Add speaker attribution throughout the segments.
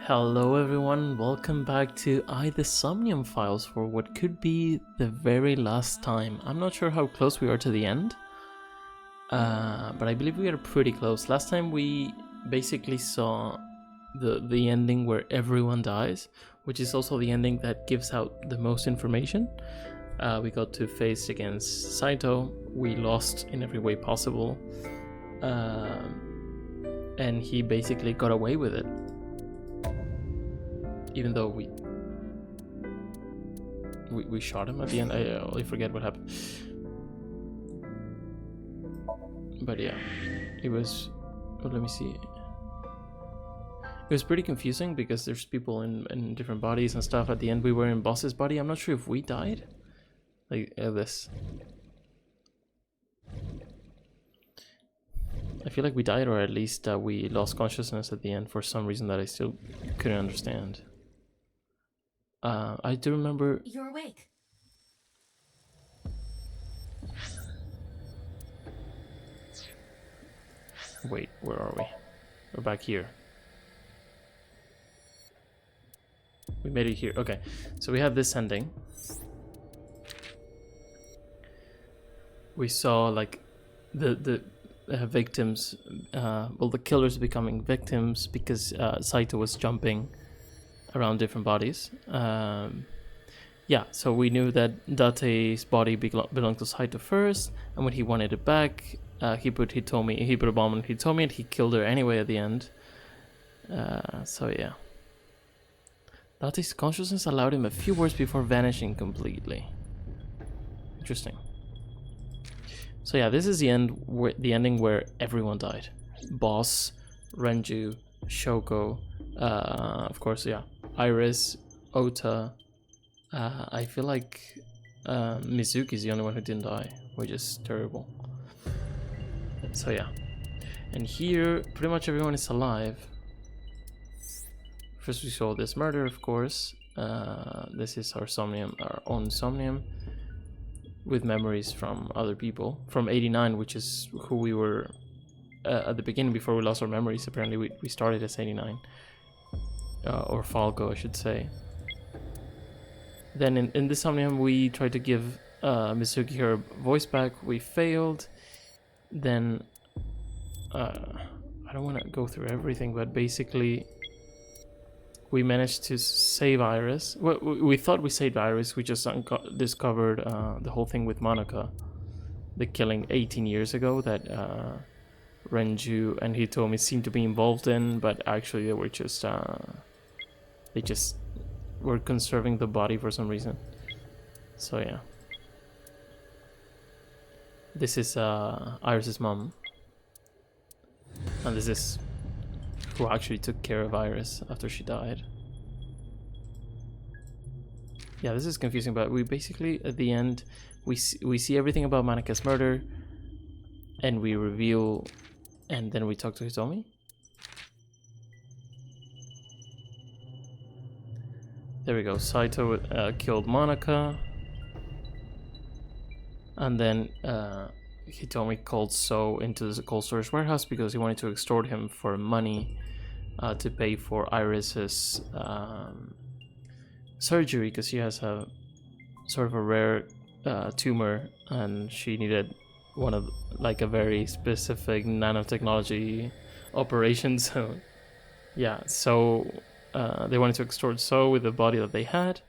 Speaker 1: Hello everyone, welcome back to the Somnium files for what could be the very last time. I'm not sure how close we are to the end, but I believe we are pretty close. Last time we basically saw the ending where everyone dies, which is also the ending that gives out the most information. We got to face against Saito, we lost in every way possible, and he basically got away with it. Even though we shot him at the end. I forget what happened. But yeah, it was... Oh, let me see. It was pretty confusing because there's people in different bodies and stuff. At the end we were in Boss's body. I'm not sure if we died. Like this. I feel like we died, or at least we lost consciousness at the end for some reason that I still couldn't understand. I do remember...
Speaker 2: You're awake.
Speaker 1: Wait, where are we? We're back here. We made it here. Okay, so we have this ending. We saw like the victims, well, the killers becoming victims because Saito was jumping around different bodies. Yeah, so we knew that Date's body belonged to Saito first, and when he wanted it back, he put a bomb on Hitomi, and he killed her anyway at the end. So yeah. Date's consciousness allowed him a few words before vanishing completely. Interesting. So yeah, this is the ending where everyone died. Boss, Renju, Shoko, of course, yeah, Iris, Ota. I feel like Mizuki is the only one who didn't die, which is terrible. So yeah, and here pretty much everyone is alive. First we saw this murder, of course. This is our Somnium, our own Somnium, with memories from other people. From 89, which is who we were at the beginning before we lost our memories. Apparently we started as 89. Or Falco, I should say. Then in this Somnium we tried to give Mizuki her voice back. We failed. Then I don't want to go through everything, but basically we managed to save Iris. Well, we thought we saved Iris. We just discovered the whole thing with Monica, the killing 18 years ago that Renju and Hitomi seemed to be involved in, but actually they were just were conserving the body for some reason. So yeah, this is Iris's mom, and this is who actually took care of Iris after she died. Yeah, this is confusing, but we basically at the end we see everything about Manaka's murder, and we reveal, and then we talk to Hitomi. There we go. Saito killed Monica, and then Hitomi called So into the cold storage warehouse because he wanted to extort him for money to pay for Iris's surgery, because she has a sort of a rare tumor, and she needed one of like a very specific nanotechnology operation. So yeah, so they wanted to extort So with the body that they had,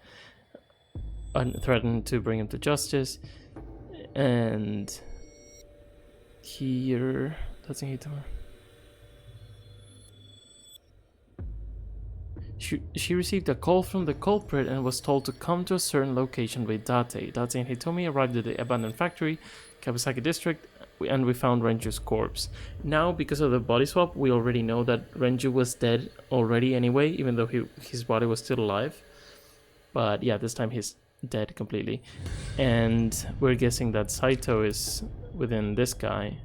Speaker 1: and threatened to bring him to justice. And here, that's in Hitomi. She received a call from the culprit and was told to come to a certain location with Date. Date and Hitomi arrived at the abandoned factory, Kawasaki district, and we found Renju's corpse. Now, because of the body swap, we already know that Renju was dead already anyway, even though his body was still alive. But yeah, this time he's dead completely. And we're guessing that Saito is within this guy,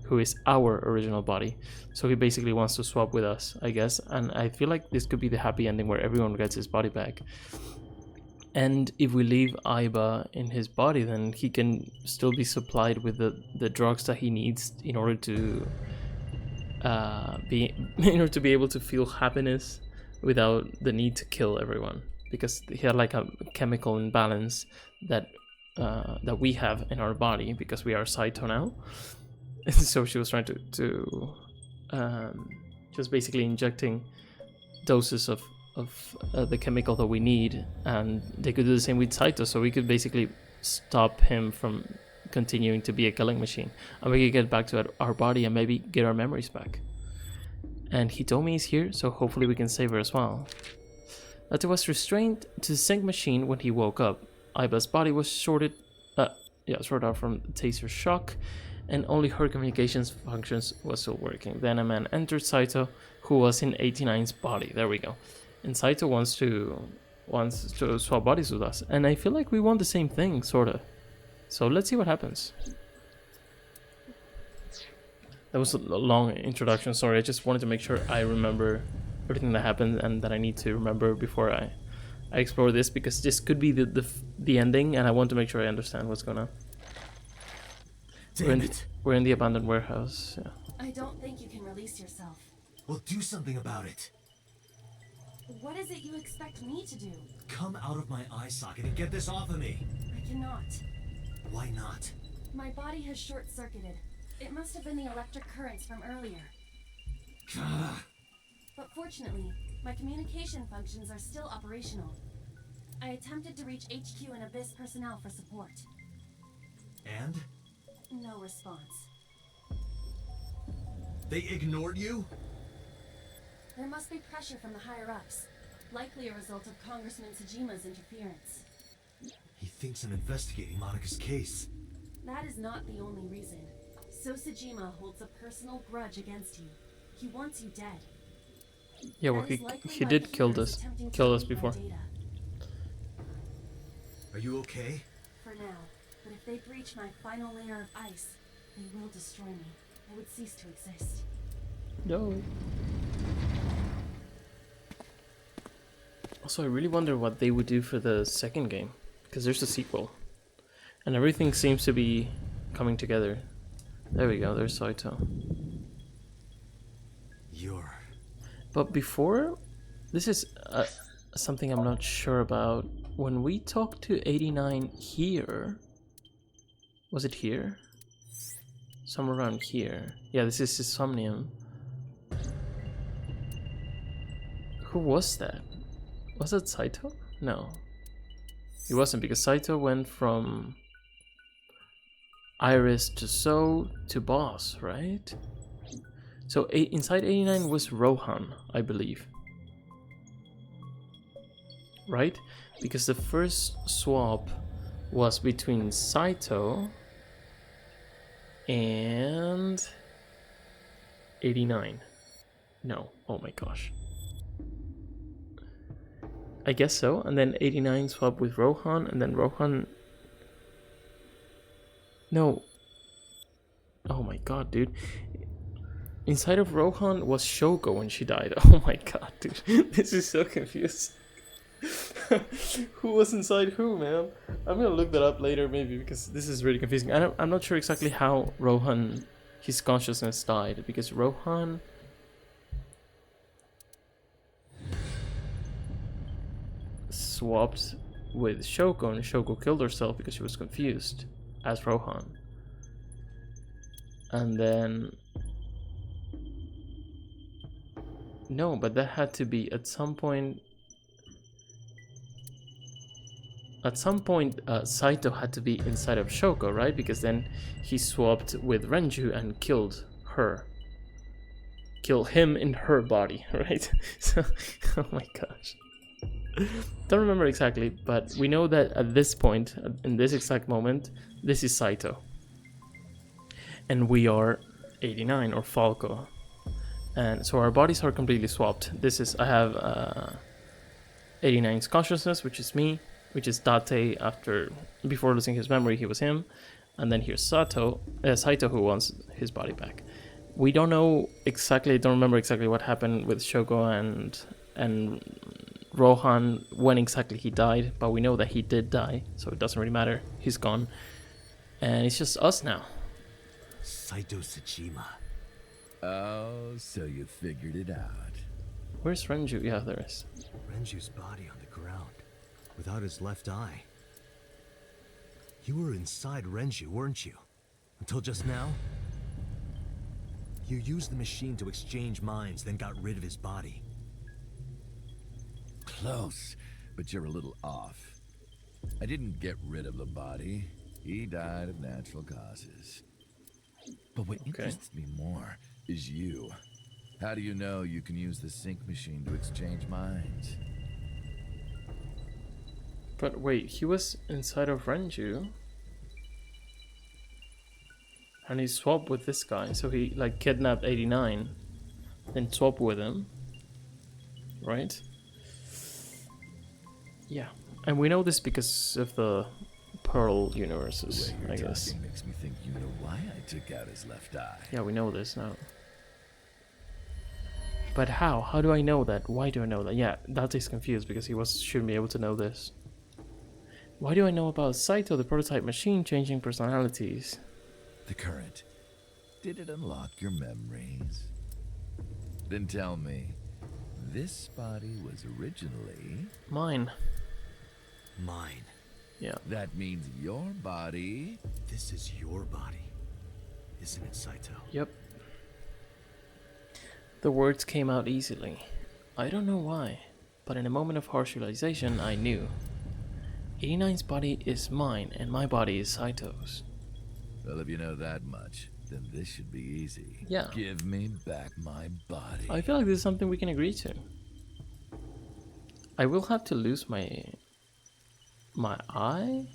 Speaker 1: who is our original body. So he basically wants to swap with us, I guess. And I feel like this could be the happy ending where everyone gets his body back. And if we leave Aiba in his body, then he can still be supplied with the drugs that he needs in order to in order to be able to feel happiness without the need to kill everyone, because he had like a chemical imbalance that that we have in our body because we are Saito now. So she was trying to just basically injecting doses of the chemical that we need, and they could do the same with Saito, so we could basically stop him from continuing to be a killing machine, and we could get back to our body and maybe get our memories back. And he told me he's here, so hopefully we can save her as well. That was restrained to the sync machine when he woke up. Aiba's body was sorted out from taser shock, and only her communications functions was still working. Then a man entered Saito, who was in 89's body. There we go. And Saito wants to swap bodies with us, and I feel like we want the same thing, sorta. So let's see what happens. That was a long introduction. Sorry, I just wanted to make sure I remember everything that happened and that I need to remember before I explore this, because this could be the ending, and I want to make sure I understand what's going on. We're in the abandoned warehouse. Yeah.
Speaker 2: I don't think you can release yourself.
Speaker 3: Well, do something about it.
Speaker 2: What is it you expect me to do?
Speaker 3: Come out of my eye socket and get this off of me.
Speaker 2: I cannot.
Speaker 3: Why not?
Speaker 2: My body has short-circuited. It must have been the electric currents from earlier. But fortunately, my communication functions are still operational. I attempted to reach HQ and Abyss personnel for support.
Speaker 3: And?
Speaker 2: No response.
Speaker 3: They ignored you?
Speaker 2: There must be pressure from the higher-ups. Likely a result of Congressman Tsujima's interference.
Speaker 3: He thinks I'm investigating Monika's case.
Speaker 2: That is not the only reason. So Tsujima holds a personal grudge against you. He wants you dead.
Speaker 1: Yeah, well, he did kill us before.
Speaker 3: Are you okay?
Speaker 2: For now, but if they breach my final layer of ice, they will destroy me. I would cease to exist.
Speaker 1: No. Also, I really wonder what they would do for the second game, because there's a sequel, and everything seems to be coming together. There we go, there's Saito. But before, this is something I'm not sure about. When we talked to 89 here, was it here? Somewhere around here. Yeah, this is his Somnium. Who was that? Was it Saito? No. He wasn't, because Saito went from Iris to So to Boss, right? So inside 89 was Rohan, I believe. Right? Because the first swap was between Saito and 89. No, oh my gosh. I guess so, and then 89 swapped with Rohan, and then Rohan... No. Oh my god, dude. Inside of Rohan was Shoko when she died. Oh my god, dude. This is so confusing. Who was inside who, man? I'm gonna look that up later, maybe, because this is really confusing. I'm not sure exactly how Rohan, his consciousness died, because Rohan... swapped with Shoko, and Shoko killed herself because she was confused as Rohan. And then... No, but that had to be at some point... At some point, Saito had to be inside of Shoko, right? Because then he swapped with Renju and killed her. Killed him in her body, right? So, oh my gosh. Don't remember exactly, but we know that at this point, in this exact moment, this is Saito. And we are 89, or Falco. And so our bodies are completely swapped. This is, I have 89's consciousness, which is me, which is Date before losing his memory, he was him. And then here's Saito, who wants his body back. We don't know exactly, don't remember exactly what happened with Shoko and Rohan, when exactly he died, but we know that he did die, so it doesn't really matter. He's gone. And it's just us now.
Speaker 3: Saito Tsuchima.
Speaker 4: Oh, so you figured it out.
Speaker 1: Where's Renju? Yeah, there is.
Speaker 3: Renju's body on the ground, without his left eye. You were inside Renju, weren't you? Until just now? You used the machine to exchange minds, then got rid of his body.
Speaker 4: Close, but you're a little off. I didn't get rid of the body. He died of natural causes. But what interests me more is you. How do you know you can use the sync machine to exchange minds?
Speaker 1: But wait, he was inside of Renju. And he swapped with this guy, so he like kidnapped 89, then swapped with him, right? Yeah, and we know this because of the Pearl universes,
Speaker 4: The way you're
Speaker 1: I guess.
Speaker 4: talking makes me think you know why I took out his left eye.
Speaker 1: Yeah, we know this now. But how? How do I know that? Why do I know that? Yeah, Date confused because he shouldn't be able to know this. Why do I know about Saito, the prototype machine, changing personalities?
Speaker 4: The current. Did it unlock your memories? Then tell me, this body was originally...
Speaker 1: Mine.
Speaker 3: Mine.
Speaker 1: Yeah.
Speaker 4: That means your body...
Speaker 3: This is your body, isn't it, Saito?
Speaker 1: Yep. The words came out easily. I don't know why, but in a moment of harsh realization, I knew. 89's body is mine, and my body is Saito's.
Speaker 4: Well, if you know that much, then this should be easy.
Speaker 1: Yeah.
Speaker 4: Give me back my body.
Speaker 1: I feel like this is something we can agree to. I will have to lose my eye?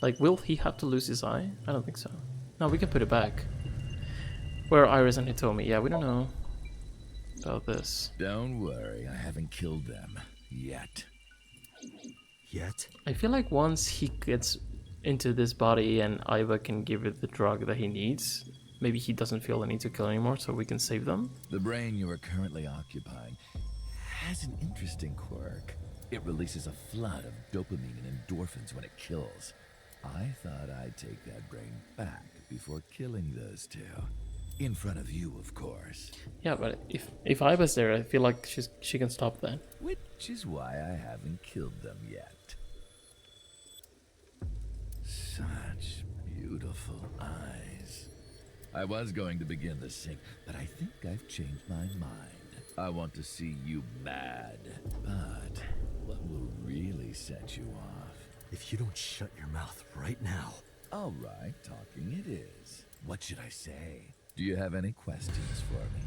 Speaker 1: Like, will he have to lose his eye? I don't think so. No, we can put it back. Where are Iris and Hitomi? Yeah, we don't know about this.
Speaker 4: Don't worry, I haven't killed them. Yet.
Speaker 3: Yet?
Speaker 1: I feel like once he gets into this body and Aiba can give it the drug that he needs, maybe he doesn't feel the need to kill anymore, so we can save them.
Speaker 4: The brain you are currently occupying has an interesting quirk. It releases a flood of dopamine and endorphins when it kills. I thought I'd take that brain back before killing those two. In front of you, of course.
Speaker 1: Yeah, but if Aiba's there, I feel like she can stop that.
Speaker 4: Which is why I haven't killed them yet. Such beautiful eyes. I was going to begin the sync, but I think I've changed my mind. I want to see you mad. But what will really set you off?
Speaker 3: If you don't shut your mouth right now.
Speaker 4: All right, talking it is. What should I say? Do you have any questions for me?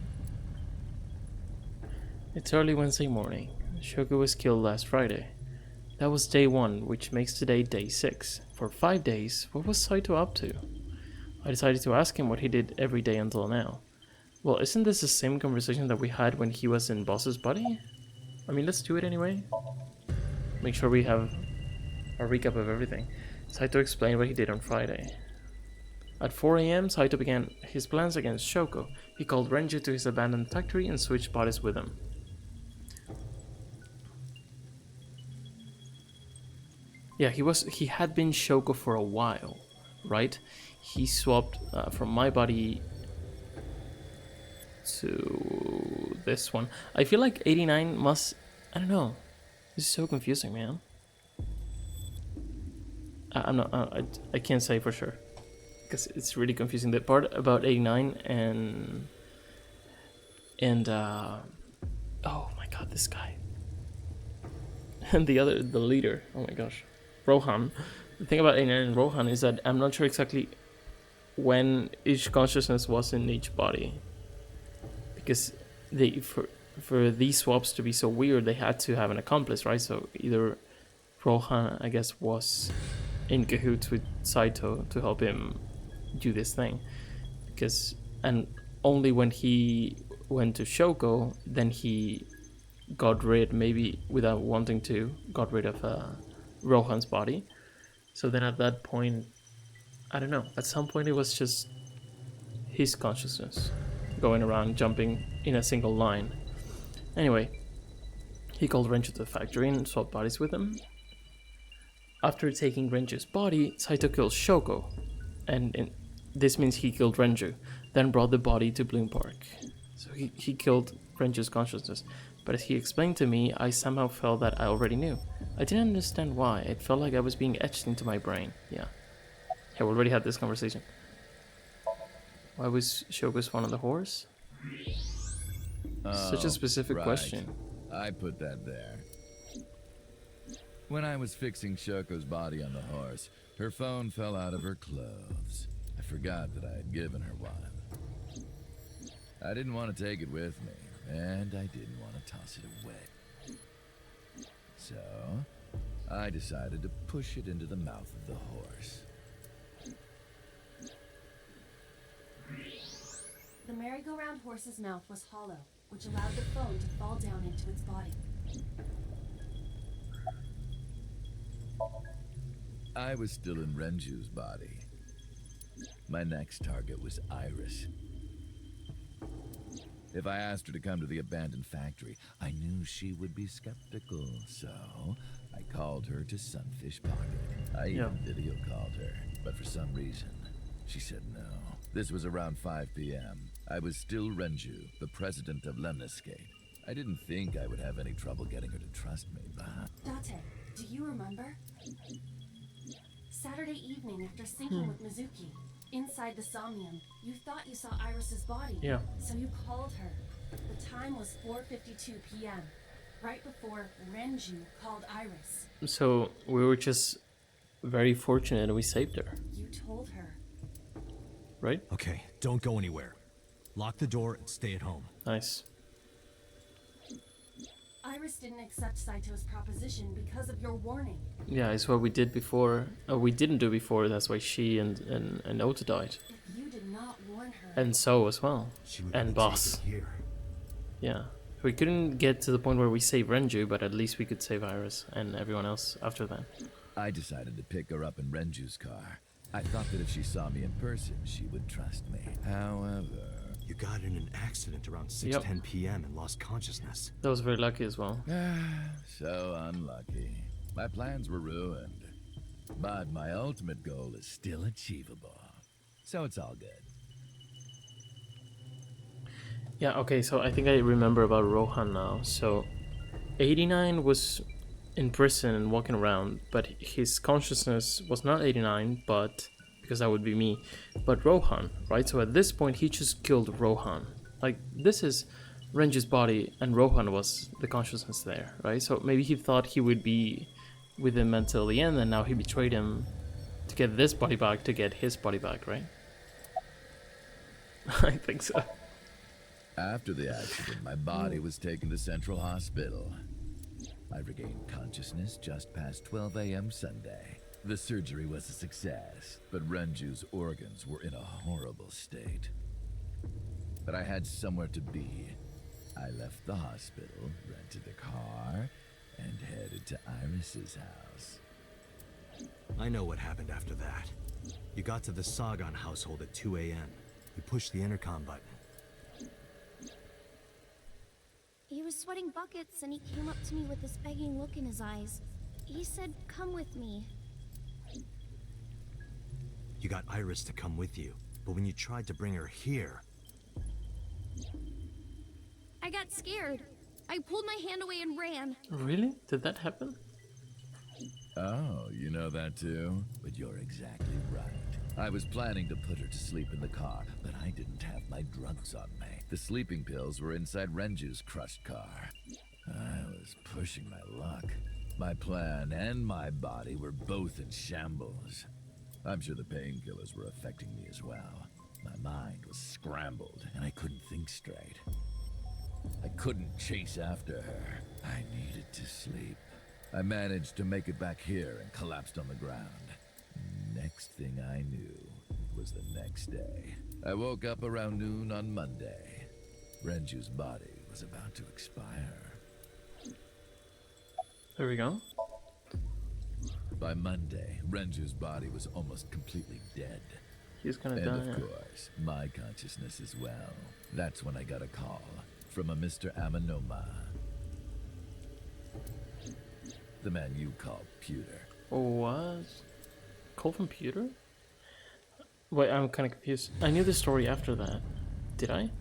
Speaker 1: It's early Wednesday morning. Shogo was killed last Friday. That was day 1, which makes today day 6. For 5 days, what was Saito up to? I decided to ask him what he did every day until now. Well, isn't this the same conversation that we had when he was in Boss's body? I mean, let's do it anyway. Make sure we have a recap of everything. Saito explained what he did on Friday. At 4 AM, Saito began his plans against Shoko. He called Renju to his abandoned factory and switched bodies with him. Yeah, he had been Shoko for a while, right? He swapped from my body to this one. I feel like 89 must... I don't know. This is so confusing, man. I'm not... I can't say for sure. Because it's really confusing. The part about 89 and... oh my god, this guy. And the leader. Oh my gosh. Rohan. The thing about 89 and Rohan is that I'm not sure exactly when each consciousness was in each body. Because for these swaps to be so weird, they had to have an accomplice, right? So either Rohan, I guess, was in cahoots with Saito to help him do this thing. And only when he went to Shoko, then he got rid, maybe without wanting to, got rid of Rohan's body. So then at that point, I don't know, at some point it was just his consciousness going around jumping in a single line. Anyway, he called Renju to the factory and swapped bodies with him. After taking Renju's body, Saito kills Shoko, and this means he killed Renju. then brought the body to Bloom Park. So he killed Renju's consciousness. But as he explained to me, I somehow felt that I already knew. I didn't understand why. It felt like I was being etched into my brain. Yeah. Yeah, we already had this conversation. Why was Shogo's fun on the horse? Such a specific question.
Speaker 4: I put that there. When I was fixing Shoko's body on the horse, her phone fell out of her clothes. I forgot that I had given her one. I didn't want to take it with me, and I didn't want to toss it away. So, I decided to push it into the mouth of the horse.
Speaker 2: The merry-go-round horse's mouth was hollow, which allowed the phone to fall down into its body.
Speaker 4: I was still in Renju's body. My next target was Iris. If I asked her to come to the abandoned factory, I knew she would be skeptical, so I called her to Sunfish Pocket. I even video called her, but for some reason, she said no. This was around 5 p.m. I was still Renju, the president of Lemniscate. I didn't think I would have any trouble getting her to trust me, but...
Speaker 2: Date, do you remember? Saturday evening after syncing with Mizuki, inside the Somnium, you thought you saw Iris's body.
Speaker 1: Yeah.
Speaker 2: So you called her. The time was 4:52 p.m., right before Renju called Iris.
Speaker 1: So we were just very fortunate and we saved her,
Speaker 2: You told her.
Speaker 1: right?
Speaker 3: Okay, don't go anywhere. Lock the door and stay at home.
Speaker 1: Nice.
Speaker 2: Iris didn't accept Saito's proposition because of your warning.
Speaker 1: Yeah, it's what we did before. We didn't do before. That's why she and Ota died,
Speaker 2: If you did not warn her...
Speaker 1: and So as well,
Speaker 3: She would
Speaker 1: and
Speaker 3: be
Speaker 1: Boss.
Speaker 3: taken here.
Speaker 1: Yeah, we couldn't get to the point where we save Renju, but at least we could save Iris and everyone else after that.
Speaker 4: I decided to pick her up in Renju's car. I thought that if she saw me in person, she would trust me. However...
Speaker 3: You got in an accident around 6:10 p.m. and lost consciousness.
Speaker 1: That was very lucky as well.
Speaker 4: So unlucky. My plans were ruined. But my ultimate goal is still achievable. So it's all good.
Speaker 1: Yeah, okay, so I think I remember about Rohan now. So 89 was in prison and walking around, but his consciousness was not 89, but because that would be me, but Rohan, right? So at this point, he just killed Rohan. Like, this is Renju's body, and Rohan was the consciousness there, right? So maybe he thought he would be with him until the end, and now he betrayed him to get this body back, to get his body back, right? I think so.
Speaker 4: After the accident, my body was taken to Central Hospital. I regained consciousness just past 12 a.m. Sunday. The surgery was a success, but Renju's organs were in a horrible state. But I had somewhere to be. I left the hospital, rented a car, and headed to Iris's house.
Speaker 3: I know what happened after that. You got to the Sagan household at 2 a.m. You pushed the intercom button.
Speaker 5: He was sweating buckets and he came up to me with this begging look in his eyes. He said, "Come with me."
Speaker 3: You got Iris to come with you, but when you tried to bring her here...
Speaker 5: I got scared. I pulled my hand away and ran.
Speaker 1: Really? Did that happen?
Speaker 4: Oh, you know that too? But you're exactly right. I was planning to put her to sleep in the car, but I didn't have my drugs on me. The sleeping pills were inside Renju's crushed car. I was pushing my luck. My plan and my body were both in shambles. I'm sure the painkillers were affecting me as well. My mind was scrambled, and I couldn't think straight. I couldn't chase after her. I needed to sleep. I managed to make it back here and collapsed on the ground. Next thing I knew, it was the next day. I woke up around noon on Monday. Renju's body was about to expire.
Speaker 1: There we go.
Speaker 4: By Monday, Renju's body was almost completely dead.
Speaker 1: He's gonna
Speaker 4: And
Speaker 1: die.
Speaker 4: of course, my consciousness as well. That's when I got a call from a Mr. Amanoma. The man you call Pewter.
Speaker 1: Oh, what? Call from Pewter? Wait, I'm kind of confused. I knew the story after that. Did I?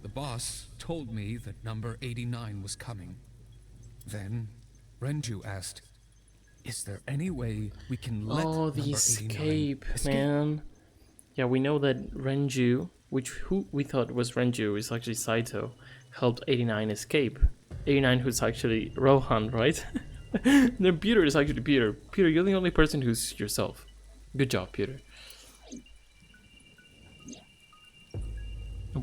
Speaker 6: The boss told me that number 89 was coming. Then, Renju asked, "Is there any way we can let
Speaker 1: Oh, the
Speaker 6: number 89
Speaker 1: escape,
Speaker 6: escape?"
Speaker 1: man. Yeah, we know that Renju, who we thought was Renju, is actually Saito, helped 89 escape. 89 who's actually Rohan, right? Then Peter is actually Peter. Peter, you're the only person who's yourself. Good job, Peter.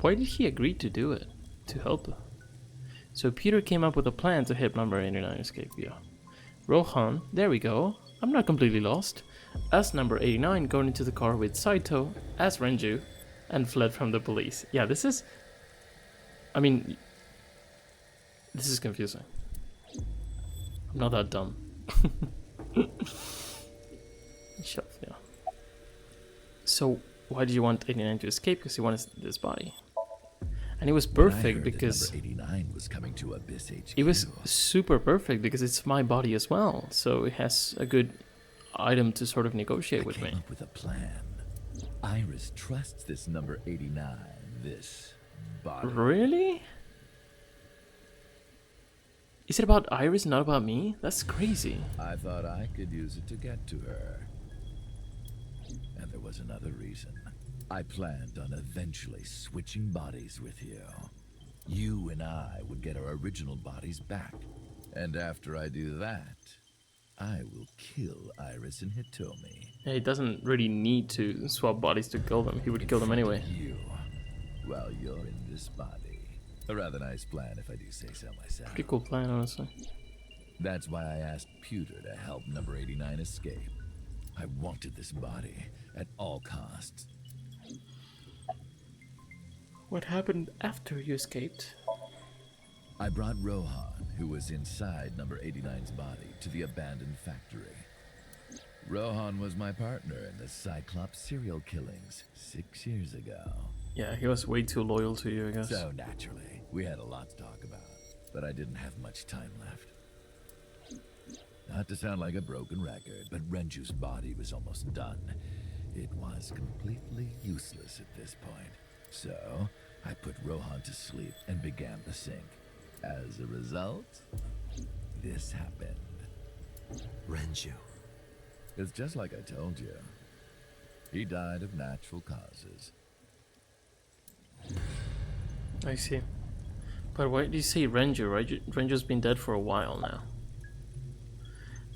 Speaker 1: Why did he agree to do it? To help her? So Peter came up with a plan to help number 89 escape, yeah. Rohan, there we go. I'm not completely lost. As number 89 got into the car with Saito as Renju and fled from the police. Yeah, this is... I mean... This is confusing. I'm not that dumb. Shut up, yeah. So, why did you want 89 to escape? Because he wanted this body. And it was
Speaker 4: When I
Speaker 1: perfect
Speaker 4: heard that
Speaker 1: because...
Speaker 4: number 89 was coming to Abyss HQ.
Speaker 1: It was super perfect because it's my body as well. So it has a good item to sort of negotiate with
Speaker 4: I came
Speaker 1: me.
Speaker 4: up with a plan. Iris trusts this number 89, this body.
Speaker 1: Really? Is it about Iris, not about me? That's crazy.
Speaker 4: I thought I could use it to get to her. And there was another reason. I planned on eventually switching bodies with you. You and I would get our original bodies back. And after I do that, I will kill Iris and Hitomi.
Speaker 1: Yeah, he doesn't really need to swap bodies to kill them. He would kill them anyway.
Speaker 4: You, while you're in this body. A rather nice plan if I do say so myself.
Speaker 1: Pretty cool plan, honestly.
Speaker 4: That's why I asked Pewter to help number 89 escape. I wanted this body at all costs.
Speaker 1: What happened after you escaped?
Speaker 4: I brought Rohan, who was inside number 89's body, to the abandoned factory. Rohan was my partner in the Cyclops serial killings 6 years ago.
Speaker 1: Yeah, he was way too loyal to you, I guess.
Speaker 4: So naturally, we had a lot to talk about, but I didn't have much time left. Not to sound like a broken record, but Renju's body was almost done. It was completely useless at this point. So, I put Rohan to sleep and began the sync. As a result, this happened.
Speaker 3: Renju.
Speaker 4: It's just like I told you. He died of natural causes.
Speaker 1: I see. But why do you say Renju, right? Renju's been dead for a while now.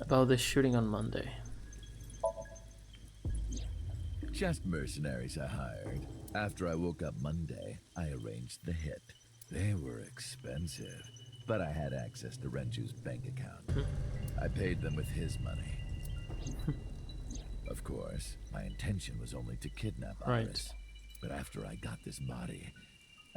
Speaker 1: About the shooting on Monday.
Speaker 4: Just mercenaries I hired. After I woke up Monday, I arranged the hit. They were expensive, but I had access to Renju's bank account. I paid them with his money. Of course, my intention was only to kidnap Iris.
Speaker 1: Right.
Speaker 4: But after I got this body,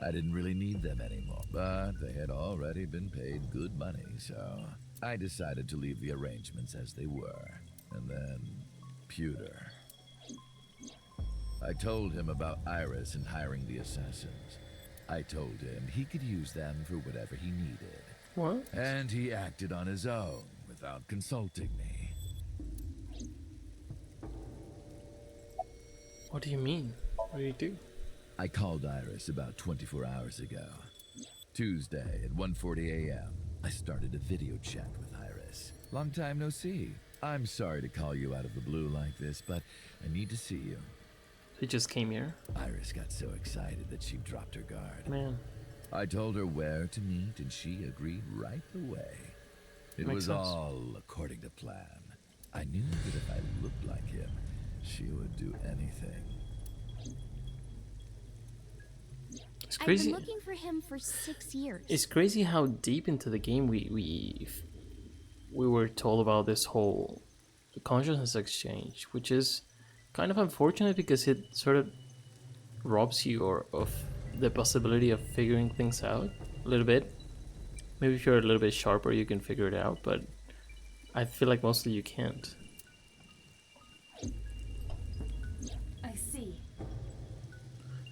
Speaker 4: I didn't really need them anymore. But they had already been paid good money, so I decided to leave the arrangements as they were. And then, Pewter. I told him about Iris and hiring the assassins. I told him he could use them for whatever he needed.
Speaker 1: What?
Speaker 4: And he acted on his own without consulting me.
Speaker 1: What do you mean? What do you do?
Speaker 4: I called Iris about 24 hours ago. Tuesday at 1:40 a.m. I started a video chat with Iris. Long time no see. I'm sorry to call you out of the blue like this, but I need to see you.
Speaker 1: He just came here?
Speaker 4: Iris got so excited that she dropped her guard.
Speaker 1: Man.
Speaker 4: I told her where to meet, and she agreed right away. It
Speaker 1: Makes
Speaker 4: was
Speaker 1: sense.
Speaker 4: all according to plan. I knew that if I looked like him, she would do anything.
Speaker 1: It's
Speaker 5: I've
Speaker 1: crazy.
Speaker 5: been looking for him for 6 years.
Speaker 1: It's crazy how deep into the game we were told about this whole consciousness exchange, which is kind of unfortunate because it sort of robs you of the possibility of figuring things out a little bit. Maybe if you're a little bit sharper, you can figure it out, but I feel like mostly you can't.
Speaker 2: I see.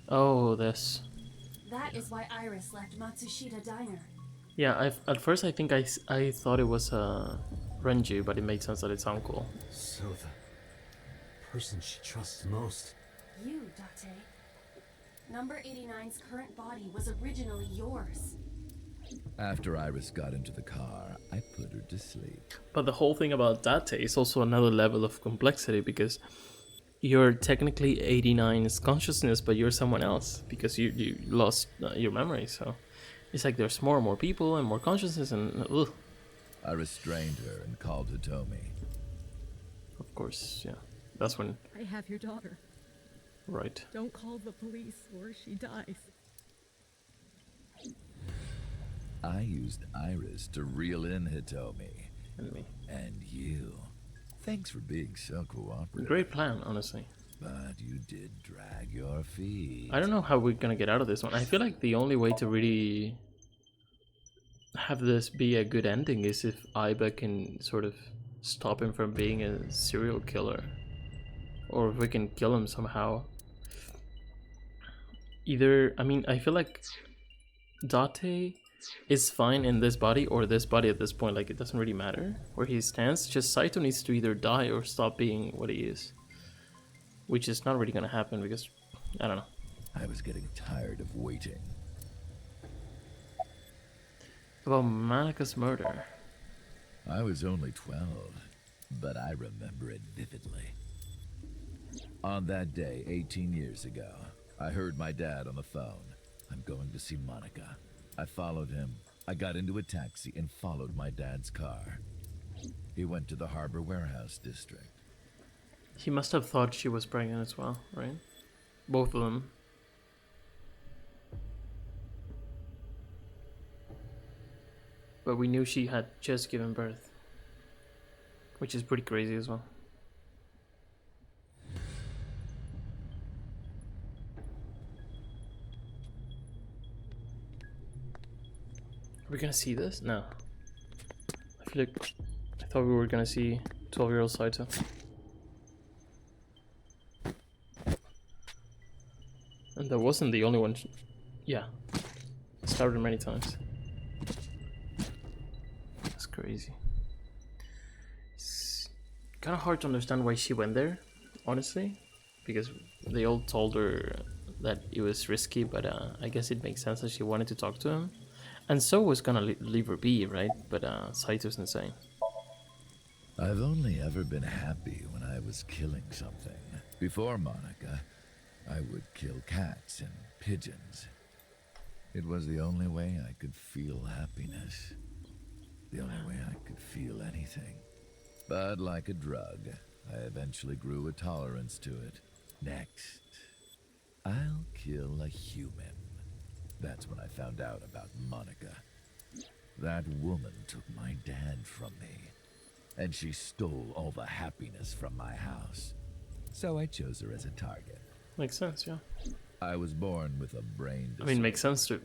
Speaker 1: Oh, this.
Speaker 2: That is why Iris left Matsushita Diner.
Speaker 1: Yeah, at first I think I thought it was Renju, but it made sense that it's uncle.
Speaker 3: So the person she trusts most
Speaker 2: You, Date. Number 89's current body was originally yours.
Speaker 4: After Iris got into the car, I put her to sleep.
Speaker 1: But the whole thing about Date is also another level of complexity because you're technically 89's consciousness, but you're someone else because you lost your memory. So it's like there's more and more people and more consciousness, and ugh.
Speaker 4: I restrained her and called Hitomi.
Speaker 1: Of course, yeah. That's when,
Speaker 7: I have your daughter.
Speaker 1: right.
Speaker 7: Don't call the police or she dies.
Speaker 4: I used Iris to reel in Hitomi.
Speaker 1: And me.
Speaker 4: And you. Thanks for being so cooperative.
Speaker 1: Great plan, honestly.
Speaker 4: But you did drag your feet.
Speaker 1: I don't know how we're gonna get out of this one. I feel like the only way to really have this be a good ending is if Iba can sort of stop him from being a serial killer. Or if we can kill him somehow. Either, I mean, I feel like Date is fine in this body or this body at this point. Like, it doesn't really matter where he stands. Just Saito needs to either die or stop being what he is. Which is not really gonna happen because, I don't know.
Speaker 4: I was getting tired of waiting.
Speaker 1: About Monika's murder.
Speaker 4: I was only 12, but I remember it vividly. On that day, 18 years ago, I heard my dad on the phone. I'm going to see Monica. I followed him. I got into a taxi and followed my dad's car. He went to the Harbor Warehouse District.
Speaker 1: He must have thought she was pregnant as well, right? Both of them. But we knew she had just given birth. Which is pretty crazy as well. Are we gonna see this? No. I feel like I thought we were gonna see 12-year-old Saito. And that wasn't the only one. Yeah. Started many times. That's crazy. It's kind of hard to understand why she went there, honestly. Because they all told her that it was risky, but I guess it makes sense that she wanted to talk to him. And so was gonna leave her be, right? But Saito's insane.
Speaker 4: I've only ever been happy when I was killing something. Before Monica, I would kill cats and pigeons. It was the only way I could feel happiness. The only way I could feel anything. But like a drug, I eventually grew a tolerance to it. Next, I'll kill a human. That's when I found out about Monica. That woman took my dad from me, and she stole all the happiness from my house. So I chose her as a target.
Speaker 1: Makes sense, yeah.
Speaker 4: I was born with a brain disorder.
Speaker 1: I mean, makes sense to a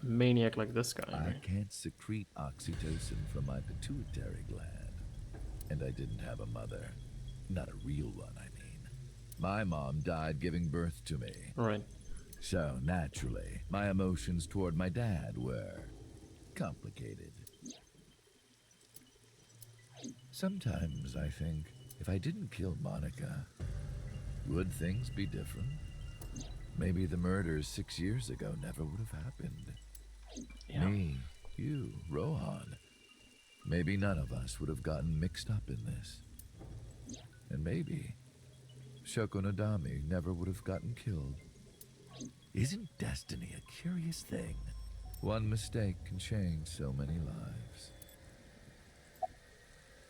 Speaker 1: maniac like this guy,
Speaker 4: I
Speaker 1: right?
Speaker 4: can't secrete oxytocin from my pituitary gland. And I didn't have a mother. Not a real one, I mean. My mom died giving birth to me.
Speaker 1: Right.
Speaker 4: So, naturally, my emotions toward my dad were complicated. Sometimes I think, if I didn't kill Monica, would things be different? Maybe the murders 6 years ago never would have happened.
Speaker 1: Yeah.
Speaker 4: Me, you, Rohan. Maybe none of us would have gotten mixed up in this. And maybe Shoko Nadami never would have gotten killed. Isn't destiny a curious thing? One mistake can change so many lives.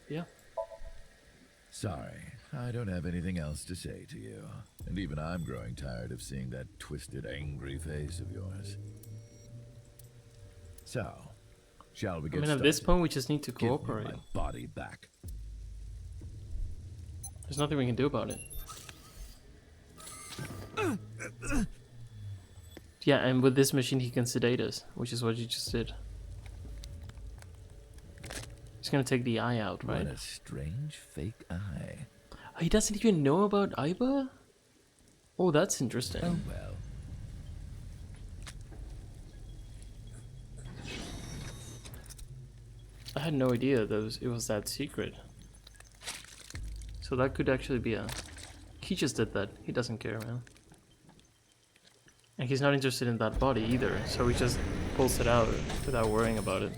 Speaker 1: Yeah.
Speaker 4: Sorry, I don't have anything else to say to you. And even I'm growing tired of seeing that twisted, angry face of yours. So, shall we get
Speaker 1: I mean,
Speaker 4: started?
Speaker 1: at this point, we just need to
Speaker 4: Give me
Speaker 1: cooperate.
Speaker 4: my body back.
Speaker 1: There's nothing we can do about it. Yeah, and with this machine, he can sedate us, which is what you just did. He's gonna take the eye out, right?
Speaker 4: What a strange fake eye.
Speaker 1: He doesn't even know about Aiba? Oh, that's interesting.
Speaker 4: Oh well.
Speaker 1: I had no idea that it was that secret. So that could actually be a... He just did that. He doesn't care, man. And he's not interested in that body either, so he just pulls it out without worrying about it.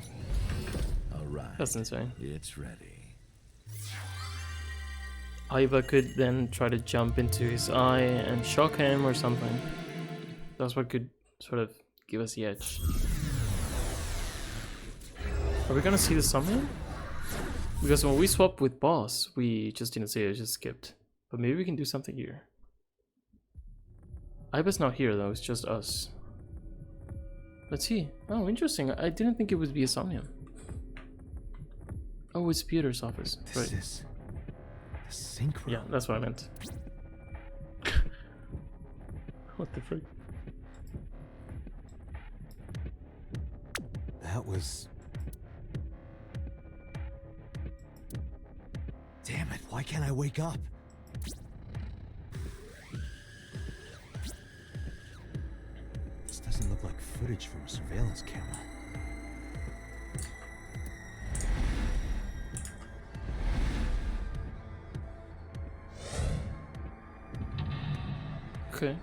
Speaker 4: All right.
Speaker 1: That's insane.
Speaker 4: It's ready.
Speaker 1: Aiba could then try to jump into his eye and shock him or something. That's what could sort of give us the edge. Are we gonna see the Somnium? Because when we swapped with boss, we just didn't see it, just skipped. But maybe we can do something here. Aiba's not here though, it's just us. Let's see. Oh, interesting. I didn't think it would be a Somnium. Oh, it's Peter's office.
Speaker 3: This
Speaker 1: Right.
Speaker 3: is the sync room.
Speaker 1: Yeah, that's what I meant. What the frick?
Speaker 3: That was... Damn it, why can't I wake up? This doesn't look like footage from a surveillance camera.
Speaker 1: Okay.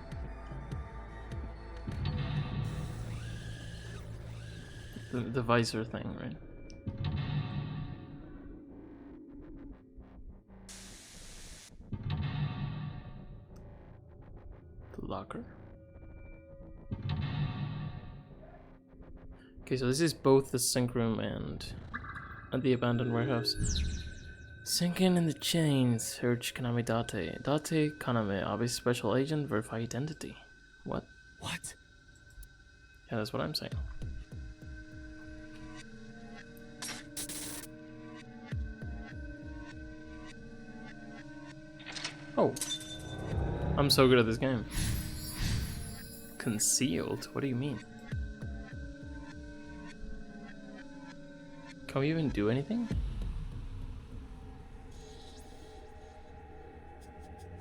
Speaker 1: The visor thing, right? The locker. Okay, so this is both the sync room and the abandoned warehouse. Sinking in the chains. Search Kaname Date. Date Kaname, Abe's special agent. Verify identity. What?
Speaker 3: What?
Speaker 1: Yeah, that's what I'm saying. Oh. I'm so good at this game. Concealed? What do you mean? Can we even do anything?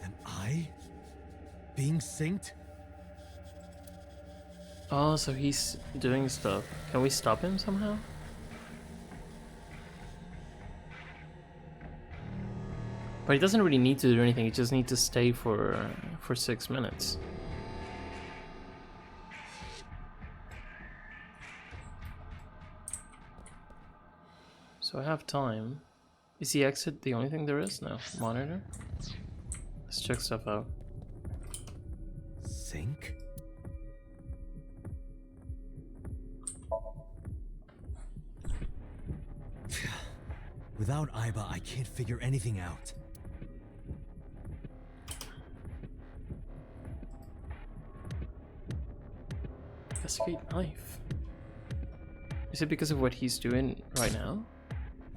Speaker 3: Am I being synced?
Speaker 1: Oh, so he's doing stuff. Can we stop him somehow? But he doesn't really need to do anything. He just needs to stay for 6 minutes. So I have time. Is the exit the only thing there is? No. Monitor? Let's check stuff out.
Speaker 3: Sync? Without Aiba, I can't figure anything out.
Speaker 1: Investigate knife. Is it because of what he's doing right now?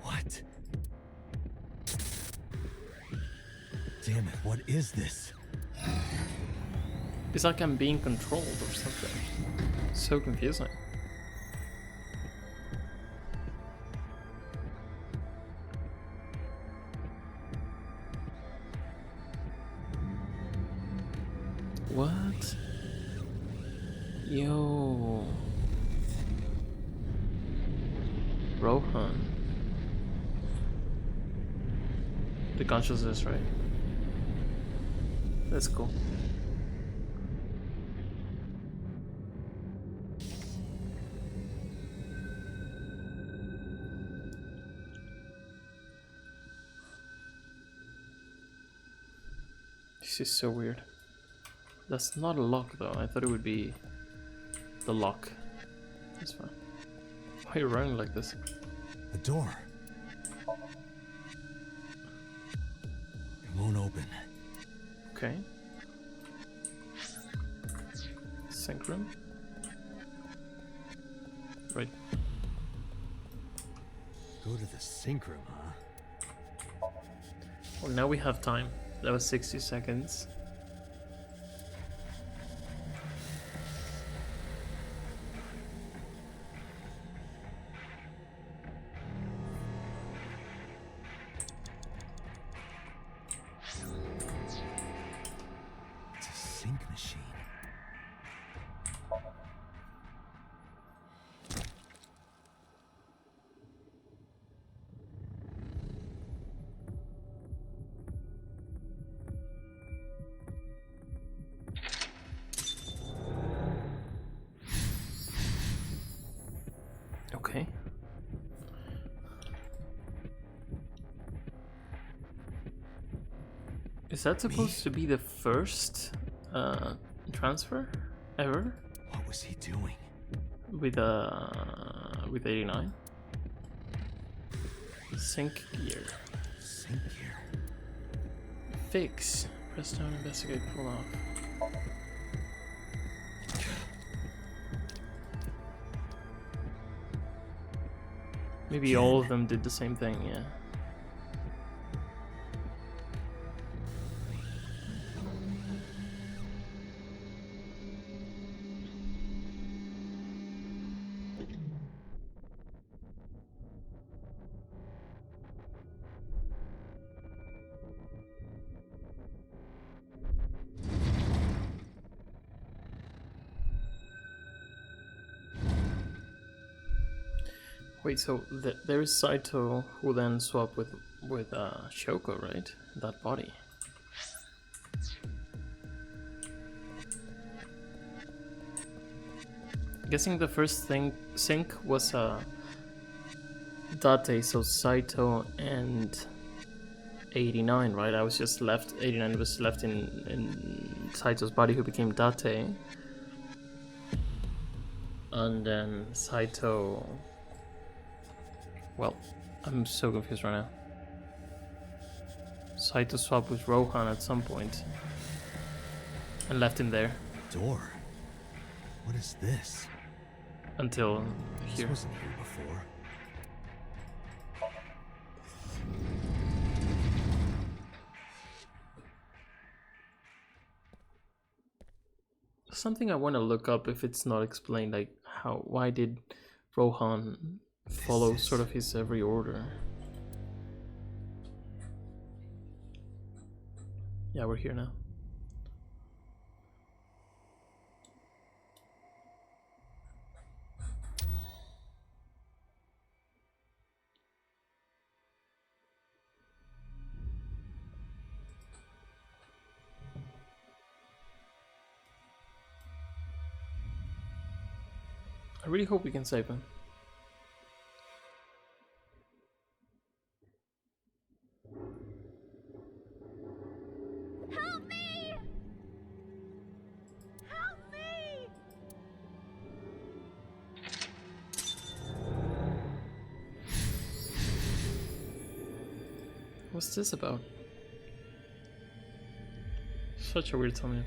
Speaker 3: What? Damn it, what is this?
Speaker 1: It's like I'm being controlled or something. So confusing. What? Yo. Rohan. The consciousness, right? That's cool. This is so weird. That's not a lock though. I thought it would be the lock. That's fine. Why are you running like this?
Speaker 3: The door. It won't open.
Speaker 1: Okay. Sync room. Right.
Speaker 3: Go to the sync room, huh?
Speaker 1: Well, now we have time. That was 60 seconds.
Speaker 3: It's a sync machine.
Speaker 1: Okay. Is that supposed to be the first transfer ever
Speaker 3: What was he doing?
Speaker 1: with 89? Sync gear.
Speaker 3: Sync gear.
Speaker 1: Fix. Press down, investigate, pull off. Maybe all of them did the same thing, yeah. Wait, so there is Saito who then swapped with Shoko, right? That body. Guessing the first thing sync was Date, so Saito and 89, right? I was just left. 89 was left in Saito's body, who became Date, and then Saito. Well, I'm so confused right now. Saito swapped with Rohan at some point and left him there
Speaker 3: Door. What is this?
Speaker 1: until
Speaker 3: This
Speaker 1: here.
Speaker 3: wasn't here before.
Speaker 1: Something I want to look up if it's not explained, like why did Rohan follow sort of his every order? Yeah, we're here now. I really hope we can save him.
Speaker 5: Help me! Help me!
Speaker 1: What's this about? Such a weird thumbnail.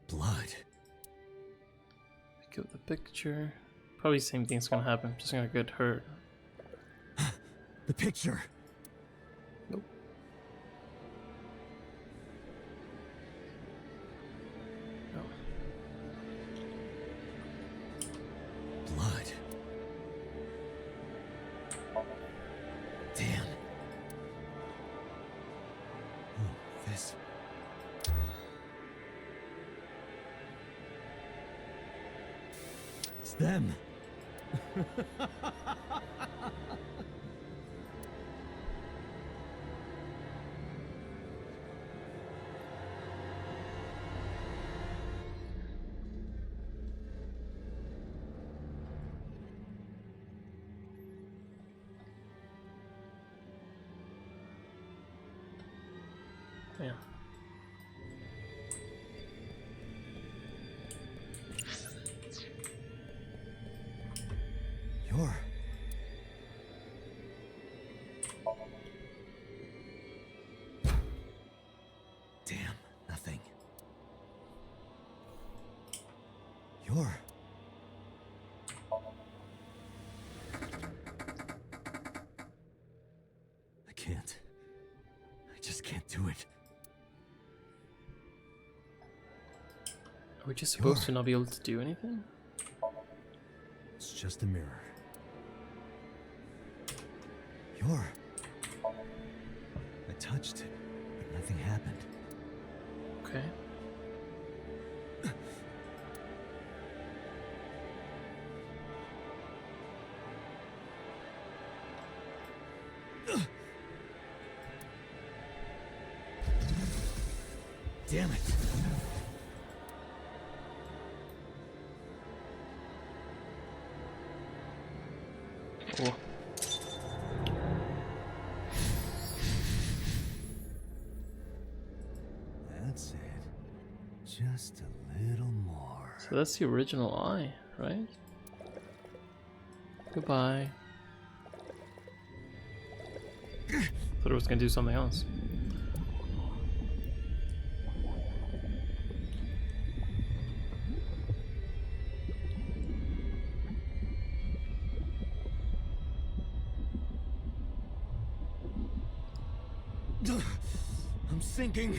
Speaker 3: Blood.
Speaker 1: Kill the picture. Probably the same thing's gonna happen. Just gonna get hurt.
Speaker 3: The picture.
Speaker 1: Nope. No.
Speaker 3: Blood. Damn. Oh, this. It's them.
Speaker 1: Yeah.
Speaker 3: You're. Damn, nothing. You're. I can't. I just can't do it.
Speaker 1: Are we just supposed to not be able to do anything?
Speaker 3: It's just a mirror. You're. I touched it, but nothing happened.
Speaker 1: Okay.
Speaker 3: damn it.
Speaker 1: Oh.
Speaker 3: That's it. Just a little more.
Speaker 1: So that's the original eye, right? Goodbye. Thought it was gonna do something else.
Speaker 3: I'm sinking.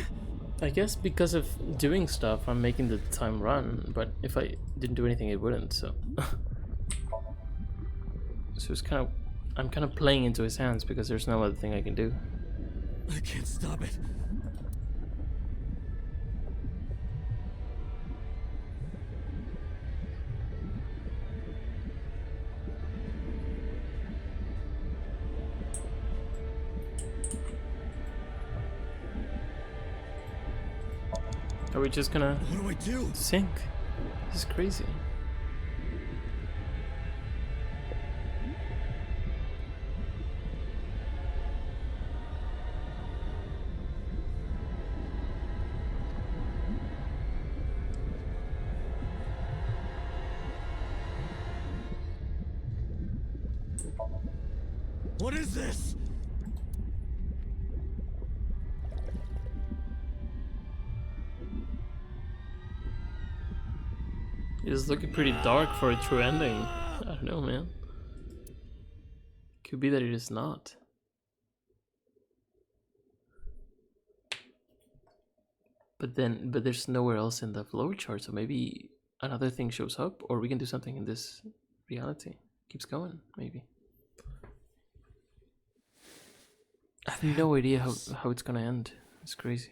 Speaker 1: I guess because of doing stuff, I'm making the time run, but if I didn't do anything, it wouldn't, so... So it's kind of... I'm kind of playing into his hands because there's no other thing I can do.
Speaker 3: I can't stop it.
Speaker 1: Are we just gonna
Speaker 3: What do I do?
Speaker 1: sink? This is crazy.
Speaker 3: What is this?
Speaker 1: It's looking pretty dark for a true ending. I don't know, man. Could be that it is not. But there's nowhere else in the flowchart, so maybe another thing shows up, or we can do something in this reality. Keeps going, maybe. I have no idea how it's gonna end. It's crazy.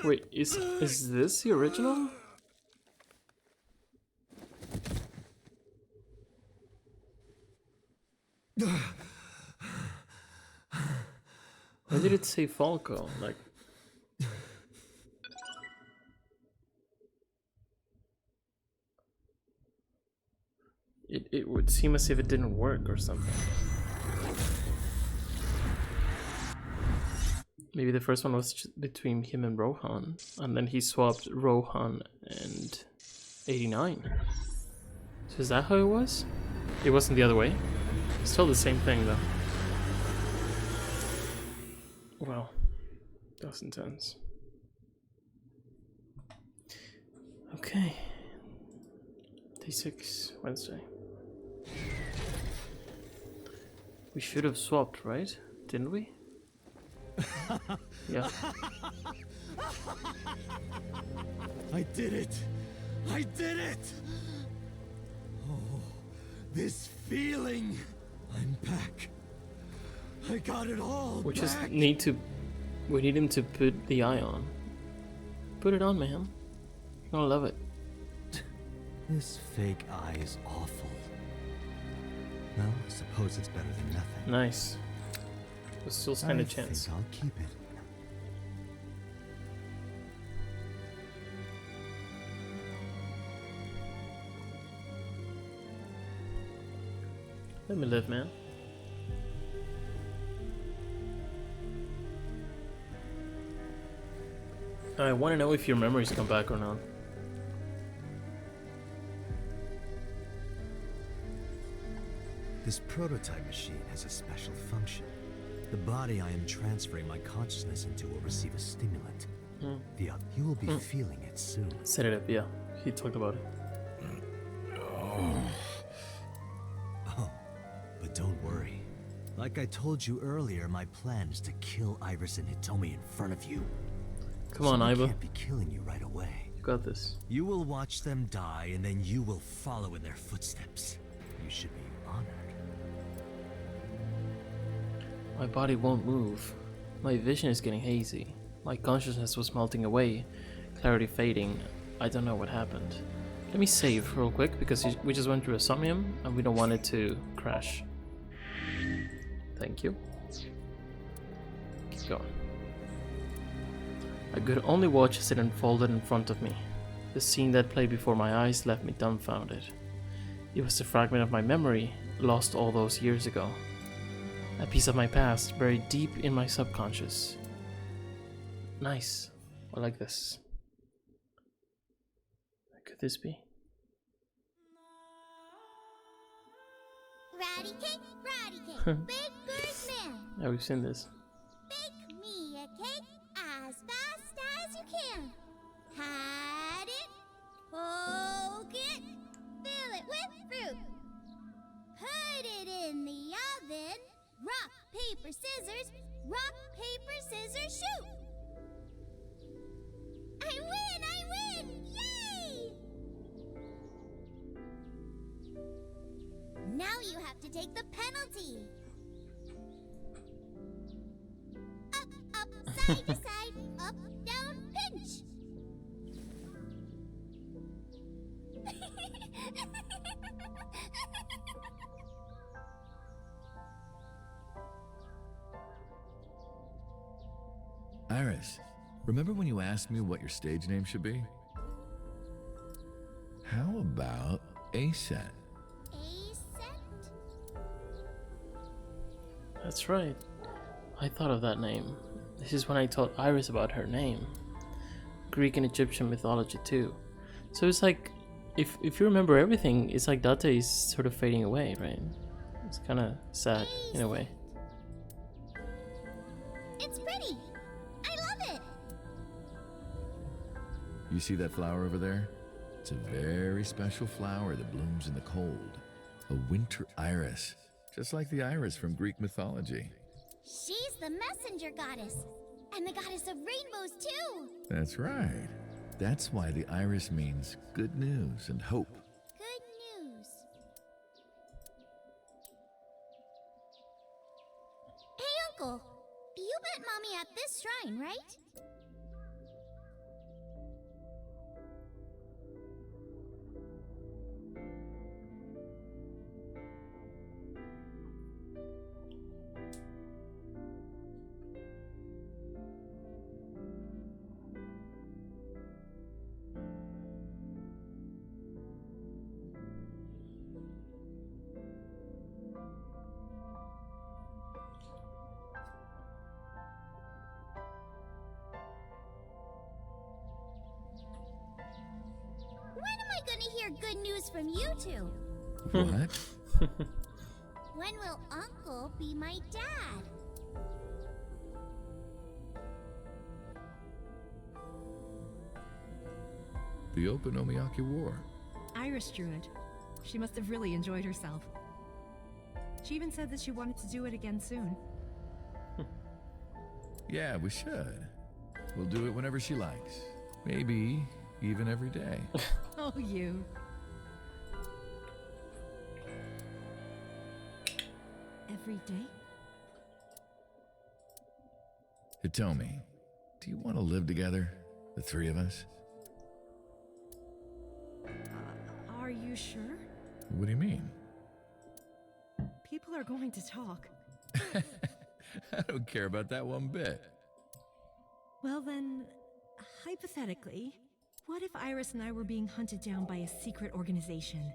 Speaker 1: Wait, is this the original? Why did it say Falco? Like, it would seem as if it didn't work or something. Maybe the first one was between him and Rohan, and then he swapped Rohan and 89. So is that how it was? It wasn't the other way? It's still the same thing though. Wow, that's intense. Okay. Day 6, Wednesday. We should have swapped, right? Didn't we? Yeah.
Speaker 3: I did it! I did it! Oh, this feeling! I'm back. I got it all
Speaker 1: We
Speaker 3: back.
Speaker 1: just need to... We need him to put the eye on. Put it on, man. You're gonna love it.
Speaker 3: This fake eye is awful. Well, I suppose it's better than nothing.
Speaker 1: Nice. We'll still stand a
Speaker 3: I
Speaker 1: chance.
Speaker 3: think I'll keep it.
Speaker 1: Let me live, man. I want to know if your memories come back or not.
Speaker 3: This prototype machine has a special function. The body I am transferring my consciousness into will receive a stimulant. You will be feeling it soon.
Speaker 1: Set it up, yeah. He talked about it.
Speaker 3: Oh, but don't worry. Like I told you earlier, my plan is to kill Iris and Hitomi in front of you.
Speaker 1: Come on,
Speaker 3: I
Speaker 1: Iva.
Speaker 3: can't be killing you right away.
Speaker 1: Got this.
Speaker 3: You will watch them die, and then you will follow in their footsteps. You should be honored.
Speaker 1: My body won't move. My vision is getting hazy. My consciousness was melting away, clarity fading. I don't know what happened. Let me save real quick because we just went through a Somnium and we don't want it to crash. Thank you. Keep going. I could only watch as it unfolded in front of me. The scene that played before my eyes left me dumbfounded. It was a fragment of my memory, lost all those years ago. A piece of my past, buried deep in my subconscious. Nice. I like this. Could this be?
Speaker 5: Ratty cake, big good man.
Speaker 1: Yeah, we've seen this.
Speaker 5: Bake me a cake as fast as you can. Pat it, poke it, fill it with fruit. Put it in the oven. Rock, paper, scissors. Rock, paper, scissors, shoot. I win! Yay! Now you have to take the penalty. Up, side to side, up, down, pinch.
Speaker 4: Iris, remember when you asked me what your stage name should be? How about Aset?
Speaker 1: That's right. I thought of that name. This is when I told Iris about her name. Greek and Egyptian mythology too. So it's like, if you remember everything, it's like Date is sort of fading away, right? It's kind of sad in a way.
Speaker 5: It's pretty. I love it.
Speaker 4: You see that flower over there? It's a very special flower that blooms in the cold. A winter iris, just like the iris from Greek mythology.
Speaker 5: She's the messenger goddess. And the goddess of rainbows, too.
Speaker 4: That's right. That's why the iris means good news and hope.
Speaker 5: Good news. Hey, Uncle. You met Mommy at this shrine, right? When am I gonna hear good news from you two?
Speaker 4: What?
Speaker 5: When will Uncle be my dad?
Speaker 4: The Okonomiyaki War.
Speaker 7: Iris drew it. She must have really enjoyed herself. She even said that she wanted to do it again soon.
Speaker 4: Yeah, we should. We'll do it whenever she likes. Maybe even every day.
Speaker 7: Oh, you. Every day?
Speaker 4: Hitomi, do you want to live together? The three of us?
Speaker 7: Are you sure?
Speaker 4: What do you mean?
Speaker 7: People are going to talk.
Speaker 4: I don't care about that one bit.
Speaker 7: Well then, hypothetically, what if Iris and I were being hunted down by a secret organization?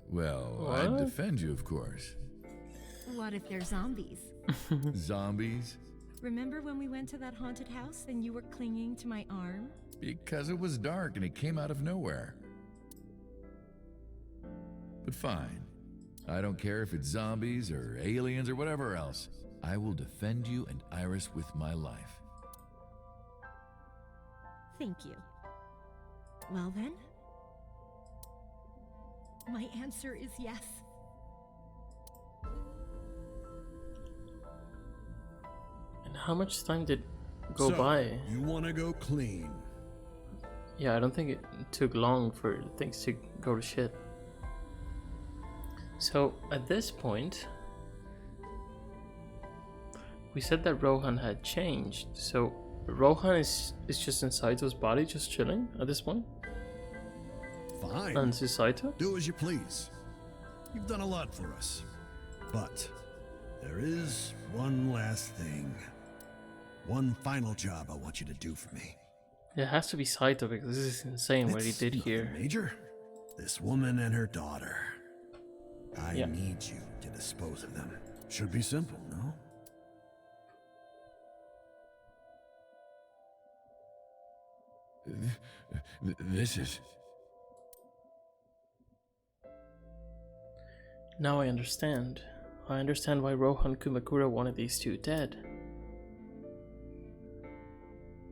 Speaker 4: Well, I'd defend you, of course.
Speaker 7: What if they're zombies?
Speaker 4: Zombies?
Speaker 7: Remember when we went to that haunted house and you were clinging to my arm?
Speaker 4: Because it was dark and it came out of nowhere. But fine. I don't care if it's zombies or aliens or whatever else. I will defend you and Iris with my life.
Speaker 7: Thank you. Well then, my answer is yes.
Speaker 1: And how much time did go by?
Speaker 8: You want to go clean?
Speaker 1: Yeah, I don't think it took long for things to go to shit. So at this point, we said that Rohan had changed. So Rohan is just in Saito's body, just chilling at this point.
Speaker 8: Fine.
Speaker 1: And this is Saito.
Speaker 8: Do as you please. You've done a lot for us. But there is one last thing. One final job I want you to do for me.
Speaker 1: It has to be Saito because this is insane what he
Speaker 8: It's
Speaker 1: did
Speaker 8: nothing
Speaker 1: here.
Speaker 8: Major, this woman and her daughter. I
Speaker 1: Yeah.
Speaker 8: need you to dispose of them. Should be simple, no?
Speaker 4: This is...
Speaker 1: Now I understand. I understand why Rohan Kumakura wanted these two dead.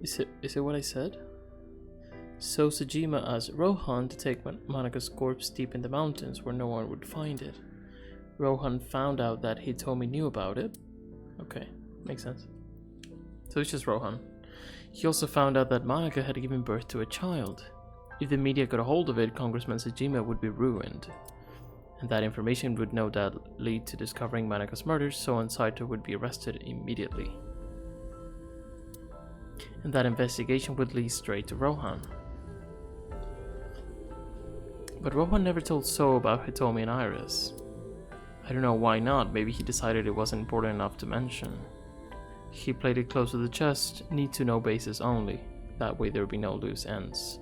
Speaker 1: Is it what I said? So Sejima asked Rohan to take Monika's corpse deep in the mountains where no one would find it. Rohan found out that Hitomi knew about it. Okay, makes sense. So it's just Rohan. He also found out that Monika had given birth to a child. If the media got a hold of it, Congressman Sejima would be ruined. And that information would no doubt lead to discovering Monika's murder, so Saito would be arrested immediately. And that investigation would lead straight to Rohan. But Rohan never told So about Hitomi and Iris. I don't know why not, maybe he decided it wasn't important enough to mention. He played it close to the chest, need to know basis only, that way there would be no loose ends.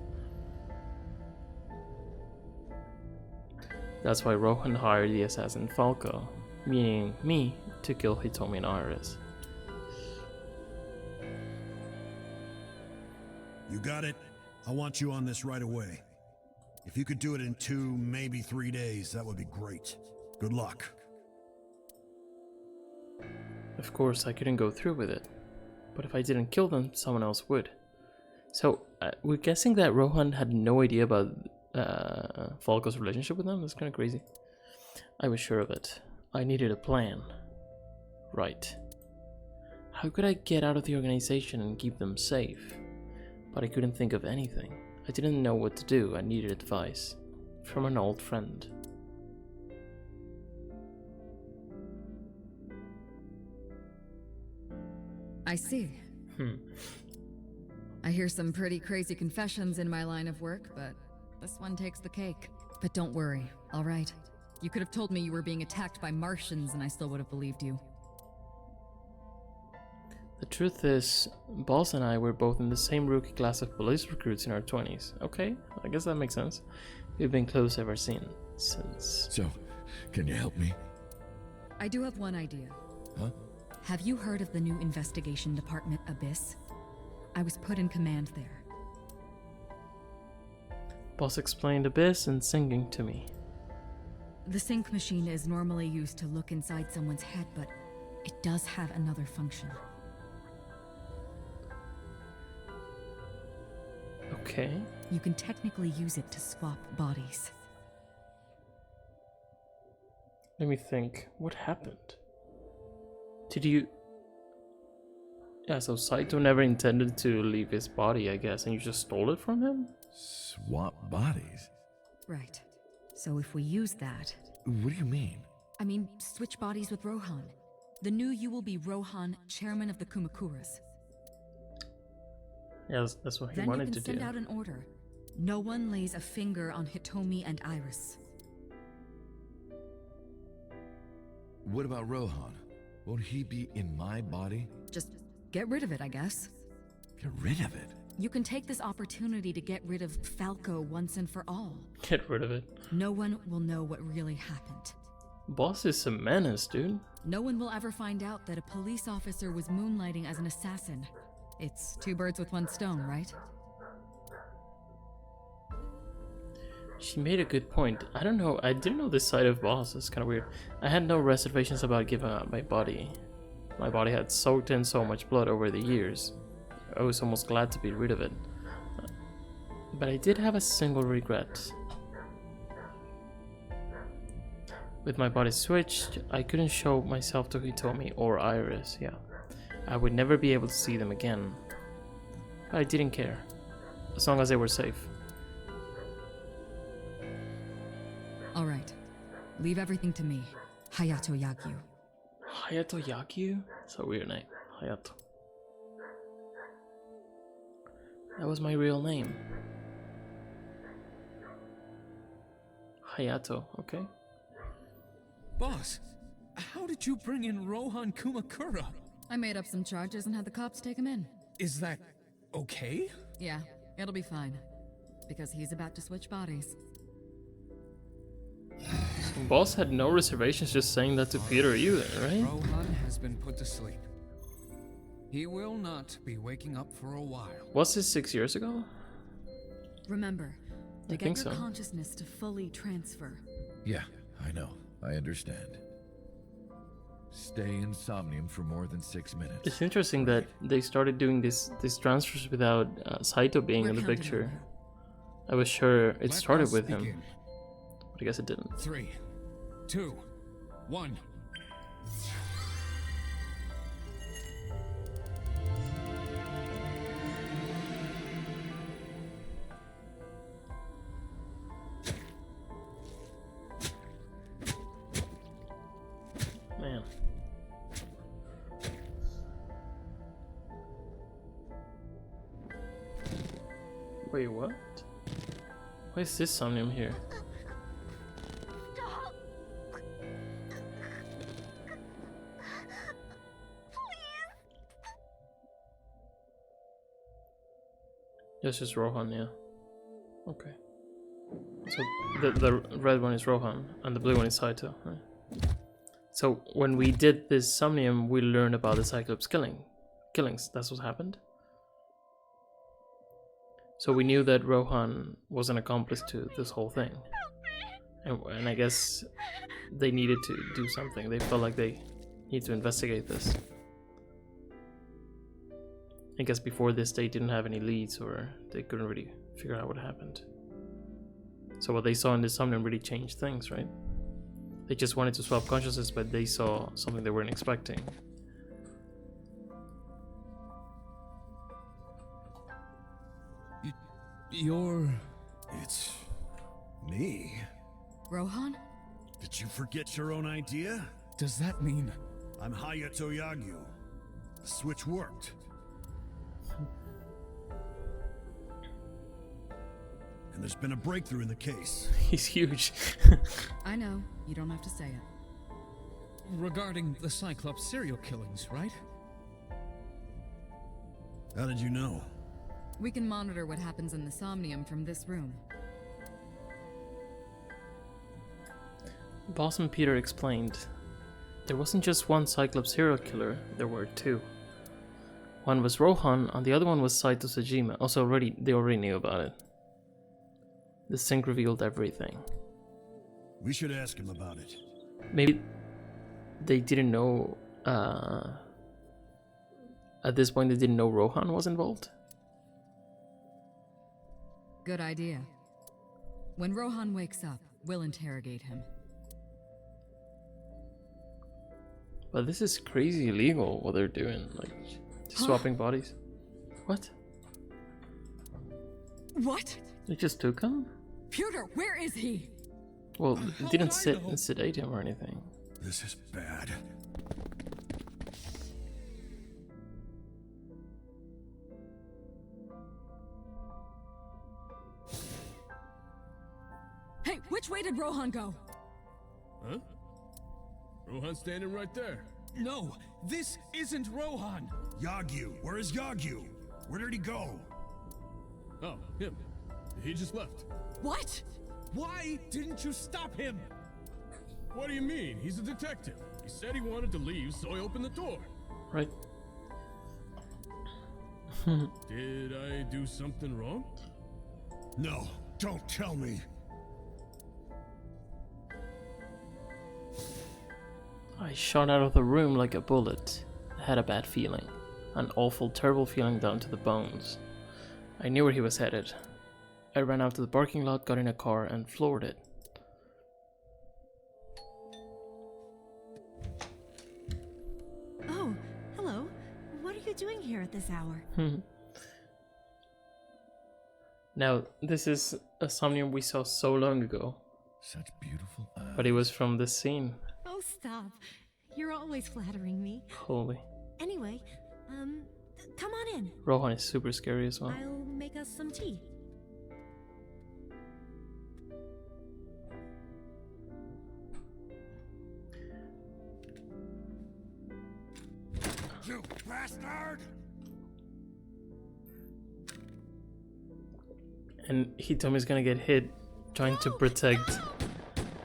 Speaker 1: That's why Rohan hired the assassin Falco, meaning me, to kill Hitomi and Iris.
Speaker 8: You got it? I want you on this right away. If you could do it in 2, maybe 3 days, that would be great. Good luck.
Speaker 1: Of course, I couldn't go through with it, but if I didn't kill them, someone else would. So, we're guessing that Rohan had no idea about Falco's relationship with them? That's kind of crazy. I was sure of it. I needed a plan. Right. How could I get out of the organization and keep them safe? But I couldn't think of anything. I didn't know what to do. I needed advice. From an old friend.
Speaker 9: I see. I hear some pretty crazy confessions in my line of work, but this one takes the cake. But don't worry, all right? You could have told me you were being attacked by Martians and I still would have believed you.
Speaker 1: The truth is, Boss and I were both in the same rookie class of police recruits in our 20s. Okay, I guess that makes sense. We've been close ever since.
Speaker 4: So, can you help me?
Speaker 9: I do have one idea.
Speaker 4: Huh?
Speaker 9: Have you heard of the new investigation department, Abyss? I was put in command there.
Speaker 1: Boss explained Abyss and singing to me.
Speaker 9: The sync machine is normally used to look inside someone's head, but it does have another function.
Speaker 1: Okay.
Speaker 9: You can technically use it to swap bodies.
Speaker 1: Let me think. What happened? Did you... Yeah, so Saito never intended to leave his body, I guess, and you just stole it from him?
Speaker 4: Swap bodies?
Speaker 9: Right. So if we use that...
Speaker 4: What do you mean?
Speaker 9: I mean, switch bodies with Rohan. The new you will be Rohan, chairman of the Kumakuras.
Speaker 1: Yeah, that's what he
Speaker 9: Then you
Speaker 1: wanted
Speaker 9: can
Speaker 1: to
Speaker 9: send
Speaker 1: do.
Speaker 9: out an order. No one lays a finger on Hitomi and Iris.
Speaker 4: What about Rohan? Won't he be in my body?
Speaker 9: Just get rid of it, I guess.
Speaker 4: Get rid of it?
Speaker 9: You can take this opportunity to get rid of Falco once and for all.
Speaker 1: Get rid of it.
Speaker 9: No one will know what really happened.
Speaker 1: Boss is a menace, dude.
Speaker 9: No one will ever find out that a police officer was moonlighting as an assassin. It's 2 birds with 1 stone, right?
Speaker 1: She made a good point. I don't know. I didn't know this side of Boss. It's kind of weird. I had no reservations about giving up my body. My body had soaked in so much blood over the years. I was almost glad to be rid of it. But I did have a single regret. With my body switched, I couldn't show myself to Hitomi or Iris, yeah. I would never be able to see them again. But I didn't care. as long as they were safe.
Speaker 9: All right. Leave everything to me. Hayato Yagyu.
Speaker 1: Hayato Yagyu? That's a weird name. Hayato. That was my real name. Hayato, okay.
Speaker 6: Boss, how did you bring in Rohan Kumakura?
Speaker 9: I made up some charges and had the cops take him in.
Speaker 6: Is that okay?
Speaker 9: Yeah, it'll be fine. Because he's about to switch bodies.
Speaker 1: Boss had no reservations just saying that to Peter either, right?
Speaker 6: Rohan has been put to sleep. He will not be waking up for a while.
Speaker 1: Was this 6 years ago?
Speaker 7: Remember,
Speaker 1: I
Speaker 7: to
Speaker 1: think
Speaker 7: get your
Speaker 1: so.
Speaker 7: consciousness to fully transfer.
Speaker 4: Yeah, I know. I understand. Stay in Somnium for more than 6 minutes.
Speaker 1: It's interesting that they started doing these transfers without Saito being
Speaker 9: We're
Speaker 1: in the
Speaker 9: counting
Speaker 1: picture.
Speaker 9: on you.
Speaker 1: I was sure it
Speaker 6: Let
Speaker 1: started
Speaker 6: us
Speaker 1: with him,
Speaker 6: begin.
Speaker 1: but I guess it didn't.
Speaker 6: 3, 2, 1.
Speaker 1: Man. Wait, what? Why is this Somnium here? This is Rohan, yeah. Okay. So the red one is Rohan and the blue one is Saito, right? So when we did this Somnium, we learned about the Cyclops killings. That's what happened. So we knew that Rohan was an accomplice to this whole thing, and I guess they needed to do something. They felt like they need to investigate this. I guess before this they didn't have any leads, or they couldn't really figure out what happened. So what they saw in the Somnium really changed things, right? They just wanted to swap consciousness, but they saw something they weren't expecting.
Speaker 6: You're...
Speaker 8: It's me.
Speaker 9: Rohan?
Speaker 8: Did you forget your own idea?
Speaker 6: Does that mean...
Speaker 8: I'm Hayato Yagyu. The switch worked. And there's been a breakthrough in the case.
Speaker 1: He's huge.
Speaker 9: I know. You don't have to say it.
Speaker 6: regarding the Cyclops serial killings, right?
Speaker 8: How did you know?
Speaker 9: We can monitor what happens in the Somnium from this room.
Speaker 1: Boss and Peter explained. There wasn't just one Cyclops serial killer, there were two. One was Rohan, and the other one was Saito Sejima. Also, they already knew about it. The sync revealed everything.
Speaker 8: We should ask him about it.
Speaker 1: Maybe they didn't know. At this point, they didn't know Rohan was involved.
Speaker 9: Good idea. When Rohan wakes up, we'll interrogate him.
Speaker 1: But this is crazy illegal what they're doing, like just swapping bodies. What?
Speaker 7: What?
Speaker 1: They just took him?
Speaker 9: Peter, where is he?
Speaker 1: Well, it didn't sedate him or anything.
Speaker 8: This is bad.
Speaker 9: Hey, which way did Rohan go?
Speaker 10: Huh? Rohan's standing right there.
Speaker 6: No, this isn't Rohan.
Speaker 8: Yagyu, where is Yagyu? Where did he go?
Speaker 10: Oh, him. He just left.
Speaker 9: What?
Speaker 6: Why didn't you stop him?
Speaker 10: What do you mean? He's a detective. He said he wanted to leave, so I opened the door.
Speaker 1: Right.
Speaker 10: Did I do something wrong?
Speaker 8: No, don't tell me.
Speaker 1: I shot out of the room like a bullet. I had a bad feeling. An awful, terrible feeling down to the bones. I knew where he was headed. I ran out to the parking lot, got in a car, and floored it.
Speaker 7: Oh, hello. What are you doing here at this hour?
Speaker 1: Now, this is a Somnium we saw so long ago,
Speaker 4: Such beautiful eyes.
Speaker 1: but it was from this scene.
Speaker 7: Oh, stop. You're always flattering me.
Speaker 1: Holy.
Speaker 7: Anyway, come on in.
Speaker 1: Rohan is super scary as well.
Speaker 7: I'll make us some tea.
Speaker 8: You bastard!
Speaker 1: And Hitomi's gonna get hit trying to protect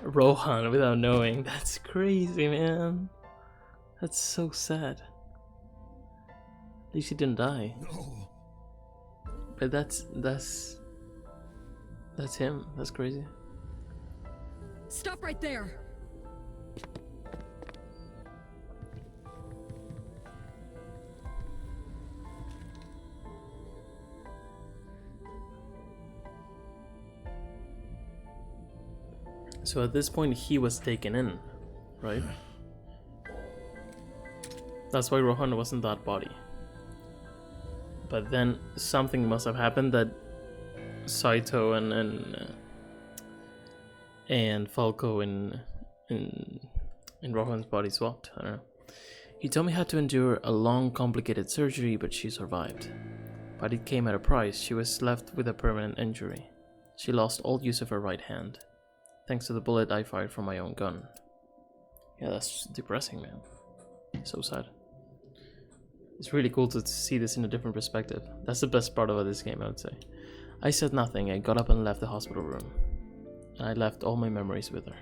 Speaker 1: Rohan without knowing. That's crazy, man. That's so sad. At least he didn't die.
Speaker 8: No.
Speaker 1: But that's him. That's crazy.
Speaker 9: Stop right there!
Speaker 1: So at this point he was taken in, right? That's why Rohan wasn't that body. But then something must have happened that Saito and Falco in Rohan's body swapped. I don't know. Hitomi had to endure a long, complicated surgery, but she survived. But it came at a price. She was left with a permanent injury. She lost all use of her right hand, thanks to the bullet I fired from my own gun. Yeah, that's depressing, man. So sad. It's really cool to see this in a different perspective. That's the best part about this game, I would say. I said nothing. I got up and left the hospital room. And I left all my memories with her.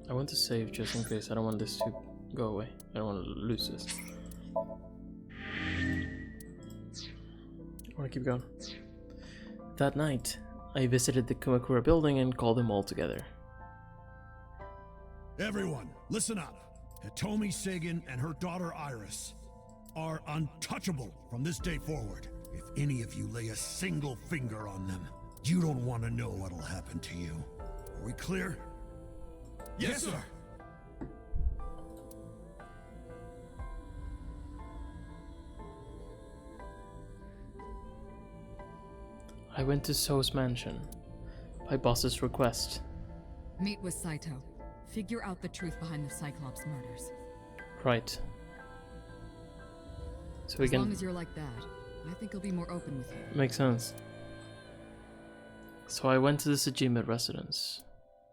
Speaker 1: I want to save just in case. I don't want this to go away. I don't want to lose this. I want to keep going. That night, I visited the Kumakura building and called them all together.
Speaker 8: Everyone, listen up. Hitomi Sagan and her daughter Iris are untouchable from this day forward. If any of you lay a single finger on them, you don't want to know what'll happen to you. Are we clear? Yes, sir.
Speaker 1: I went to So's mansion, by boss's request.
Speaker 9: Meet with Saito. Figure out the truth behind the Cyclops murders.
Speaker 1: Right. So we
Speaker 9: As
Speaker 1: can...
Speaker 9: long as you're like that, I think he'll be more open with you.
Speaker 1: Makes sense. So I went to the Sejime residence.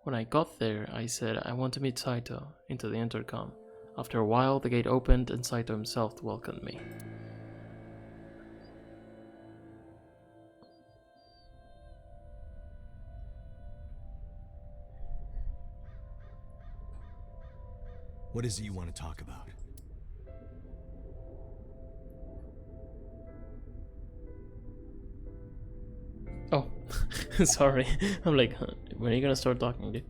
Speaker 1: When I got there, I said I want to meet Saito into the intercom. After a while, the gate opened and Saito himself welcomed me.
Speaker 3: What is it you want to talk about?
Speaker 1: Oh, sorry. I'm like, when are you gonna start talking, dude?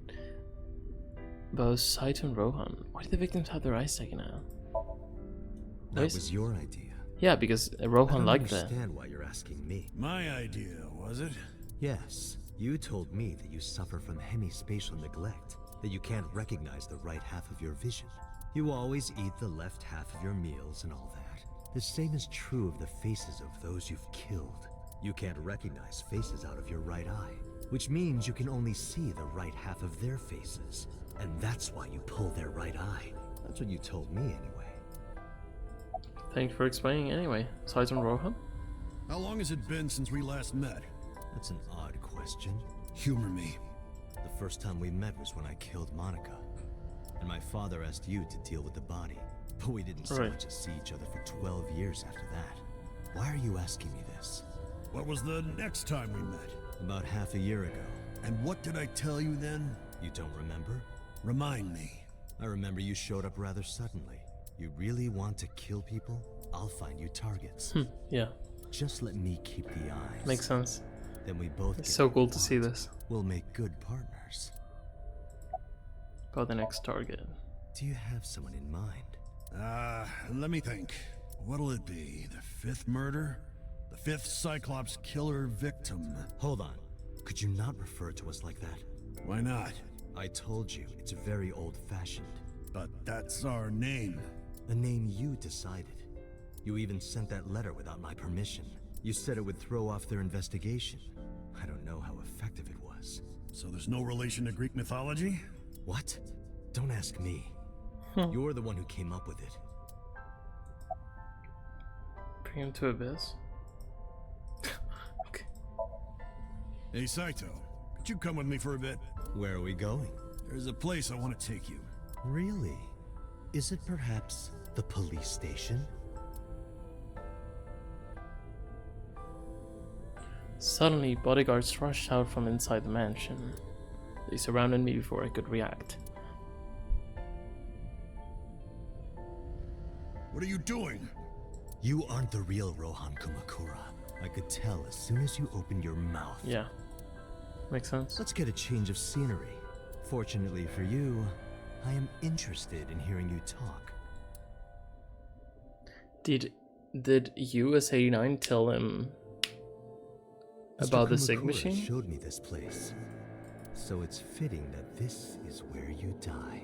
Speaker 1: About Saito and Rohan. Why did the victims have their eyes taken out?
Speaker 3: That was your idea.
Speaker 1: Yeah, because
Speaker 3: I
Speaker 1: Rohan
Speaker 3: don't
Speaker 1: liked that.
Speaker 3: understand why you're asking me.
Speaker 8: My idea, was it?
Speaker 3: Yes, you told me that you suffer from hemispatial neglect, that you can't recognize the right half of your vision. You always eat the left half of your meals and all that. The same is true of the faces of those you've killed. You can't recognize faces out of your right eye, which means you can only see the right half of their faces. And that's why you pull their right eye. That's what you told me anyway.
Speaker 1: Thanks for explaining anyway. Saito and Rohan?
Speaker 8: How long has it been since we last met?
Speaker 3: That's an odd question.
Speaker 8: Humor me.
Speaker 3: The first time we met was when I killed Monica. And my father asked you to deal with the body. But we didn't so much as see each other for 12 years after that. Why are you asking me this?
Speaker 8: What was the next time we met?
Speaker 3: About half a year ago.
Speaker 8: And what did I tell you then?
Speaker 3: You don't remember?
Speaker 8: Remind me.
Speaker 3: I remember you showed up rather suddenly. You really want to kill people? I'll find you targets.
Speaker 1: Yeah.
Speaker 3: Just let me keep the eyes.
Speaker 1: Makes sense.
Speaker 3: Then we both
Speaker 1: It's
Speaker 3: get
Speaker 1: so
Speaker 3: what
Speaker 1: cool
Speaker 3: we
Speaker 1: to see
Speaker 3: want.
Speaker 1: this.
Speaker 3: We'll make good partners.
Speaker 1: About the next target.
Speaker 3: Do you have someone in mind?
Speaker 8: Let me think. What'll it be? The 5th murder? The 5th Cyclops killer victim?
Speaker 3: Hold on. Could you not refer to us like that?
Speaker 8: Why not?
Speaker 3: I told you, it's very old-fashioned.
Speaker 8: But that's our name.
Speaker 3: A name you decided. You even sent that letter without my permission. You said it would throw off their investigation. I don't know how effective it was.
Speaker 8: So there's no relation to Greek mythology?
Speaker 3: What? Don't ask me. You're the one who came up with it.
Speaker 1: Bring him to Abyss. Okay.
Speaker 8: Hey, Saito. Could you come with me for a bit?
Speaker 3: Where are we going?
Speaker 8: There's a place I want to take you.
Speaker 3: Really? Is it perhaps the police station?
Speaker 1: Suddenly, bodyguards rushed out from inside the mansion. They surrounded me before I could react.
Speaker 8: What are you doing?
Speaker 3: You aren't the real Rohan Kumakura. I could tell as soon as you opened your mouth.
Speaker 1: Yeah. Makes sense.
Speaker 3: Let's get a change of scenery. Fortunately for you, I am interested in hearing you talk.
Speaker 1: Did US89 tell him about the Sig
Speaker 3: Kumakura
Speaker 1: machine?
Speaker 3: Showed me this place. So it's fitting that this is where you die.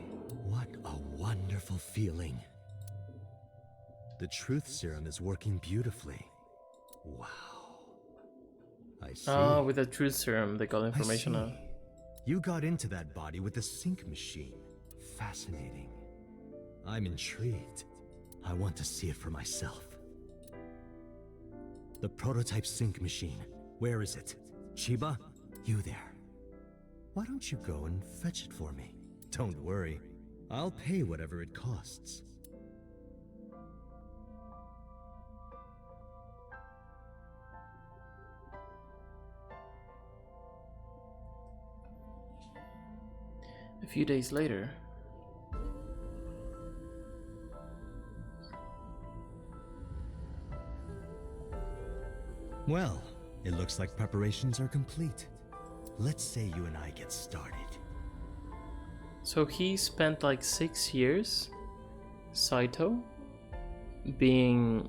Speaker 3: What a wonderful feeling. The truth serum is working beautifully. Wow. I see.
Speaker 1: Ah, with the truth serum, they got
Speaker 3: I
Speaker 1: information
Speaker 3: see.
Speaker 1: out.
Speaker 3: You got into that body with the sync machine. Fascinating. I'm intrigued. I want to see it for myself. The prototype sync machine. Where is it? Chiba? You there. Why don't you go and fetch it for me? Don't worry. I'll pay whatever it costs.
Speaker 1: A few days later,
Speaker 3: Well, it looks like preparations are complete. Let's say you and I get started.
Speaker 1: so he spent like 6 years, Saito, being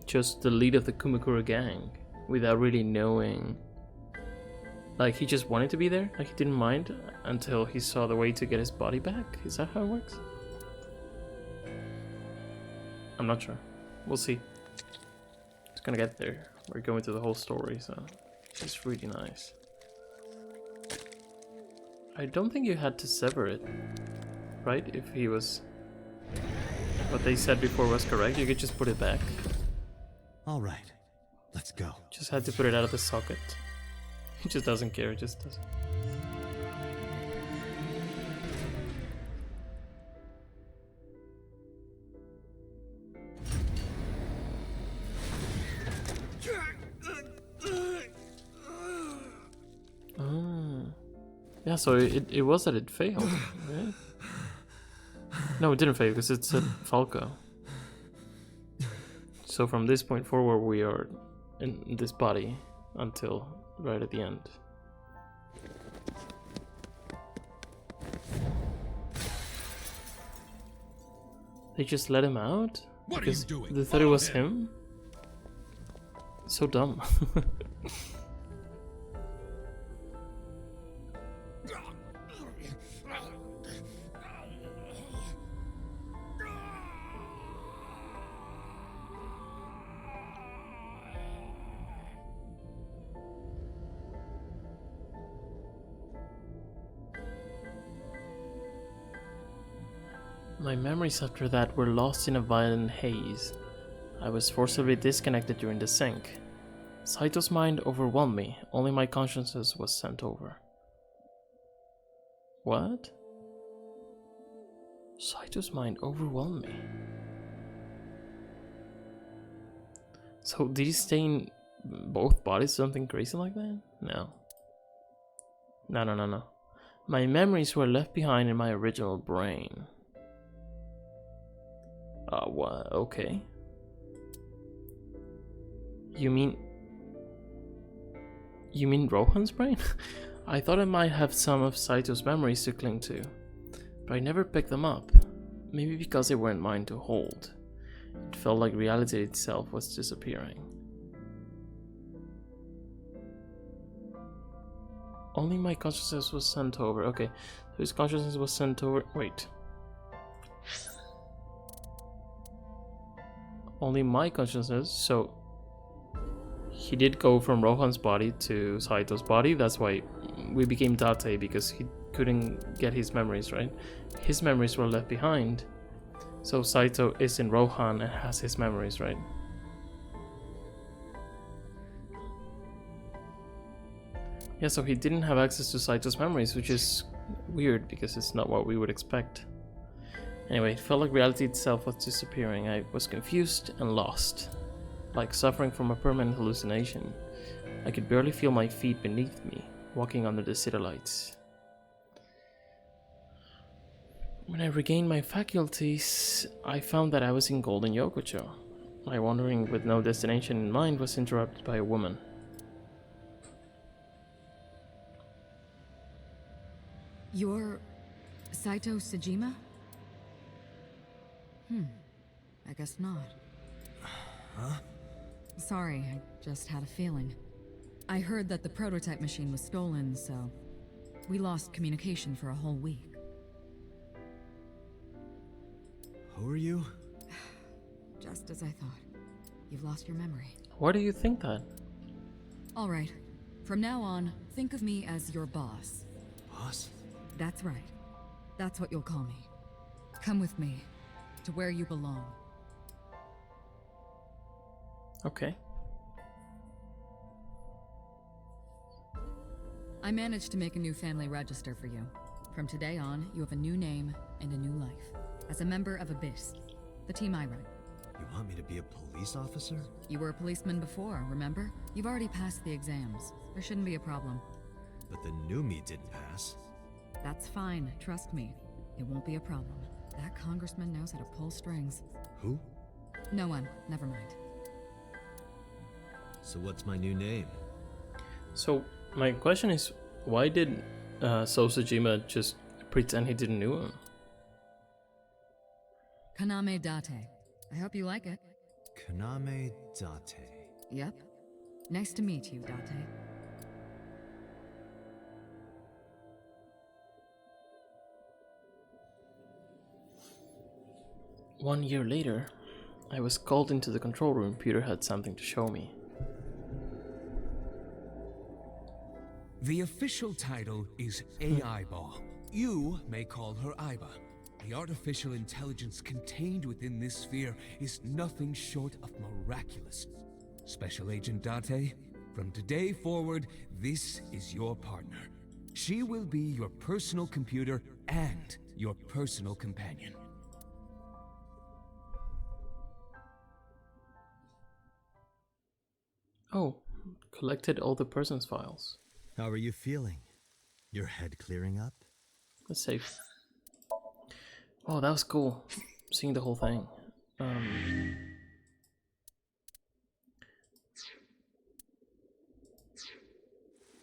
Speaker 1: just the lead of the Kumakura gang without really knowing. Like, he just wanted to be there, like he didn't mind until he saw the way to get his body back. Is that how it works? I'm not sure. We'll see. It's gonna get there. We're going through the whole story, so it's really nice. I don't think you had to sever it, right? If he was... what they said before was correct, you could just put it back.
Speaker 3: All right, let's go.
Speaker 1: Just had to put it out of the socket. He just doesn't care, just does. Yeah, so it was that it failed, right? No, it didn't fail because it said Falco. So from this point forward, we are in this body until right at the end. They just let him out?
Speaker 10: What
Speaker 1: Because
Speaker 10: are you doing?
Speaker 1: they thought it was him? So dumb. My memories after that were lost in a violent haze. I was forcibly disconnected during the sync. Saito's mind overwhelmed me, only my consciousness was sent over. What? Saito's mind overwhelmed me. So did he stay in both bodies, something crazy like that? No. No. My memories were left behind in my original brain. What? Okay. You mean Rohan's brain? I thought I might have some of Saito's memories to cling to, but I never picked them up. Maybe because they weren't mine to hold. It felt like reality itself was disappearing. Only my consciousness was sent over. Okay, so his consciousness was sent over. Wait. only my consciousness. So he did go from Rohan's body to Saito's body. That's why we became Date, because he couldn't get his memories, right? His memories were left behind. So Saito is in Rohan and has his memories, right? Yeah, so he didn't have access to Saito's memories, which is weird because it's not what we would expect. Anyway, it felt like reality itself was disappearing. I was confused and lost, like suffering from a permanent hallucination. I could barely feel my feet beneath me, walking under the city lights. When I regained my faculties, I found that I was in Golden Yokocho. My wandering with no destination in mind was interrupted by a woman.
Speaker 9: You're Saito Sejima? I guess not.
Speaker 3: Huh?
Speaker 9: Sorry, I just had a feeling. I heard that the prototype machine was stolen, so we lost communication for a whole week.
Speaker 3: Who are you?
Speaker 9: Just as I thought. You've lost your memory.
Speaker 1: Why do you think that?
Speaker 9: All right. From now on, think of me as your boss.
Speaker 3: Boss?
Speaker 9: That's right. That's what you'll call me. Come with me, to where you belong.
Speaker 1: Okay.
Speaker 9: I managed to make a new family register for you. From today on, you have a new name and a new life. As a member of Abyss, the team I run.
Speaker 3: You want me to be a police officer?
Speaker 9: You were a policeman before, remember? You've already passed the exams. There shouldn't be a problem.
Speaker 3: But the new me didn't pass.
Speaker 9: That's fine, trust me. It won't be a problem. That congressman knows how to pull strings.
Speaker 3: Who?
Speaker 9: No one, never mind.
Speaker 3: So what's my new name?
Speaker 1: So my question is, why did Sosajima just pretend he didn't know him?
Speaker 9: Kaname Date. I hope you like it.
Speaker 3: Kaname Date.
Speaker 9: Yep. Nice to meet you, Date.
Speaker 1: 1 year later, I was called into the control room. Peter had something to show me.
Speaker 6: The official title is AI Ball. You may call her Aiba. The artificial intelligence contained within this sphere is nothing short of miraculous. Special Agent Date, from today forward, this is your partner. She will be your personal computer and your personal companion.
Speaker 1: Oh, collected all the person's files.
Speaker 3: How are you feeling? Your head clearing up?
Speaker 1: Let's save. Oh, that was cool. Seeing the whole thing.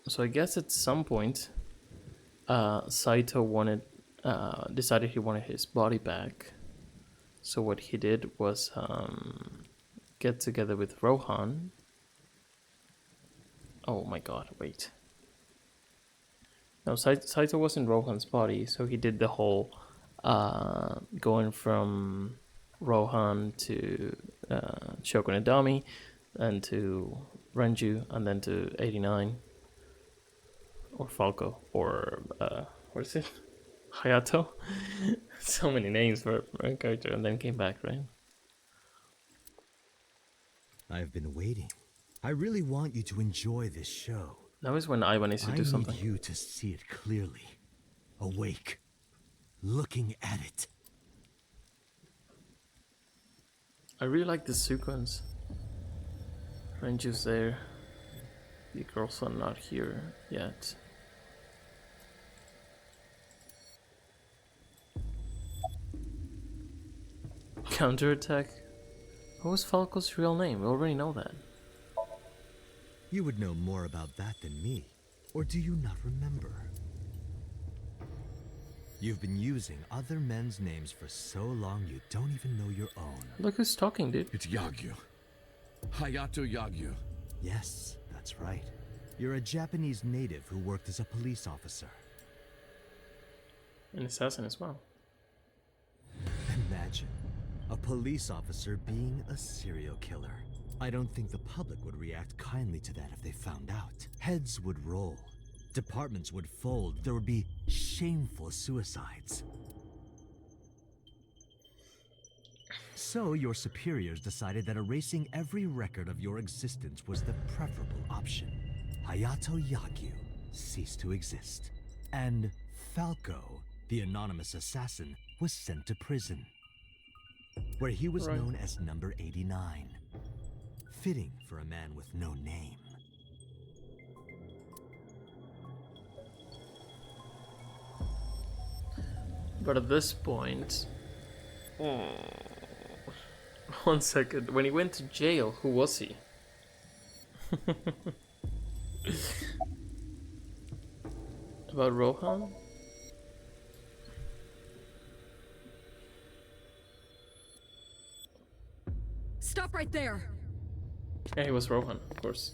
Speaker 1: So I guess at some point, Saito decided he wanted his body back. So what he did was get together with Rohan. Oh my god, wait. No, Saito was in Rohan's body, so he did the whole going from Rohan to Shogunadami, and to Renju, and then to 89. Or Falco, or what is it? Hayato? So many names for a character, and then came back, right?
Speaker 3: I've been waiting. I really want you to enjoy this show.
Speaker 1: Now is when Ivan needs to do something.
Speaker 3: I need you to see it clearly. Awake. Looking at it.
Speaker 1: I really like this sequence. Renju's there. The girls are not here yet. Counterattack? What was Falco's real name? We already know that.
Speaker 3: You would know more about that than me. Or do you not remember? You've been using other men's names for so long you don't even know your own.
Speaker 1: Look who's talking, dude.
Speaker 10: It's Yagyu. Hayato Yagyu.
Speaker 3: Yes, that's right. You're a Japanese native who worked as a police officer.
Speaker 1: An assassin as well.
Speaker 3: Imagine. A police officer being a serial killer. I don't think the public would react kindly to that if they found out. Heads would roll. Departments would fold. There would be shameful suicides. So your superiors decided that erasing every record of your existence was the preferable option. Hayato Yagyu ceased to exist. And Falco, the anonymous assassin, was sent to prison, where he was known as Number 89. Fitting for a man with no name.
Speaker 1: But at this point... One second. When he went to jail, who was he? About Rohan?
Speaker 9: Stop right there!
Speaker 1: Yeah, he was Rohan, of course.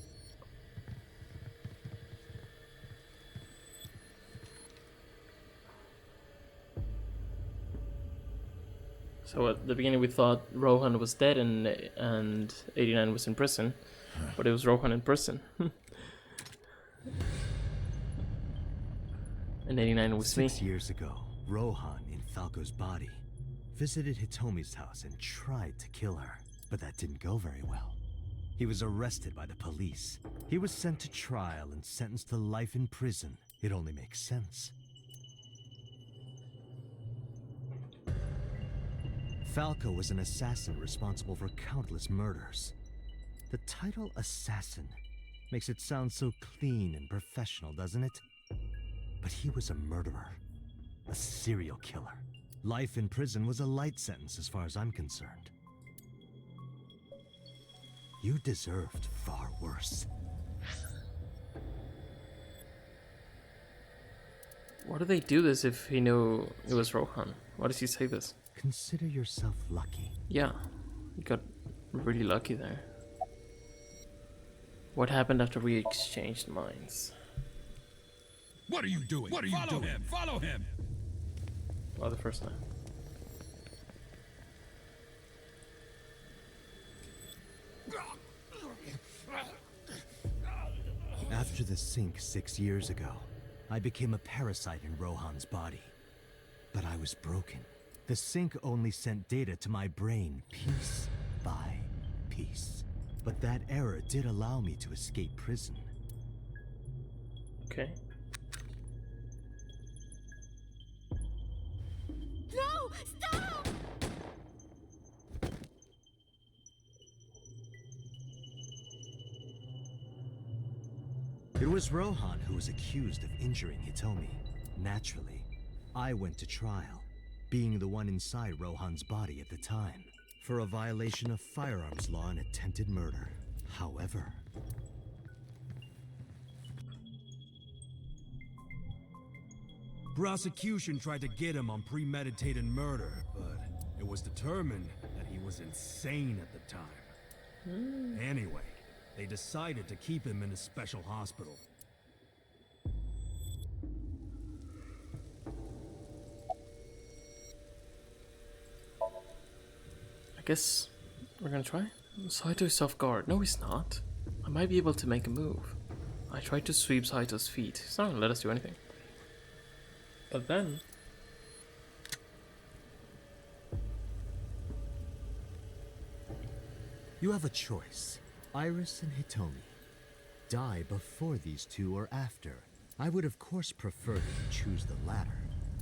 Speaker 1: So at the beginning we thought Rohan was dead and 89 was in prison, but it was Rohan in prison. And 89 was me.
Speaker 3: 6 years ago, Rohan, in Falco's body, visited Hitomi's house and tried to kill her, but that didn't go very well. He was arrested by the police. He was sent to trial and sentenced to life in prison. It only makes sense. Falco was an assassin responsible for countless murders. The title assassin makes it sound so clean and professional, doesn't it? But he was a murderer, a serial killer. Life in prison was a light sentence as far as I'm concerned. You deserved far worse.
Speaker 1: Why do they do this if he knew it was Rohan? Why does he say this?
Speaker 3: Consider yourself lucky.
Speaker 1: Yeah, he got really lucky there. What happened after we exchanged minds?
Speaker 10: What are you doing? What are you doing? Him. Follow him!
Speaker 1: Well, the first time.
Speaker 3: After the sink 6 years ago, I became a parasite in Rohan's body. But I was broken. The sink only sent data to my brain piece by piece. But that error did allow me to escape prison.
Speaker 1: Okay.
Speaker 5: No! Stop!
Speaker 3: It was Rohan who was accused of injuring Hitomi. Naturally, I went to trial, being the one inside Rohan's body at the time, for a violation of firearms law and attempted murder. However,
Speaker 6: Prosecution tried to get him on premeditated murder, but it was determined that he was insane at the time. Anyway, they decided to keep him in a special hospital.
Speaker 1: I guess we're gonna try. Saito is off guard. No, he's not. I might be able to make a move. I tried to sweep Saito's feet. He's not gonna let us do anything. But then...
Speaker 3: you have a choice. Iris and Hitomi. Die before these two or after. I would of course prefer that you choose the latter.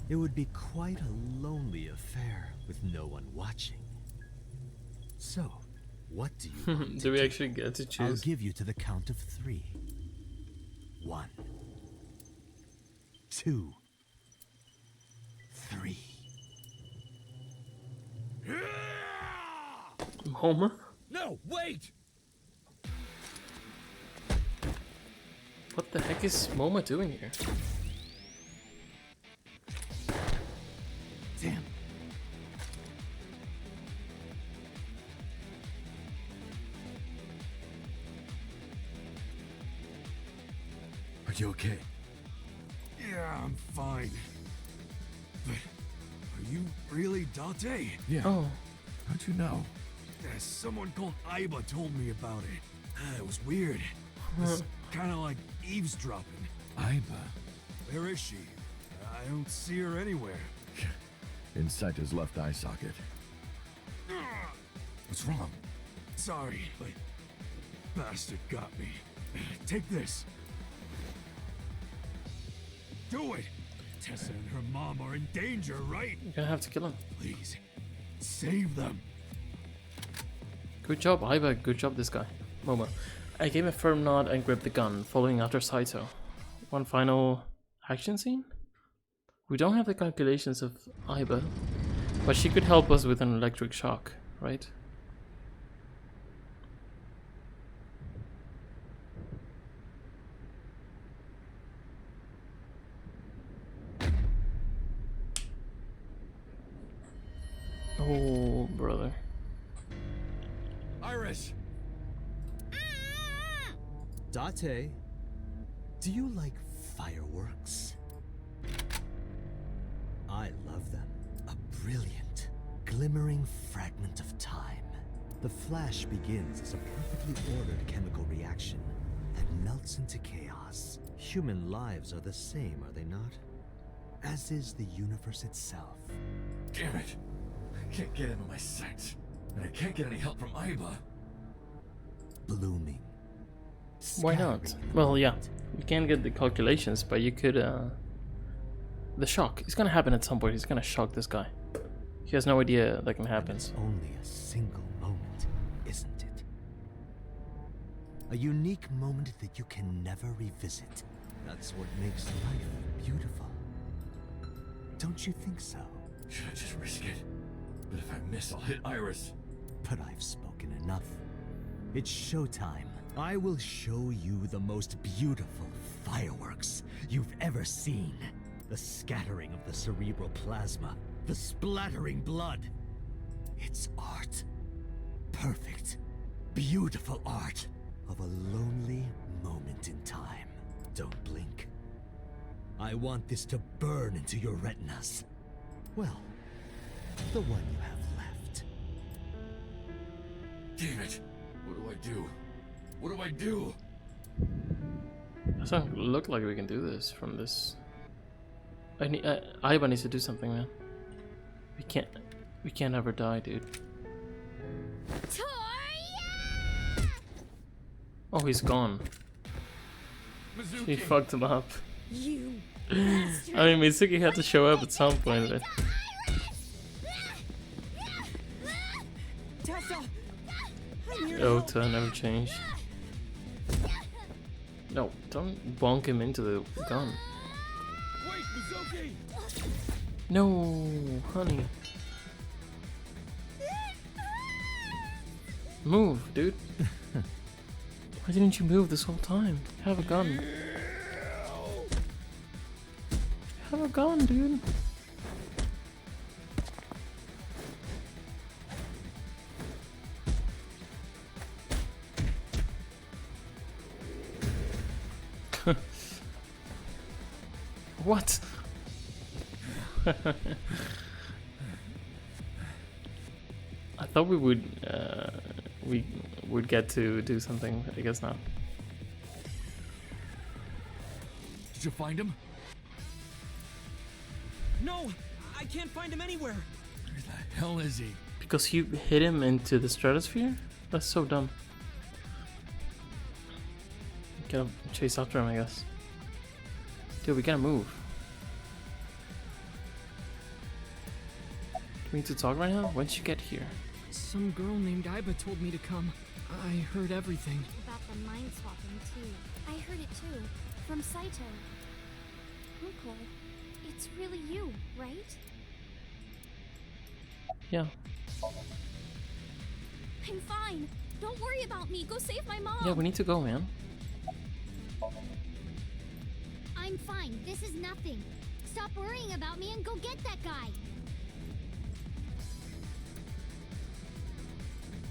Speaker 3: It would be quite a lonely affair with no one watching. So, what do you want
Speaker 1: do we actually get to choose?
Speaker 3: I'll give you to the count of 3. 1, 2, 3.
Speaker 1: Moma?
Speaker 6: No, wait!
Speaker 1: What the heck is Moma doing here?
Speaker 3: Damn.
Speaker 6: Are you okay? Yeah, I'm fine. But are you really Dante?
Speaker 10: Yeah.
Speaker 1: Oh.
Speaker 4: How'd you know?
Speaker 6: Someone called Aiba told me about it. It was weird. It's kind of like eavesdropping.
Speaker 4: Aiba.
Speaker 6: Where is she? I don't see her anywhere.
Speaker 4: Inside his left eye socket.
Speaker 6: What's wrong? Sorry, but bastard got me. Take this. Do it! Tessa and her mom are in danger, right?
Speaker 1: You're gonna have to kill him.
Speaker 6: Please, save them.
Speaker 1: Good job, Iva. Good job, this guy. Momo. I gave a firm nod and gripped the gun, following after Saito. One final action scene? We don't have the calculations of Iba, but she could help us with an electric shock, right? Oh, brother.
Speaker 6: Iris!
Speaker 3: Date, do you like fireworks? I love them. A brilliant, glimmering fragment of time. The flash begins as a perfectly ordered chemical reaction that melts into chaos. Human lives are the same, are they not? As is the universe itself.
Speaker 4: Damn it! I can't get into my sights. And I can't get any help from Aiba.
Speaker 3: Blooming.
Speaker 1: Why not? Well, yeah, you can't get the calculations, but you could, the shock. It's gonna happen at some point. He's gonna shock this guy. He has no idea that can happen.
Speaker 3: It's only a single moment, isn't it? A unique moment that you can never revisit. That's what makes life beautiful. Don't you think so?
Speaker 4: Should I just risk it? But if I miss, I'll hit Iris.
Speaker 3: But I've spoken enough. It's showtime. I will show you the most beautiful fireworks you've ever seen. The scattering of the cerebral plasma, the splattering blood. It's art. Perfect, beautiful art of a lonely moment in time. Don't blink. I want this to burn into your retinas. Well, the one you have left.
Speaker 4: Damn it! What do I do? What do I do?
Speaker 1: Doesn't look like we can do this from this. Ivan needs to do something, man. We can't ever die, dude.
Speaker 5: Toria!
Speaker 1: Oh, he's gone. He fucked him up.
Speaker 5: You
Speaker 1: I mean, Mitsuki had to show up at some point, but
Speaker 7: Tessa! I need
Speaker 1: oh,
Speaker 7: help.
Speaker 1: to never change. No, don't bonk him into the gun.
Speaker 6: Wait, Mizuki!
Speaker 1: No, honey. Move, dude. Why didn't you move this whole time? Have a gun. Have a gun, dude. What? I thought we would get to do something. I guess not.
Speaker 6: Did you find him?
Speaker 11: No! I can't find him anywhere!
Speaker 6: Where the hell is he?
Speaker 1: Because you hit him into the stratosphere? That's so dumb. Gotta chase after him, I guess. Dude, we gotta move. Do we need to talk right now? When did you get here?
Speaker 11: Some girl named Aiba told me to come. I heard everything.
Speaker 5: About the mind swapping, too. I heard it too. From Saito. Uncle, it's really you, right?
Speaker 1: Yeah.
Speaker 5: I'm fine. Don't worry about me. Go save my mom.
Speaker 1: Yeah, we need to go, man.
Speaker 5: I'm fine. This is nothing. Stop worrying about me and go get that guy.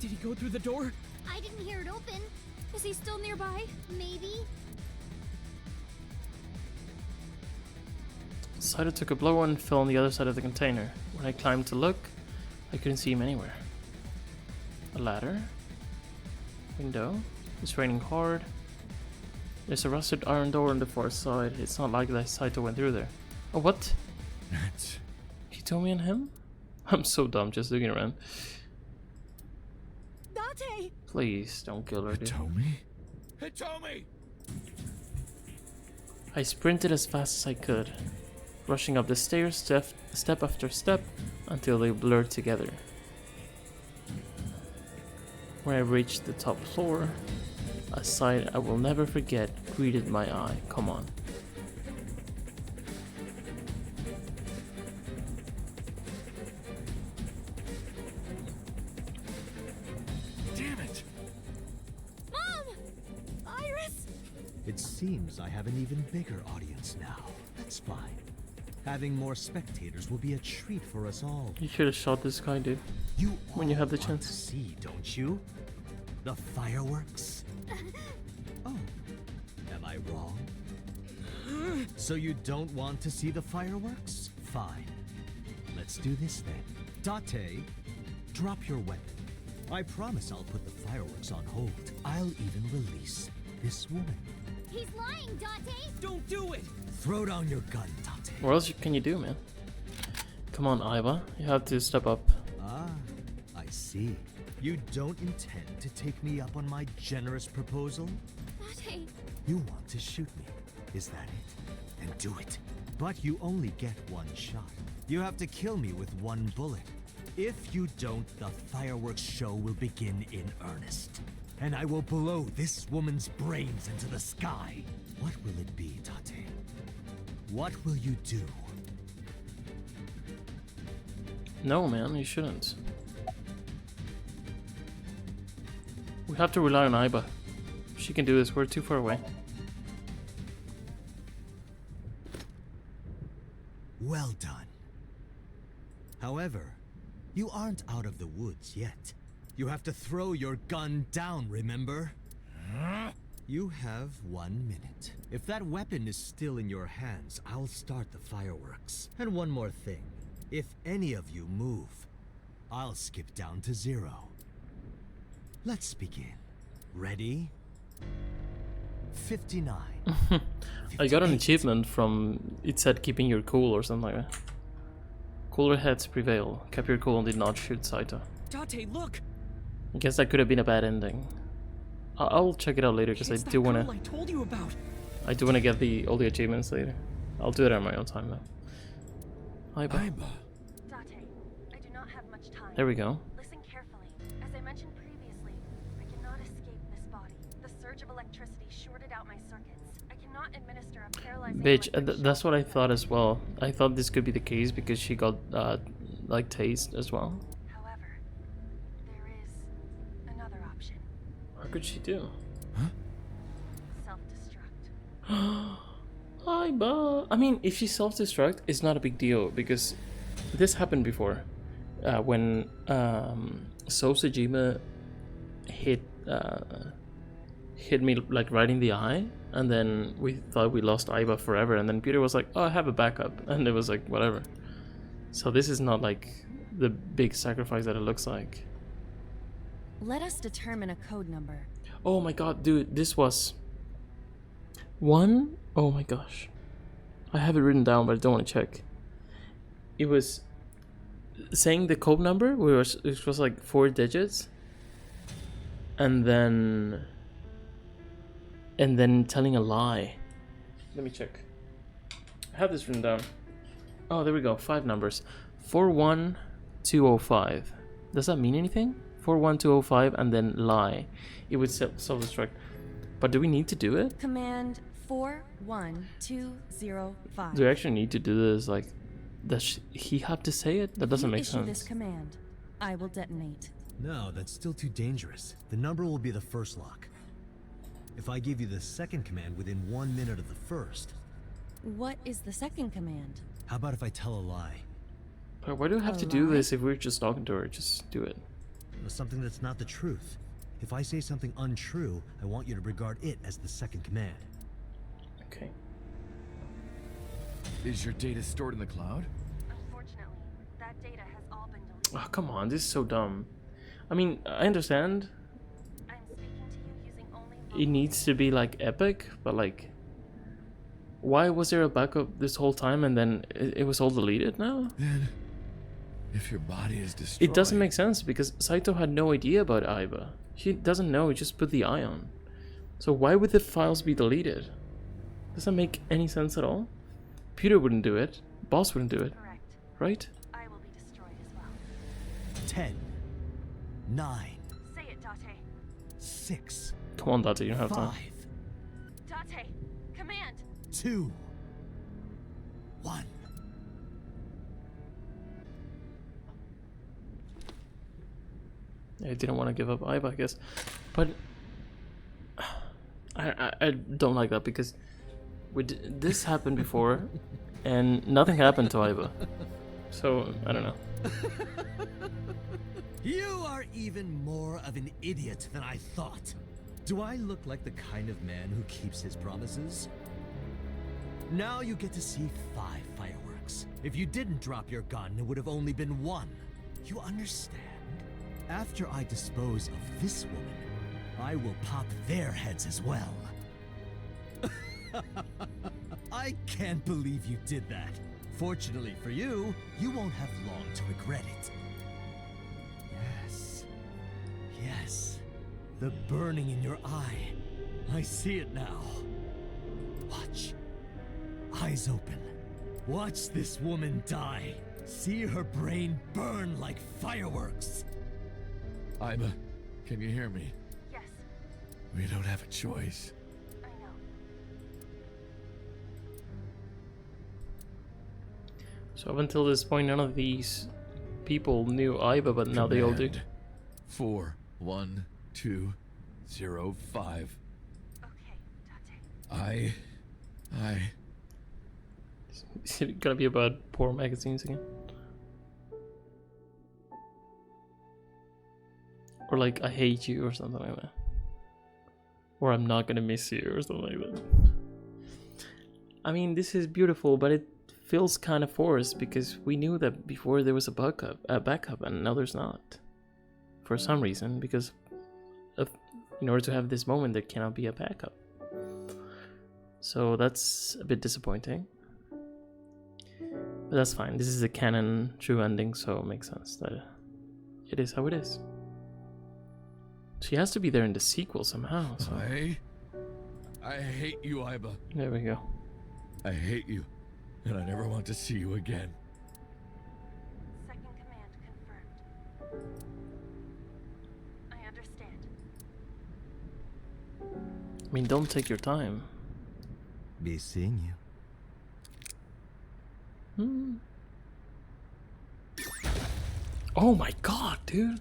Speaker 11: Did he go through the door?
Speaker 5: I didn't hear it open. Is he still nearby? Maybe.
Speaker 1: Saito took a blow and fell on the other side of the container. When I climbed to look, I couldn't see him anywhere. A ladder. Window. It's raining hard. There's a rusted iron door on the far side. It's not like that Saito went through there. Oh, what?
Speaker 4: That's...
Speaker 1: Hitomi and him? I'm so dumb just looking around.
Speaker 7: Date!
Speaker 1: Please don't kill her, dude.
Speaker 4: Hitomi?
Speaker 6: Hitomi!
Speaker 1: I sprinted as fast as I could, rushing up the stairs step after step until they blurred together. When I reached the top floor, a sight I will never forget greeted my eye. Come on.
Speaker 4: Damn it!
Speaker 5: Mom! Iris!
Speaker 3: It seems I have an even bigger audience now. That's fine. Having more spectators will be a treat for us all.
Speaker 1: You should have shot this guy, dude.
Speaker 3: You
Speaker 1: When you
Speaker 3: all
Speaker 1: have the
Speaker 3: want
Speaker 1: chance.
Speaker 3: to see, don't you? The fireworks? Oh, am I wrong? So you don't want to see the fireworks? Fine. Let's do this then. Date, drop your weapon. I promise I'll put the fireworks on hold. I'll even release this woman.
Speaker 5: He's lying, Date!
Speaker 6: Don't do it!
Speaker 3: Throw down your gun, Date.
Speaker 1: What else can you do, man? Come on, Aiba. You have to step up.
Speaker 3: Ah, I see. You don't intend to take me up on my generous proposal?
Speaker 5: Date!
Speaker 3: You want to shoot me, is that it? Then do it. But you only get one shot. You have to kill me with one bullet. If you don't, the fireworks show will begin in earnest. And I will blow this woman's brains into the sky. What will it be, Date? What will you do?
Speaker 1: No, man, you shouldn't. We have to rely on Aiba. She can do this. We're too far away.
Speaker 3: Well done. However, you aren't out of the woods yet. You have to throw your gun down, remember? You have 1 minute. If that weapon is still in your hands, I'll start the fireworks. And one more thing. If any of you move, I'll skip down to 0. Let's begin. Ready? 59.
Speaker 1: I got an
Speaker 3: 58.
Speaker 1: achievement from, it said keeping your cool or something like that. Cooler heads prevail. Kept your cool and did not shoot Saito.
Speaker 11: Date, look!
Speaker 1: I guess that could have been a bad ending. I'll check it out later because I
Speaker 11: It's that
Speaker 1: do wanna.
Speaker 11: girl I told you about.
Speaker 1: I do wanna get all the achievements later. I'll do it on my own time though. Aiba.
Speaker 4: Aiba.
Speaker 2: Date, I do not have much time.
Speaker 1: There we go.
Speaker 2: Listen carefully. As I mentioned previously, I cannot escape this body. The surge of electricity shorted out my circuits. I cannot administer a paralyzing
Speaker 1: Bitch,
Speaker 2: electric
Speaker 1: that's
Speaker 2: shock
Speaker 1: what I
Speaker 2: to
Speaker 1: thought
Speaker 2: them.
Speaker 1: as well. I thought this could be the case because she got like tased as well.
Speaker 2: However, there is another option.
Speaker 1: What could she do?
Speaker 2: Self-destruct.
Speaker 1: Aiba. I mean, if she self-destruct, it's not a big deal because this happened before. When Sosajima hit me like right in the eye, and then we thought we lost Aiba forever, and then Peter was like, "Oh, I have a backup," and it was like whatever. So this is not like the big sacrifice that it looks like.
Speaker 2: Let us determine a code number.
Speaker 1: Oh my god, dude, this was one. Oh my gosh, I have it written down, but I don't want to check. It was saying the code number, it was like 4 digits, and then telling a lie. Let me check. I have this written down. Oh, there we go. 5 numbers. 41205. Does that mean anything? 41205 and then lie. It would self-destruct. But do we need to do it?
Speaker 2: Command 41205.
Speaker 1: Do we actually need to do this? Like, does he have to say it? That doesn't make
Speaker 2: Issue this
Speaker 1: sense.
Speaker 2: command. I will detonate.
Speaker 3: No, that's still too dangerous. The number will be the first lock. If I give you the second command within 1 minute of the first,
Speaker 2: What is the second command?
Speaker 3: how about if I tell a lie?
Speaker 1: But why do I have to do this if we're just talking to her? Just do it.
Speaker 3: Something that's not the truth. If I say something untrue, I want you to regard it as the second command.
Speaker 1: Okay.
Speaker 4: Is your data stored in the cloud?
Speaker 2: Unfortunately, that data has all been deleted.
Speaker 1: Oh, come on. This is so dumb. I mean, I understand
Speaker 2: I'm speaking to you using only
Speaker 1: it needs to be like epic, but like, why was there a backup this whole time and then it was all deleted now?
Speaker 4: Then, if your body is destroyed...
Speaker 1: It doesn't make sense because Saito had no idea about Aiba. She doesn't know, he just put the eye on. So why would the files be deleted? Does that make any sense at all? Peter wouldn't do it. Boss wouldn't do it.
Speaker 2: correct.
Speaker 1: Right?
Speaker 2: I will be destroyed as well.
Speaker 3: 10, 9,
Speaker 2: Say it, Date.
Speaker 3: 6,
Speaker 1: Come on, Date, you don't have
Speaker 3: 5,
Speaker 1: time.
Speaker 2: Date, command.
Speaker 3: 2, 1.
Speaker 1: I didn't want to give up Aiba, I guess. But I don't like that because this happened before and nothing happened to Aiba. So, I don't know.
Speaker 3: You are even more of an idiot than I thought. Do I look like the kind of man who keeps his promises? Now you get to see 5 fireworks. If you didn't drop your gun, it would have only been 1. You understand? After I dispose of this woman, I will pop their heads as well. I can't believe you did that. Fortunately for you, you won't have long to regret it. Yes. Yes. The burning in your eye. I see it now. Watch. Eyes open. Watch this woman die. See her brain burn like fireworks.
Speaker 4: Aiba, can you hear me?
Speaker 2: Yes,
Speaker 4: We don't have a choice.
Speaker 2: I know.
Speaker 1: So up until this point, none of these people knew Aiba, but now they all do.
Speaker 4: Command 41205.
Speaker 2: Okay, Date.
Speaker 1: Is it gonna be about poor magazines again? Or like, I hate you or something like that. Or I'm not gonna miss you or something like that. I mean, this is beautiful, but it feels kind of forced because we knew that before there was a backup and now there's not. For some reason, because in order to have this moment, there cannot be a backup. So that's a bit disappointing. But that's fine. This is a canon true ending, so it makes sense that it is how it is. She has to be there in the sequel somehow. So.
Speaker 4: I hate you, Aiba.
Speaker 1: There we go.
Speaker 4: I hate you, and I never want to see you again.
Speaker 2: Second command confirmed. I understand.
Speaker 1: I mean, don't take your time.
Speaker 3: Be seeing you.
Speaker 1: Oh my god, dude.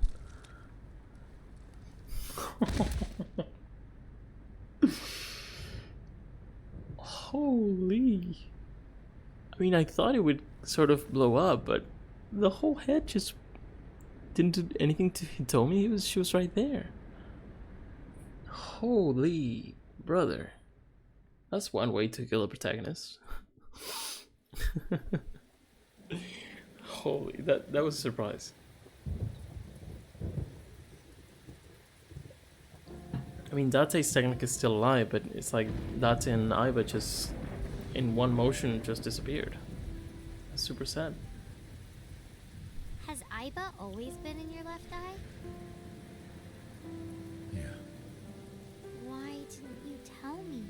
Speaker 1: Holy. I mean, I thought it would sort of blow up, but the whole head just didn't do anything to Hitomi. She was right there. Holy brother. That's one way to kill a protagonist. Holy, that was a surprise. I mean, Date's technically still alive, but it's like Date and Aiba just, in one motion, just disappeared. That's super sad.
Speaker 5: Has Aiba always been in your left eye?
Speaker 4: Yeah,
Speaker 5: Why didn't you tell me?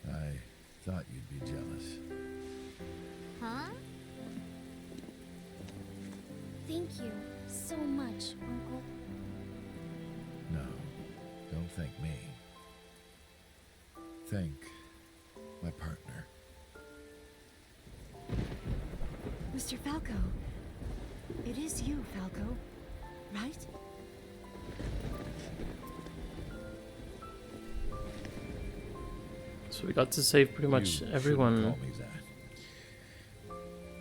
Speaker 4: I thought you'd be jealous.
Speaker 5: Huh? Thank you so much, Uncle.
Speaker 4: No, don't thank me. Thank my partner.
Speaker 7: Mr. Falco. It is you, Falco. Right?
Speaker 1: So we got to save pretty much
Speaker 4: You
Speaker 1: everyone
Speaker 4: shouldn't call me that.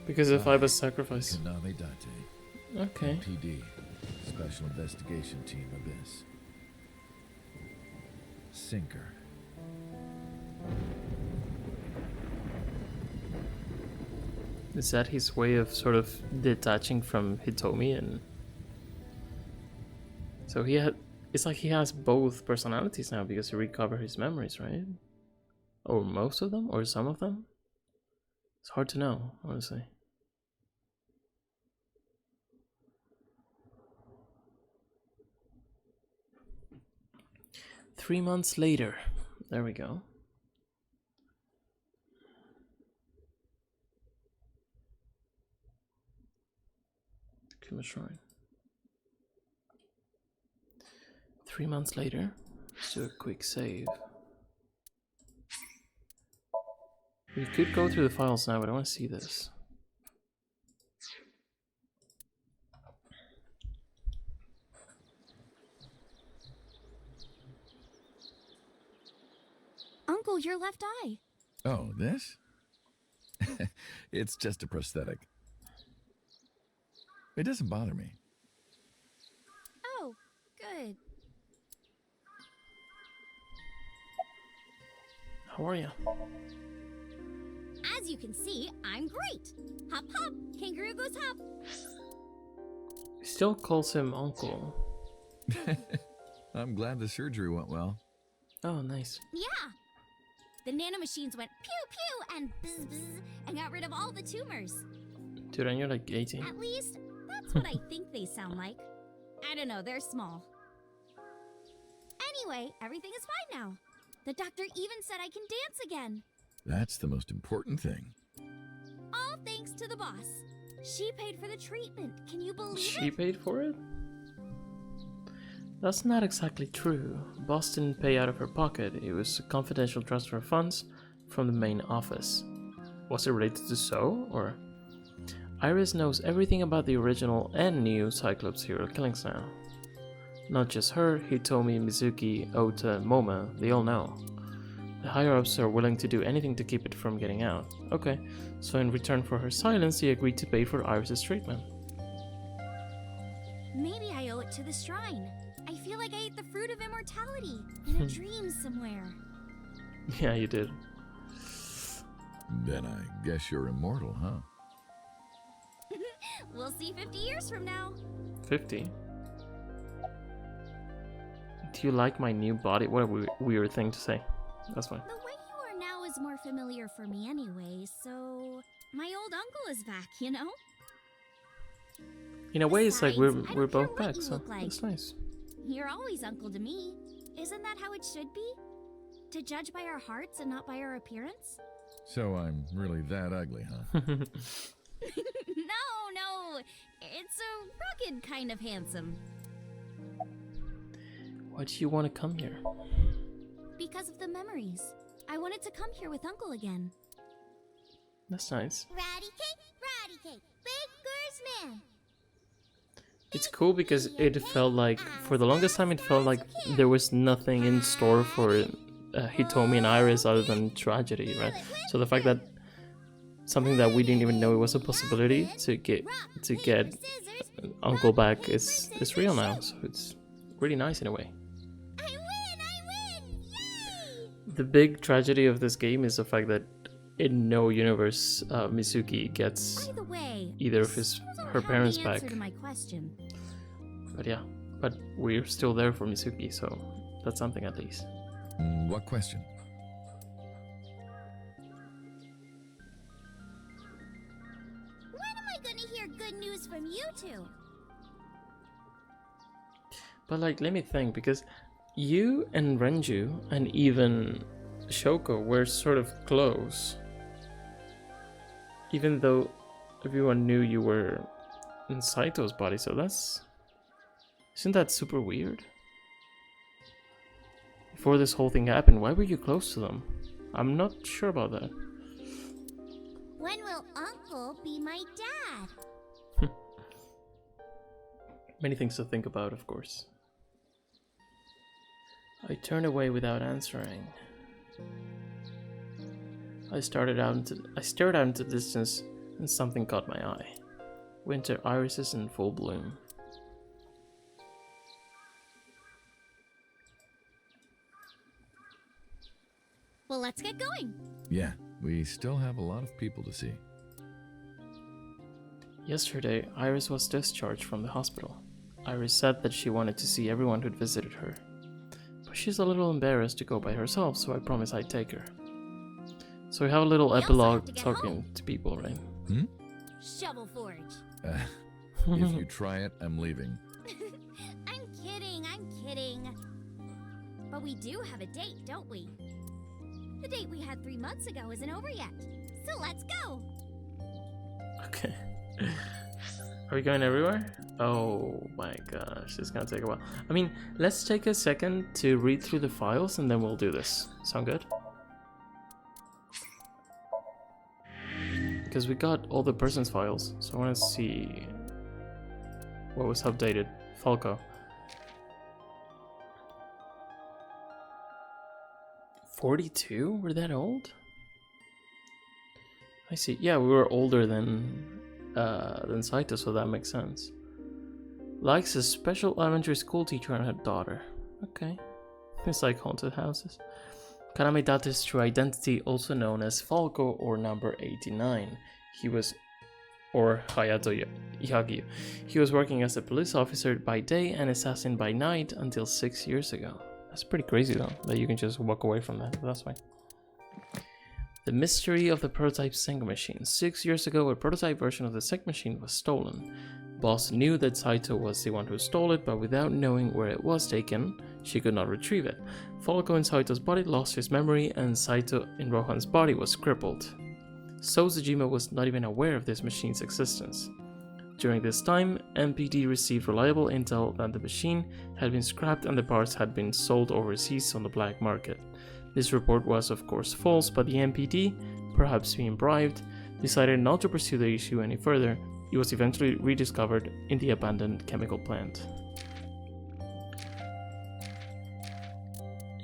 Speaker 1: because of Aiba's sacrifice.
Speaker 4: Konami Date.
Speaker 1: Okay.
Speaker 4: PD, Special Investigation Team Abyss. Sinker.
Speaker 1: Is that his way of sort of detaching from Hitomi and So he had. It's like he has both personalities now because he recovered his memories, right? Or most of them, or some of them. It's hard to know, honestly. Three months later. There we go. Kuma Shrine. 3 months later. Let's do a quick save. We could go through the files now, but I want to see this.
Speaker 5: Uncle, your left eye.
Speaker 4: Oh, this? It's just a prosthetic. It doesn't bother me.
Speaker 5: Oh, good.
Speaker 1: How are you?
Speaker 5: As you can see, I'm great. Hop, hop, kangaroo goes hop.
Speaker 1: He still calls him uncle.
Speaker 4: I'm glad the surgery went well.
Speaker 1: Oh, nice.
Speaker 5: Yeah. The nanomachines went pew pew and bzz bzz and got rid of all the tumors.
Speaker 1: Dude, and you're like 18.
Speaker 5: At least, that's what I think they sound like. I don't know, they're small. Anyway, everything is fine now. The doctor even said I can dance again.
Speaker 4: That's the most important thing.
Speaker 5: All thanks to the boss. She paid for the treatment. Can you believe
Speaker 1: She
Speaker 5: it?
Speaker 1: paid for it? That's not exactly true. Boss didn't pay out of her pocket. It was a confidential transfer of funds from the main office. Was it related to So, or? Iris knows everything about the original and new Cyclops serial killings now. Not just her, Hitomi, Mizuki, Ota, Moma, they all know. The higher-ups are willing to do anything to keep it from getting out. Okay, so in return for her silence, he agreed to pay for Iris's treatment.
Speaker 5: Maybe I owe it to the shrine. I feel like I ate the fruit of immortality in a dream somewhere.
Speaker 1: Yeah, you did.
Speaker 4: Then I guess you're immortal, huh?
Speaker 5: We'll see 50 years from now.
Speaker 1: 50? Do you like my new body? What a weird thing to say. That's fine.
Speaker 5: The way you are now is more familiar for me anyway, so my old uncle is back, you know?
Speaker 1: In a way, it's like
Speaker 5: Besides, I
Speaker 1: we're
Speaker 5: don't care
Speaker 1: both
Speaker 5: what
Speaker 1: back,
Speaker 5: you
Speaker 1: so
Speaker 5: look like.
Speaker 1: that's nice.
Speaker 5: You're always uncle to me. Isn't that how it should be? To judge by our hearts and not by our appearance?
Speaker 4: So I'm really that ugly, huh?
Speaker 5: No, it's a rugged kind of handsome.
Speaker 1: Why do you want to come here?
Speaker 5: Because of the memories. I wanted to come here with Uncle again.
Speaker 1: That's nice.
Speaker 5: Ratty cake, big girl's man.
Speaker 1: It's cool because it felt like, for the longest time, it felt like there was nothing in store for Hitomi and Iris other than tragedy, right? So the fact that something that we didn't even know it was a possibility to get Uncle back is real now. So it's really nice in a way.
Speaker 5: I win! Yay!
Speaker 1: The big tragedy of this game is the fact that in no universe Mizuki gets
Speaker 5: By the way,
Speaker 1: either of her parents
Speaker 5: the
Speaker 1: back.
Speaker 5: answer to my question.
Speaker 1: But yeah, but we're still there for Mizuki, so that's something at least.
Speaker 4: What question?
Speaker 5: When am I gonna hear good news from you two?
Speaker 1: But like, let me think, because you and Renju and even Shoko were sort of close. Even though everyone knew you were in Saito's body, so isn't that super weird? Before this whole thing happened, why were you close to them? I'm not sure about that.
Speaker 5: When will Uncle be my dad?
Speaker 1: Many things to think about, of course. I turned away without answering. I stared out into the distance and something caught my eye. Winter irises in full bloom.
Speaker 5: Well, let's get going.
Speaker 4: Yeah, we still have a lot of people to see.
Speaker 1: Yesterday, Iris was discharged from the hospital. Iris said that she wanted to see everyone who'd visited her. But she's a little embarrassed to go by herself, so I promised I'd take her. So we have a little epilogue talking to people, right?
Speaker 5: Shovel Forge.
Speaker 4: If you try it, I'm leaving.
Speaker 5: I'm kidding. But we do have a date, don't we? The date we had 3 months ago isn't over yet. So let's go.
Speaker 1: Okay. Are we going everywhere? Oh my gosh, it's gonna take a while. I mean, let's take a second to read through the files and then we'll do this. Sound good? Because we got all the person's files, so I want to see what was updated. Falco. 42? We're that old? I see. Yeah, we were older than Saito, so that makes sense. Likes a special elementary school teacher and her daughter. Okay. It's like haunted houses. Kaname Date's true identity, also known as Falco or number 89. He was, or Hayato Yagyu. He was working as a police officer by day and assassin by night until 6 years ago. That's pretty crazy though, that you can just walk away from that, but that's fine. The mystery of the prototype Senga machine. 6 years ago, a prototype version of the Senga machine was stolen. Boss knew that Saito was the one who stole it, but without knowing where it was taken, she could not retrieve it. Falco in Saito's body lost his memory, and Saito in Rohan's body was crippled. So Tsujima was not even aware of this machine's existence. During this time, MPD received reliable intel that the machine had been scrapped and the parts had been sold overseas on the black market. This report was of course false, but the MPD, perhaps being bribed, decided not to pursue the issue any further. It was eventually rediscovered in the abandoned chemical plant.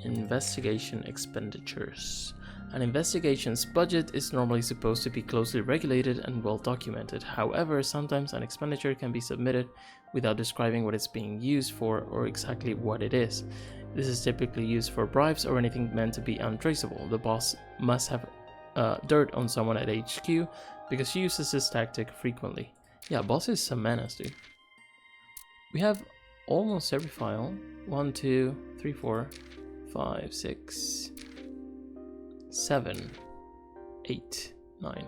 Speaker 1: Investigation expenditures. An investigation's budget is normally supposed to be closely regulated and well documented. However, sometimes an expenditure can be submitted without describing what it's being used for or exactly what it is. This is typically used for bribes or anything meant to be untraceable. The boss must have dirt on someone at HQ because she uses this tactic frequently. Yeah, boss is some menace, dude. We have almost every file. 1, 2, 3, 4, 5, 6, 7, 8, 9.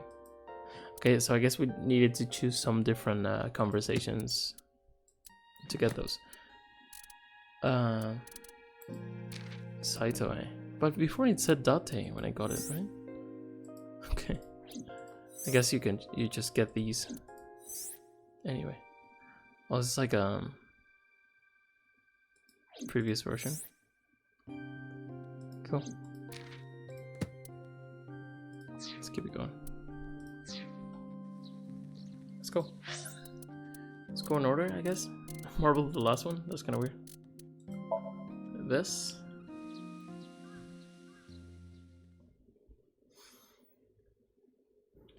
Speaker 1: Okay, so I guess we needed to choose some different conversations to get those. Saito, eh? But before it said Date when I got it, right? Okay. I guess you just get these. Anyway. Oh, it's like previous version. Cool. Let's keep it going. Let's go. Let's go in order, I guess. Marble the last one. That's kind of weird. This.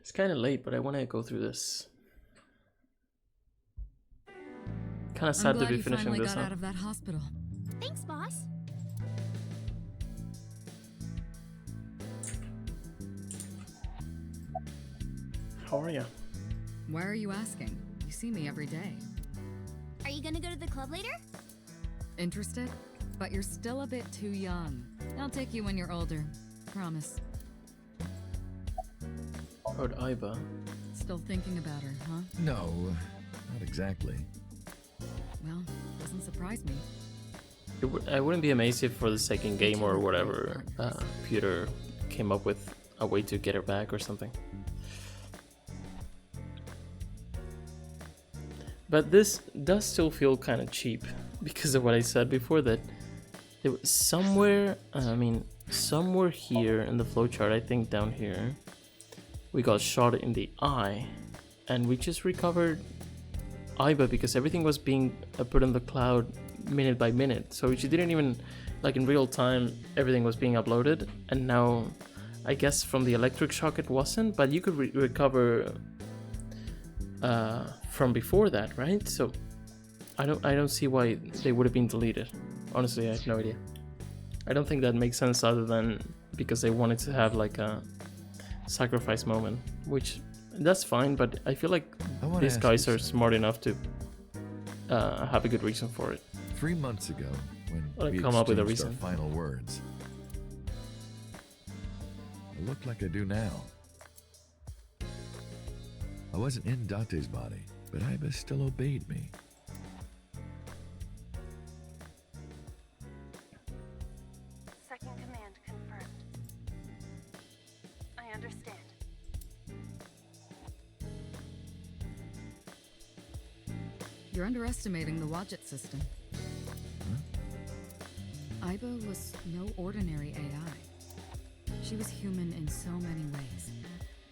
Speaker 1: It's kind of late, but I want to go through this. Kind of sad to be finishing this
Speaker 9: got
Speaker 1: up.
Speaker 9: out of that hospital.
Speaker 5: Thanks, boss.
Speaker 1: How are you?
Speaker 9: Why are you asking? You see me every day.
Speaker 5: Are you gonna go to the club later?
Speaker 9: Interested? But you're still a bit too young. I'll take you when you're older. Promise.
Speaker 1: About Aiba.
Speaker 9: Still thinking about her, huh?
Speaker 4: No, not exactly.
Speaker 9: Well, doesn't surprise me.
Speaker 1: I wouldn't be amazed if for the second game or whatever, Peter came up with a way to get her back or something. But this does still feel kind of cheap because of what I said before, that it was somewhere, somewhere here in the flowchart, I think down here, we got shot in the eye and we just recovered Aiba because everything was being put in the cloud minute by minute. So she didn't even, like in real time, everything was being uploaded. And now, I guess from the electric shock it wasn't, but you could recover from before that, right? So I don't see why they would have been deleted. Honestly, I have no idea. I don't think that makes sense other than because they wanted to have like a sacrifice moment, which that's fine, but I feel like these guys are smart enough to have a good reason for it.
Speaker 4: 3 months ago, when
Speaker 1: Or
Speaker 4: we
Speaker 1: come up with a
Speaker 4: exchanged our
Speaker 1: reason.
Speaker 4: final words. I look like I do now. I wasn't in Date's body, but Iba still obeyed me.
Speaker 2: Second command confirmed. I understand.
Speaker 9: You're underestimating the Wadjet system. Iba was no ordinary AI. She was human in so many ways,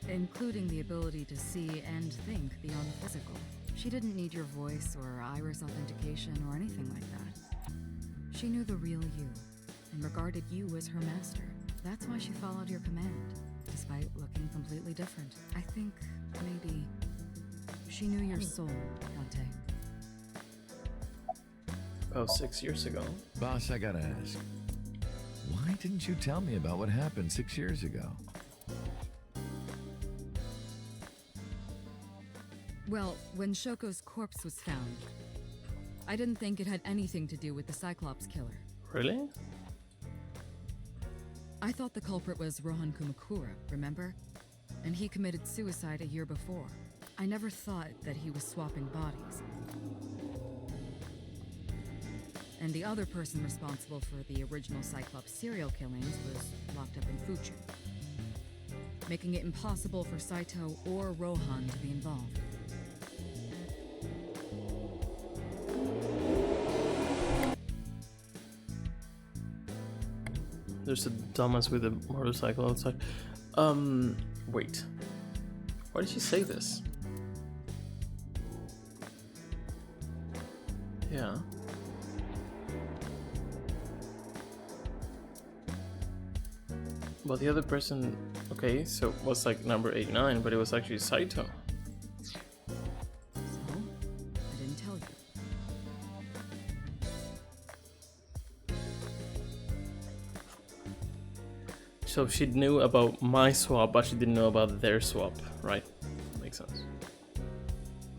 Speaker 9: including the ability to see and think beyond the physical. She didn't need your voice or iris authentication or anything like that. She knew the real you and regarded you as her master. That's why she followed your command, despite looking completely different. I think maybe she knew your soul, Dante.
Speaker 1: About 6 years ago.
Speaker 4: Boss, I gotta ask. Why didn't you tell me about what happened 6 years ago?
Speaker 9: Well, when Shoko's corpse was found, I didn't think it had anything to do with the Cyclops killer.
Speaker 1: Really?
Speaker 9: I thought the culprit was Rohan Kumakura, remember? And he committed suicide a year before. I never thought that he was swapping bodies. And the other person responsible for the original Cyclops serial killings was locked up in Fuchu, making it impossible for Saito or Rohan to be involved.
Speaker 1: There's a dumbass with a motorcycle outside. Wait. Why did she say this? Yeah. Well, the other person, okay, so it was like number 89, but it was actually Saito.
Speaker 9: So, I didn't tell you.
Speaker 1: So she knew about my swap, but she didn't know about their swap, right? Makes sense.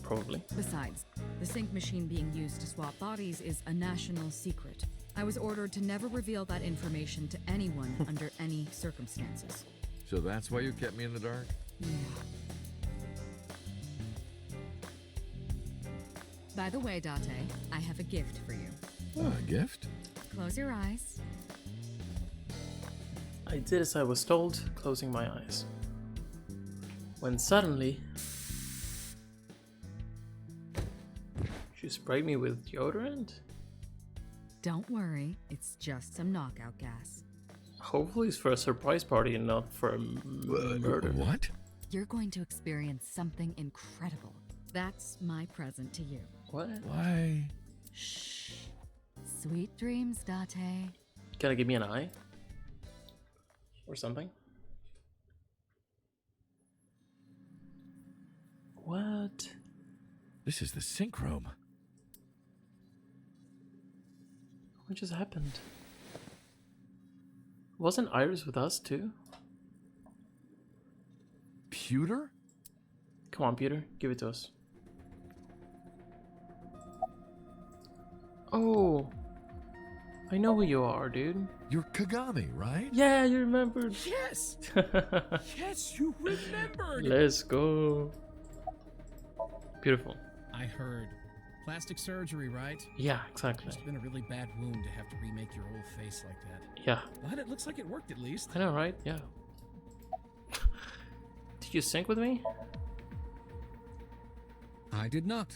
Speaker 1: Probably.
Speaker 9: Besides, the sync machine being used to swap bodies is a national secret. I was ordered to never reveal that information to anyone under any circumstances.
Speaker 4: So that's why you kept me in the dark?
Speaker 9: Yeah. By the way, Date, I have a gift for you.
Speaker 4: Oh, a gift?
Speaker 9: Close your eyes.
Speaker 1: I did as I was told, closing my eyes. When suddenly, she sprayed me with deodorant?
Speaker 9: Don't worry, it's just some knockout gas.
Speaker 1: Hopefully it's for a surprise party and not for a murder.
Speaker 4: What?
Speaker 9: You're going to experience something incredible. That's my present to you.
Speaker 1: What?
Speaker 4: Why?
Speaker 9: Shh. Sweet dreams, Date.
Speaker 1: Gotta give me an eye? Or something? What?
Speaker 4: This is the sync room.
Speaker 1: What just happened? Wasn't Iris with us too?
Speaker 4: Pewter?
Speaker 1: Come on, Peter, give it to us. Oh, I know who you are, dude.
Speaker 4: You're Kagami, right?
Speaker 1: Yeah, you remembered.
Speaker 10: Yes! Yes, you remembered!
Speaker 1: Let's go. Beautiful.
Speaker 10: I heard. Plastic surgery, right?
Speaker 1: Yeah, exactly.
Speaker 10: Must have been a really bad wound to have to remake your whole face like that.
Speaker 1: Yeah,
Speaker 10: But it looks like it worked at least.
Speaker 1: I know, right? Yeah. Did you sync with me?
Speaker 6: I did not.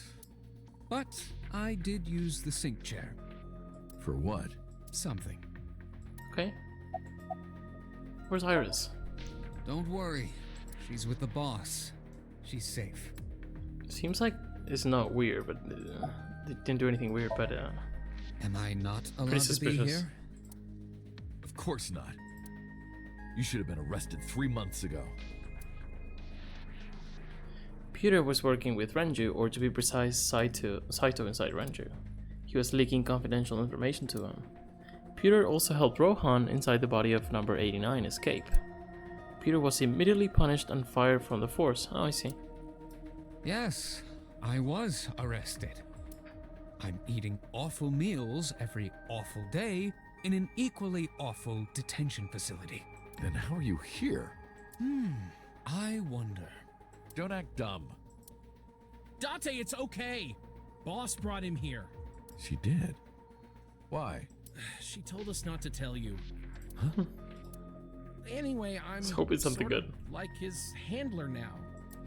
Speaker 6: But I did use the sync chair.
Speaker 4: For what?
Speaker 6: Something.
Speaker 1: Okay. Where's Iris?
Speaker 6: Don't worry. She's with the boss. She's safe.
Speaker 1: Seems like it's not weird, but they didn't do anything weird, but
Speaker 6: Am I not allowed
Speaker 1: pretty
Speaker 6: to be
Speaker 1: suspicious.
Speaker 6: here?
Speaker 4: Of course not. You should have been arrested 3 months ago.
Speaker 1: Peter was working with Renju, or to be precise, Saito inside Renju. He was leaking confidential information to him. Peter also helped Rohan inside the body of number 89 escape. Peter was immediately punished and fired from the force. Oh, I see.
Speaker 6: Yes, I was arrested. I'm eating awful meals every awful day in an equally awful detention facility.
Speaker 4: Then how are you here?
Speaker 6: I wonder.
Speaker 4: Don't act dumb.
Speaker 10: Date, it's okay. Boss brought him here.
Speaker 4: She did. Why?
Speaker 10: She told us not to tell you.
Speaker 4: Huh?
Speaker 10: Anyway, I'm
Speaker 1: Let's hope it's something
Speaker 10: sort of
Speaker 1: good.
Speaker 10: like his handler now.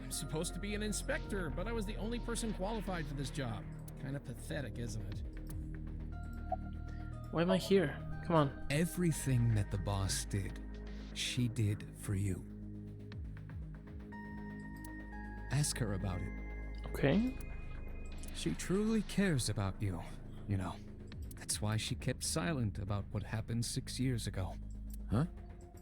Speaker 10: I'm supposed to be an inspector, but I was the only person qualified for this job. Kind of pathetic, isn't it?
Speaker 1: Why am I here? Come on.
Speaker 6: Everything that the boss did, she did for you. Ask her about it.
Speaker 1: Okay.
Speaker 6: She truly cares about you, you know. That's why she kept silent about what happened 6 years ago.
Speaker 4: Huh?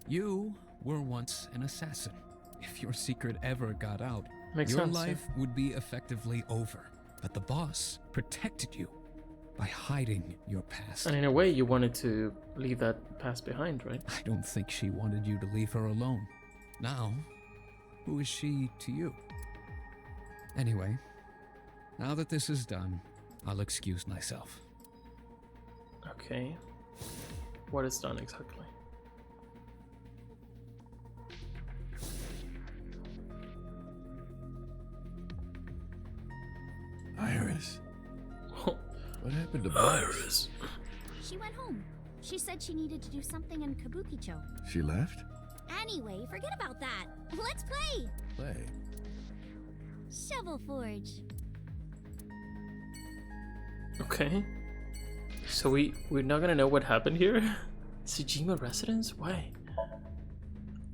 Speaker 6: You were once an assassin. If your secret ever got out,
Speaker 1: Makes
Speaker 6: your
Speaker 1: sense,
Speaker 6: life would be effectively over. But the boss protected you by hiding your past.
Speaker 1: And in a way, you wanted to leave that past behind, right?
Speaker 6: I don't think she wanted you to leave her alone. Now, who is she to you? Anyway, now that this is done, I'll excuse myself.
Speaker 1: Okay. What is done exactly?
Speaker 4: Iris. What happened to Iris?
Speaker 5: She went home. She said she needed to do something in Kabukicho.
Speaker 4: She left?
Speaker 5: Anyway, forget about that. Let's play!
Speaker 4: Play.
Speaker 5: Shovel Forge.
Speaker 1: Okay. So we're not gonna know what happened here? Tsujima residence? Why?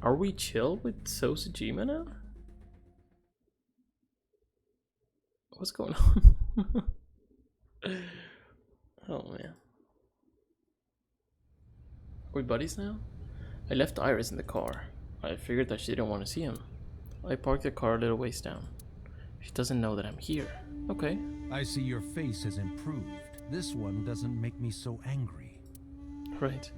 Speaker 1: Are we chill with So Tsujima now? What's going on? Oh man. Are we buddies now? I left Iris in the car. I figured that she didn't want to see him. I parked the car a little ways down. She doesn't know that I'm here. Okay.
Speaker 12: I see your face has improved. This one doesn't make me so angry.
Speaker 1: Right.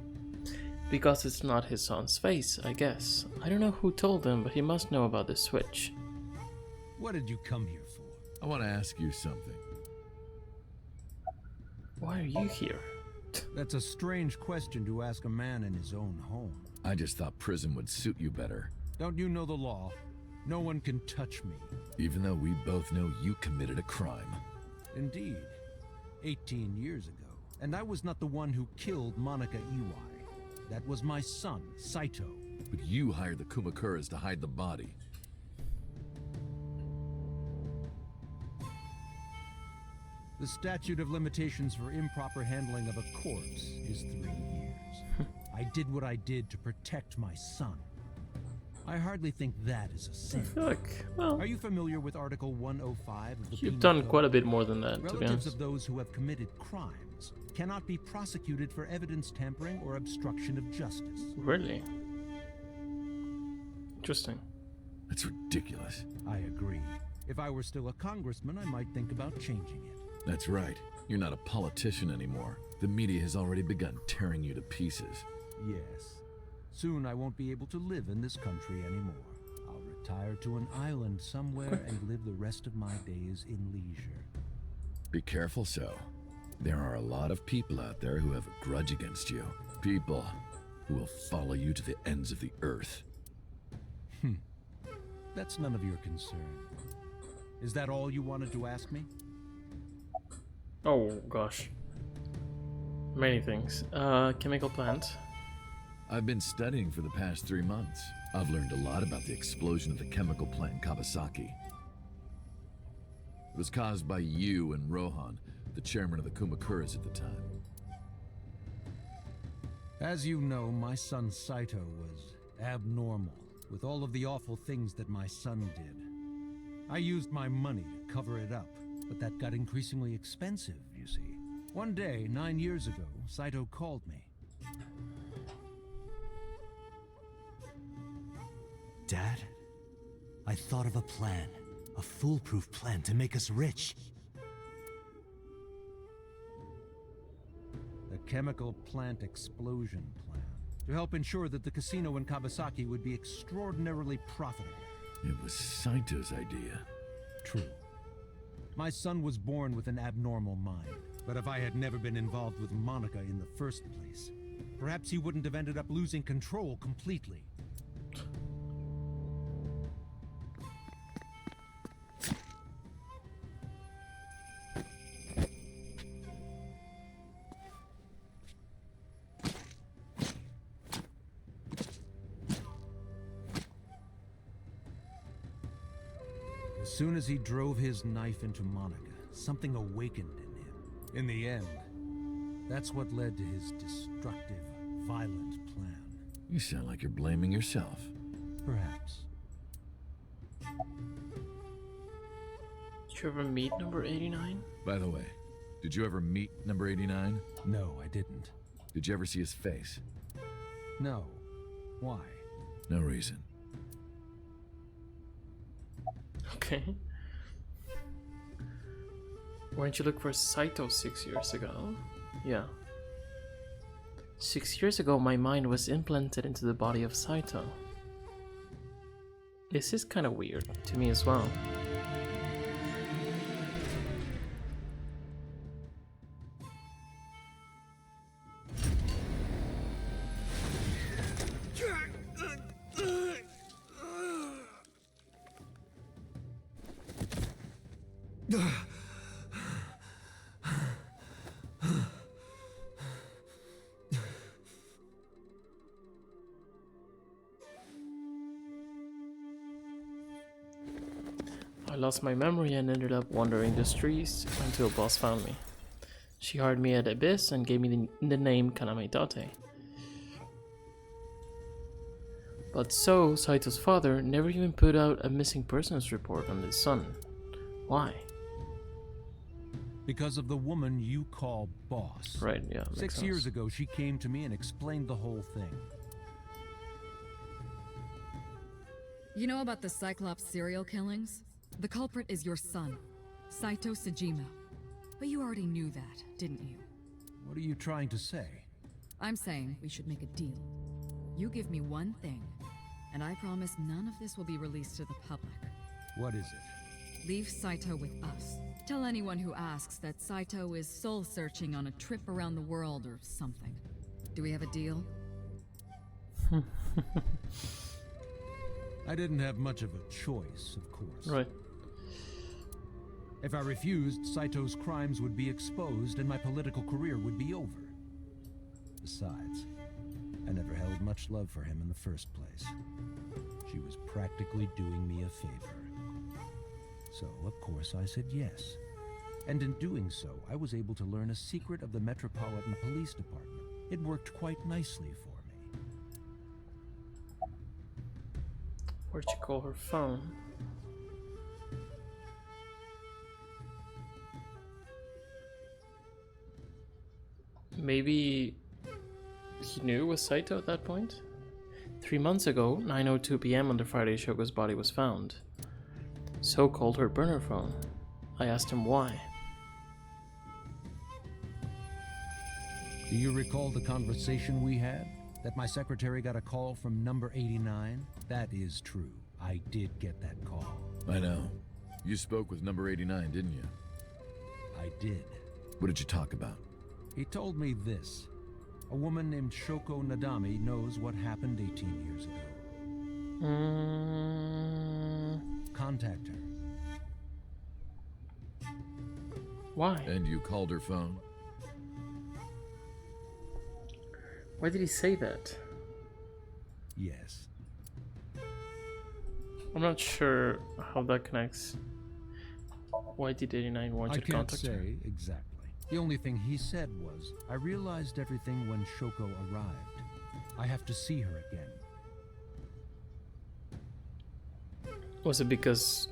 Speaker 1: Because it's not his son's face, I guess. I don't know who told him, but he must know about the switch.
Speaker 12: What did you come here for?
Speaker 4: I want to ask you something.
Speaker 1: Why are you here?
Speaker 12: That's a strange question to ask a man in his own home.
Speaker 4: I just thought prison would suit you better.
Speaker 12: Don't you know the law? No one can touch me.
Speaker 4: Even though we both know you committed a crime.
Speaker 12: Indeed. 18 years ago. And I was not the one who killed Monica Iwai. That was my son, Saito.
Speaker 4: But you hired the Kumakuras to hide the body.
Speaker 12: The statute of limitations for improper handling of a corpse is 3 years. I did what I did to protect my son. I hardly think that is a sin.
Speaker 1: Look, well,
Speaker 12: Are you familiar with Article 105 of the
Speaker 1: you've
Speaker 12: Penal
Speaker 1: done
Speaker 12: Code?
Speaker 1: quite a bit more than that, to be
Speaker 12: Relatives
Speaker 1: honest.
Speaker 12: of those who have committed crimes cannot be prosecuted for evidence tampering or obstruction of justice.
Speaker 1: Really? Interesting.
Speaker 4: That's ridiculous.
Speaker 12: I agree. If I were still a congressman, I might think about changing it.
Speaker 4: That's right. You're not a politician anymore. The media has already begun tearing you to pieces.
Speaker 12: Yes. Soon I won't be able to live in this country anymore. I'll retire to an island somewhere and live the rest of my days in leisure.
Speaker 4: Be careful, so. There are a lot of people out there who have a grudge against you. People who will follow you to the ends of the earth.
Speaker 12: That's none of your concern. Is that all you wanted to ask me?
Speaker 1: Oh gosh. Many things. Chemical plant.
Speaker 4: I've been studying for the past 3 months. I've learned a lot about the explosion of the chemical plant in Kawasaki. It was caused by you and Rohan, the chairman of the Kumakuras at the time.
Speaker 12: As you know, my son Saito was abnormal, with all of the awful things that my son did. I used my money to cover it up, but that got increasingly expensive, you see. One day, 9 years ago, Saito called me.
Speaker 3: Dad, I thought of a plan. A foolproof plan to make us rich.
Speaker 12: The chemical plant explosion plan. To help ensure that the casino in Kawasaki would be extraordinarily profitable.
Speaker 4: It was Saito's idea.
Speaker 12: True. My son was born with an abnormal mind. But if I had never been involved with Monica in the first place, perhaps he wouldn't have ended up losing control completely. As soon as he drove his knife into Monica, something awakened in him. In the end, that's what led to his destructive, violent plan.
Speaker 4: You sound like you're blaming yourself.
Speaker 12: Perhaps.
Speaker 1: Did you ever meet number 89?
Speaker 4: By the way, did you ever meet number 89?
Speaker 12: No, I didn't.
Speaker 4: Did you ever see his face?
Speaker 12: No. Why?
Speaker 4: No reason.
Speaker 1: Okay. Weren't you looking for Saito 6 years ago? Yeah. 6 years ago, my mind was implanted into the body of Saito. This is kind of weird to me as well. I lost my memory and ended up wandering the streets until a boss found me. She hired me at Abyss and gave me the name Kaname Date. But so, Saito's father never even put out a missing persons report on his son. Why?
Speaker 12: Because of the woman you call boss.
Speaker 1: Right, yeah.
Speaker 12: 6 years ago, she came to me and explained the whole thing.
Speaker 9: You know about the Cyclops serial killings? The culprit is your son, Saito Sejima. But you already knew that, didn't you?
Speaker 12: What are you trying to say?
Speaker 9: I'm saying we should make a deal. You give me one thing, and I promise none of this will be released to the public.
Speaker 12: What is it?
Speaker 9: Leave Saito with us. Tell anyone who asks that Saito is soul-searching on a trip around the world or something. Do we have a deal?
Speaker 12: I didn't have much of a choice, of course.
Speaker 1: Right.
Speaker 12: If I refused, Saito's crimes would be exposed and my political career would be over. Besides, I never held much love for him in the first place. She was practically doing me a favor. So, of course, I said yes. And in doing so, I was able to learn a secret of the Metropolitan Police Department. It worked quite nicely for me.
Speaker 1: Where'd you call her phone? Maybe he knew it was Saito at that point? 3 months ago, 9:02 p.m. on the Friday, Shogo's body was found. So called her burner phone. I asked him why.
Speaker 12: Do you recall the conversation we had? That my secretary got a call from number 89? That is true. I did get that call.
Speaker 4: I know. You spoke with number 89, didn't you?
Speaker 12: I did.
Speaker 4: What did you talk about?
Speaker 12: He told me this. A woman named Shoko Nadami knows what happened 18 years ago. Contact her.
Speaker 1: Why?
Speaker 4: And you called her phone?
Speaker 1: Why did he say that?
Speaker 12: Yes.
Speaker 1: I'm not sure how that connects. Why did 89 want you to contact her?
Speaker 12: I can't say exactly. The only thing he said was, I realized everything when Shoko arrived. I have to see her again.
Speaker 1: Was it because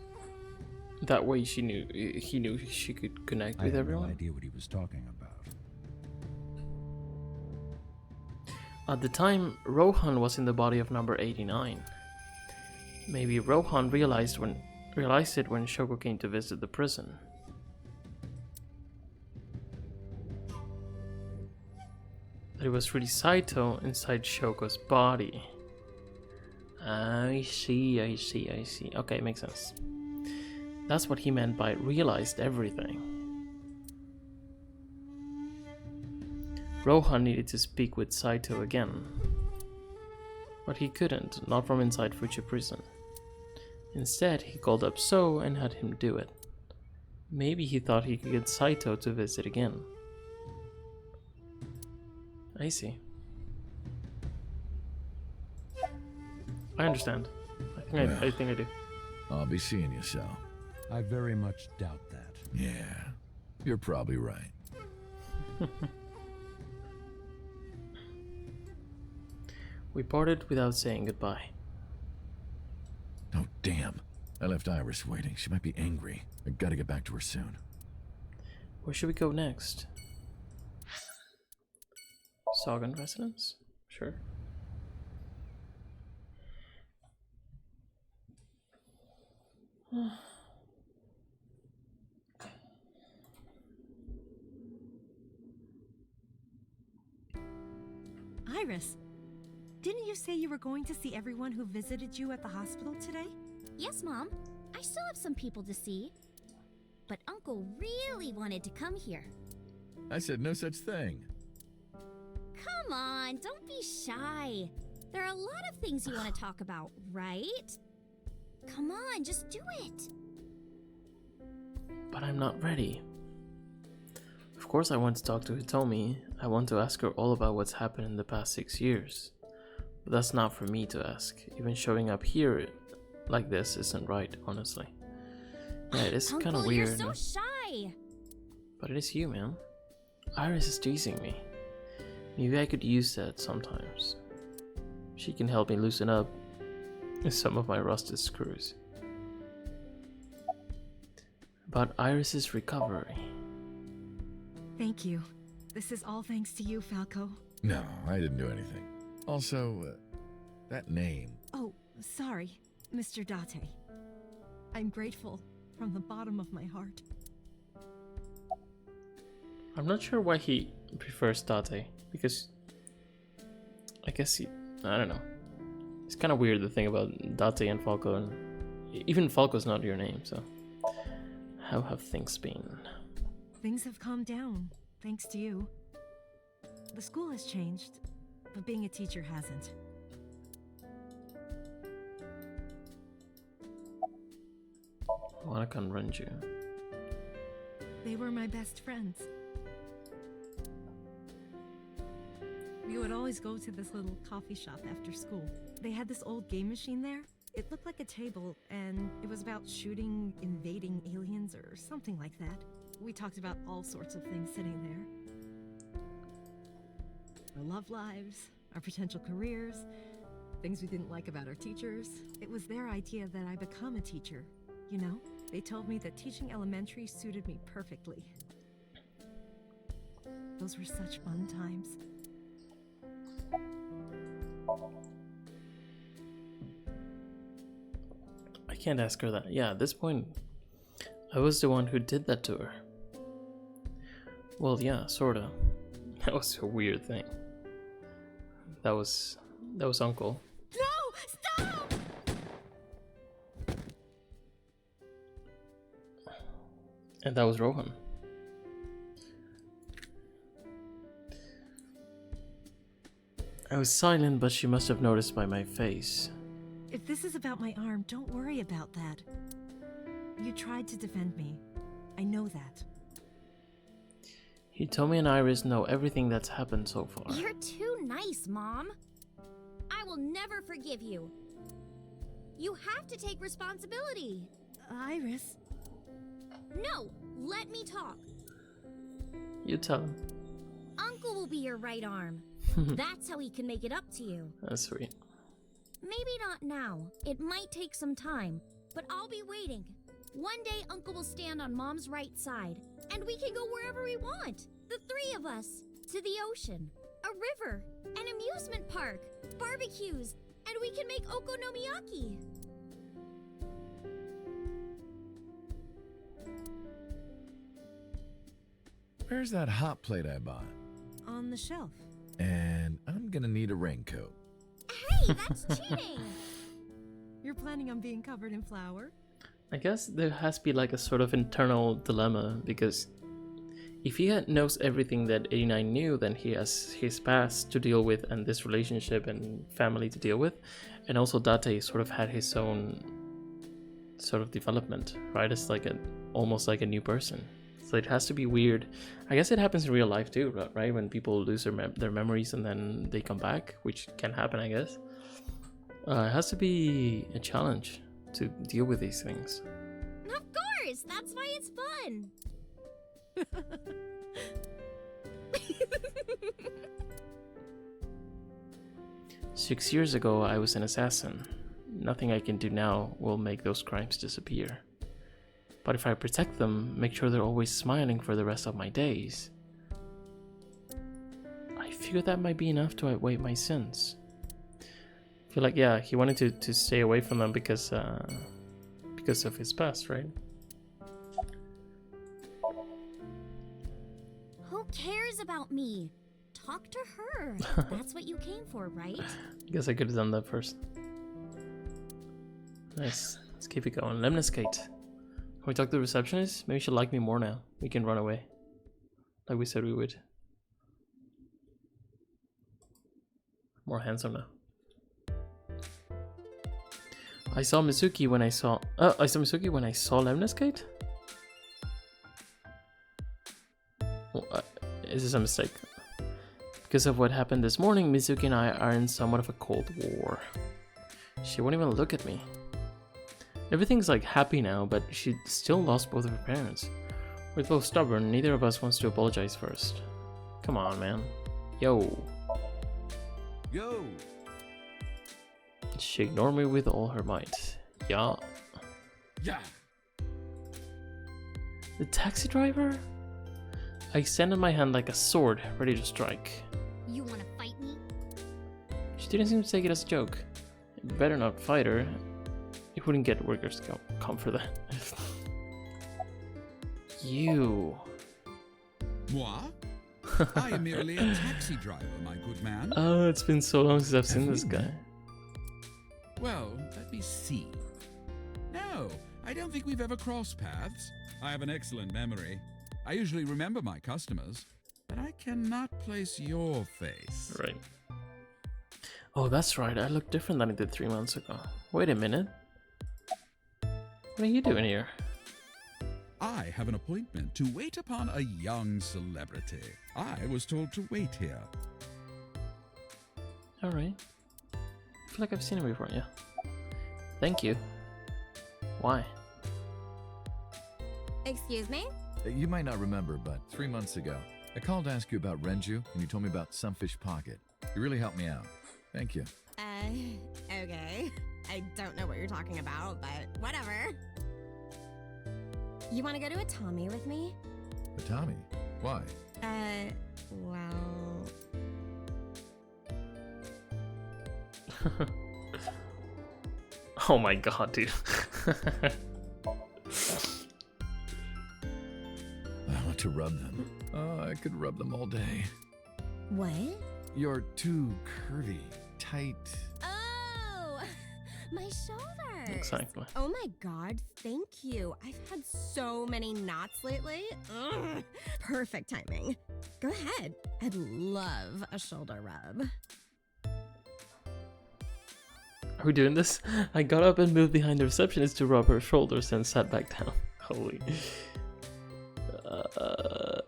Speaker 1: that way he knew she could connect with everyone?
Speaker 12: I had no idea what he was talking about.
Speaker 1: At the time, Rohan was in the body of number 89. Maybe Rohan realized it when Shoko came to visit the prison. That it was really Saito inside Shoko's body. I see. Okay, it makes sense. That's what he meant by realized everything. Rohan needed to speak with Saito again. But he couldn't, not from inside Fuji prison. Instead, he called up So and had him do it. Maybe he thought he could get Saito to visit again. I see. I understand. I think I do.
Speaker 4: I'll be seeing you, So.
Speaker 12: I very much doubt that.
Speaker 4: Yeah, you're probably right.
Speaker 1: We parted without saying goodbye.
Speaker 4: Oh, damn. I left Iris waiting. She might be angry. I gotta get back to her soon.
Speaker 1: Where should we go next? Sagan residence? Sure.
Speaker 7: Iris, didn't you say you were going to see everyone who visited you at the hospital today?
Speaker 5: Yes, Mom. I still have some people to see. But Uncle really wanted to come here.
Speaker 4: I said no such thing.
Speaker 5: Come on, don't be shy. There are a lot of things you want to talk about, right? Come on, just do it.
Speaker 1: But I'm not ready. Of course I want to talk to Hitomi. I want to ask her all about what's happened in the past 6 years. But that's not for me to ask. Even showing up here like this isn't right, honestly. Yeah, it is kind of weird.
Speaker 5: You're so shy.
Speaker 1: But it is you, man. Iris is teasing me. Maybe I could use that sometimes. She can help me loosen up some of my rusted screws. About Iris's recovery.
Speaker 7: Thank you. This is all thanks to you, Falco.
Speaker 4: No, I didn't do anything. Also, that name.
Speaker 7: Oh, sorry, Mr. Date. I'm grateful from the bottom of my heart.
Speaker 1: I'm not sure why he prefers Date, because I guess I don't know. It's kind of weird the thing about Date and Falco, and even Falco's not your name, so how have things been?
Speaker 7: Things have calmed down, thanks to you. The school has changed, but being a teacher hasn't.
Speaker 1: Wanakan Renju.
Speaker 7: They were my best friends. We would always go to this little coffee shop after school. They had this old game machine there. It looked like a table, and it was about shooting invading aliens or something like that. We talked about all sorts of things sitting there. Our love lives, our potential careers, things we didn't like about our teachers. It was their idea that I become a teacher, you know? They told me that teaching elementary suited me perfectly. Those were such fun times.
Speaker 1: I can't ask her that. Yeah, at this point, I was the one who did that to her. Well, yeah, sorta. That was a weird thing. That was Uncle.
Speaker 5: No! Stop!
Speaker 1: And that was Rohan. I was silent, but she must have noticed by my face.
Speaker 7: If this is about my arm, don't worry about that. You tried to defend me. I know that.
Speaker 1: Hitomi and Iris know everything that's happened so far.
Speaker 5: You're too nice, Mom. I will never forgive you. You have to take responsibility.
Speaker 7: Iris?
Speaker 5: No, let me talk.
Speaker 1: You tell him.
Speaker 5: Uncle will be your right arm. That's how he can make it up to you.
Speaker 1: That's sweet.
Speaker 5: Maybe not now. It might take some time, but I'll be waiting. One day Uncle will stand on Mom's right side, and we can go wherever we want. The three of us. To the ocean, a river, an amusement park, barbecues, and we can make okonomiyaki.
Speaker 4: Where's that hot plate I bought?
Speaker 7: On the shelf.
Speaker 4: And I'm gonna need a raincoat.
Speaker 5: Hey, that's cheating!
Speaker 7: You're planning on being covered in flour?
Speaker 1: I guess there has to be like a sort of internal dilemma, because if he knows everything that 89 knew, then he has his past to deal with and this relationship and family to deal with. And also Date sort of had his own sort of development, right? It's like almost like a new person. So it has to be weird. I guess it happens in real life too, right? When people lose their memories and then they come back, which can happen, I guess. It has to be a challenge to deal with these things.
Speaker 5: Of course! That's why it's fun!
Speaker 1: 6 years ago, I was an assassin. Nothing I can do now will make those crimes disappear. But if I protect them, make sure they're always smiling for the rest of my days, I figure that might be enough to outweigh my sins. I feel like, yeah, he wanted to stay away from them because of his past, right?
Speaker 5: Who cares about me? Talk to her. That's what you came for, right?
Speaker 1: I guess I could have done that first. Nice. Let's keep it going. Lemniscate. Can we talk to the receptionist? Maybe she'll like me more now. We can run away. Like we said we would. More handsome now. I saw Mizuki when I saw... Oh, I saw Mizuki when I saw Lemniscate? Well, is this a mistake? Because of what happened this morning, Mizuki and I are in somewhat of a cold war. She won't even look at me. Everything's like happy now, but she still lost both of her parents. We're both stubborn, neither of us wants to apologize first. Come on, man. Yo.
Speaker 4: Yo!
Speaker 1: She ignored me with all her might. Yeah.
Speaker 4: Yeah!
Speaker 1: The taxi driver? I extended my hand like a sword, ready to strike.
Speaker 5: You wanna fight me?
Speaker 1: She didn't seem to take it as a joke. Better not fight her. It wouldn't get workers to come for that. You.
Speaker 6: Moi? I am merely a taxi driver, my good man.
Speaker 1: Oh, it's been so long since I've seen this guy.
Speaker 6: Well, let me see. No, I don't think we've ever crossed paths. I have an excellent memory. I usually remember my customers, but I cannot place your face.
Speaker 1: Right. Oh, that's right. I look different than I did 3 months ago. Wait a minute. What are you doing here?
Speaker 6: I have an appointment to wait upon a young celebrity. I was told to wait here.
Speaker 1: Alright. I feel like I've seen him before, yeah. Thank you. Why?
Speaker 5: Excuse me?
Speaker 4: You might not remember, but 3 months ago, I called to ask you about Renju, and you told me about Sunfish Pocket. You really helped me out. Thank you.
Speaker 5: Okay. I don't know what you're talking about, but whatever. You want to go to a Tommy with me?
Speaker 4: But Tommy, why?
Speaker 5: Well...
Speaker 1: Oh my god, dude.
Speaker 4: I want to rub them. Oh, I could rub them all day.
Speaker 5: What?
Speaker 4: You're too curvy, tight.
Speaker 5: Oh! My shoulders!
Speaker 1: Exactly.
Speaker 5: Oh my god, thank you. I've had so many knots lately. Ugh. Perfect timing. Go ahead. I'd love a shoulder rub.
Speaker 1: Are we doing this? I got up and moved behind the receptionist to rub her shoulders and sat back down. Holy.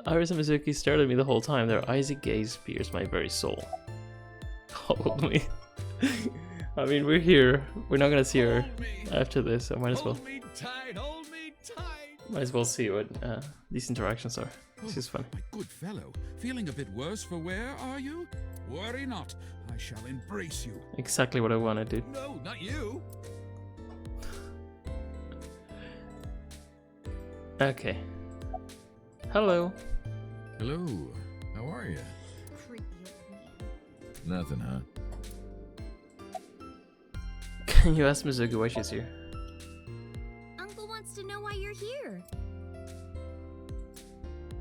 Speaker 1: Iris and Mizuki stared at me the whole time. Their icy gaze pierced my very soul. Hold me. I mean, we're here. We're not gonna see her after this, so might as well.
Speaker 6: Hold me tight, hold me tight.
Speaker 1: Might as well see what these interactions are. This is fun.
Speaker 6: My good fellow, feeling a bit worse for wear, are you? Worry not, I shall embrace you.
Speaker 1: Exactly what I wanted, dude.
Speaker 6: No, not you.
Speaker 1: Okay. Hello.
Speaker 4: Hello. How are you?
Speaker 5: Creepy old man.
Speaker 4: Nothing, huh?
Speaker 1: Can you ask Mizuki why she's here?
Speaker 5: Uncle wants to know why you're here.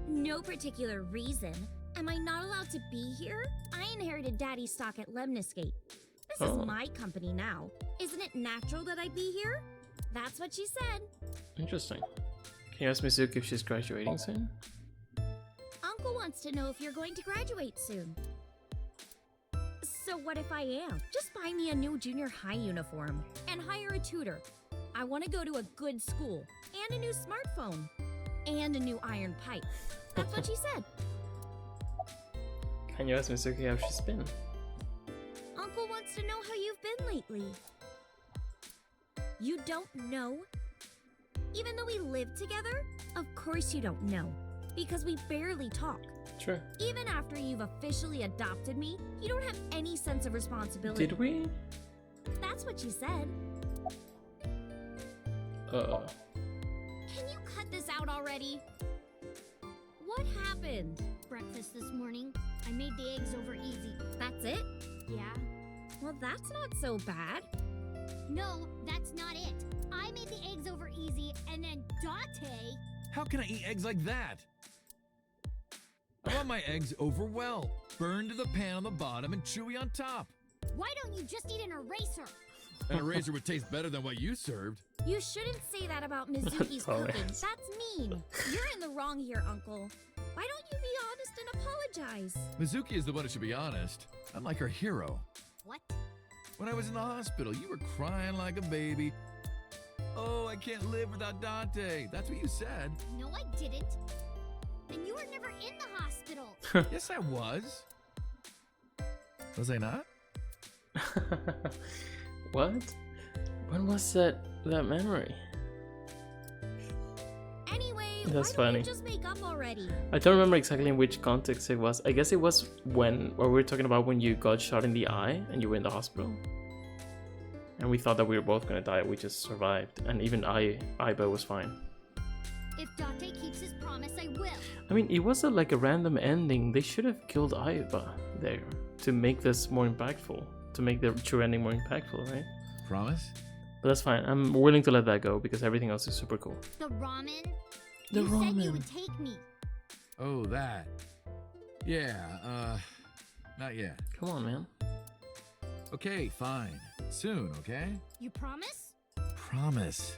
Speaker 5: No particular reason. Am I not allowed to be here? I inherited Daddy's stock at Lemniscate. This is my company now. Isn't it natural that I be here? That's what she said.
Speaker 1: Interesting. Can you ask Mizuki if she's graduating soon?
Speaker 5: wants to know if you're going to graduate soon. So what if I am? Just buy me a new junior high uniform and hire a tutor. I want to go to a good school and a new smartphone and a new iron pipe. That's what she said.
Speaker 1: Can you ask Mizuki how she's been?
Speaker 5: Uncle wants to know how you've been lately. You don't know? Even though we live together? Of course you don't know, because we barely talk.
Speaker 1: Sure.
Speaker 5: Even after you've officially adopted me, you don't have any sense of responsibility.
Speaker 1: Did we?
Speaker 5: That's what you said. Can you cut this out already? What happened?
Speaker 13: Breakfast this morning. I made the eggs over easy.
Speaker 5: That's it?
Speaker 13: Yeah.
Speaker 5: Well, that's not so bad.
Speaker 13: No, that's not it. I made the eggs over easy, and then Dante...
Speaker 4: How can I eat eggs like that? I want my eggs over well, burned to the pan on the bottom and chewy on top.
Speaker 13: Why don't you just eat an eraser?
Speaker 4: An eraser would taste better than what you served.
Speaker 5: You shouldn't say that about Mizuki's cooking. That's mean. You're in the wrong here, Uncle. Why don't you be honest and apologize?
Speaker 4: Mizuki is the one who should be honest. I'm like her hero.
Speaker 13: What?
Speaker 4: When I was in the hospital, you were crying like a baby. Oh, I can't live without Dante. That's what you said.
Speaker 13: No, I didn't. And you were never in the hospital.
Speaker 4: Yes, I was. Was I not?
Speaker 1: What? When was that memory?
Speaker 5: Anyway,
Speaker 1: That's
Speaker 5: why don't
Speaker 1: funny.
Speaker 5: you just make up already?
Speaker 1: I don't remember exactly in which context it was. I guess it was when we were talking about when you got shot in the eye and you were in the hospital. And we thought that we were both gonna die. We just survived. And even Aiba was fine.
Speaker 13: If Dante keeps his promise, I will.
Speaker 1: I mean, it was like a random ending. They should have killed Aiba there to make this more impactful. To make the true ending more impactful, right?
Speaker 4: Promise?
Speaker 1: But that's fine. I'm willing to let that go because everything else is super cool.
Speaker 13: The ramen?
Speaker 1: The
Speaker 13: you
Speaker 1: ramen.
Speaker 13: said you would take me.
Speaker 4: Oh, that. Yeah, not yet.
Speaker 1: Come on, man.
Speaker 4: Okay, fine. Soon, okay?
Speaker 13: You promise?
Speaker 4: Promise.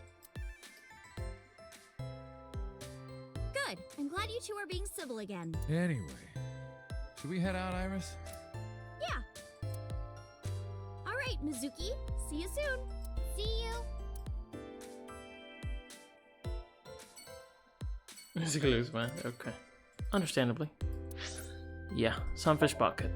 Speaker 5: Good. I'm glad you two are being civil again.
Speaker 4: Anyway, should we head out, Iris?
Speaker 5: Yeah. All right, Mizuki. See you soon.
Speaker 13: See you.
Speaker 1: Music loose, man. Okay. Understandably. Yeah, Sunfish Pocket.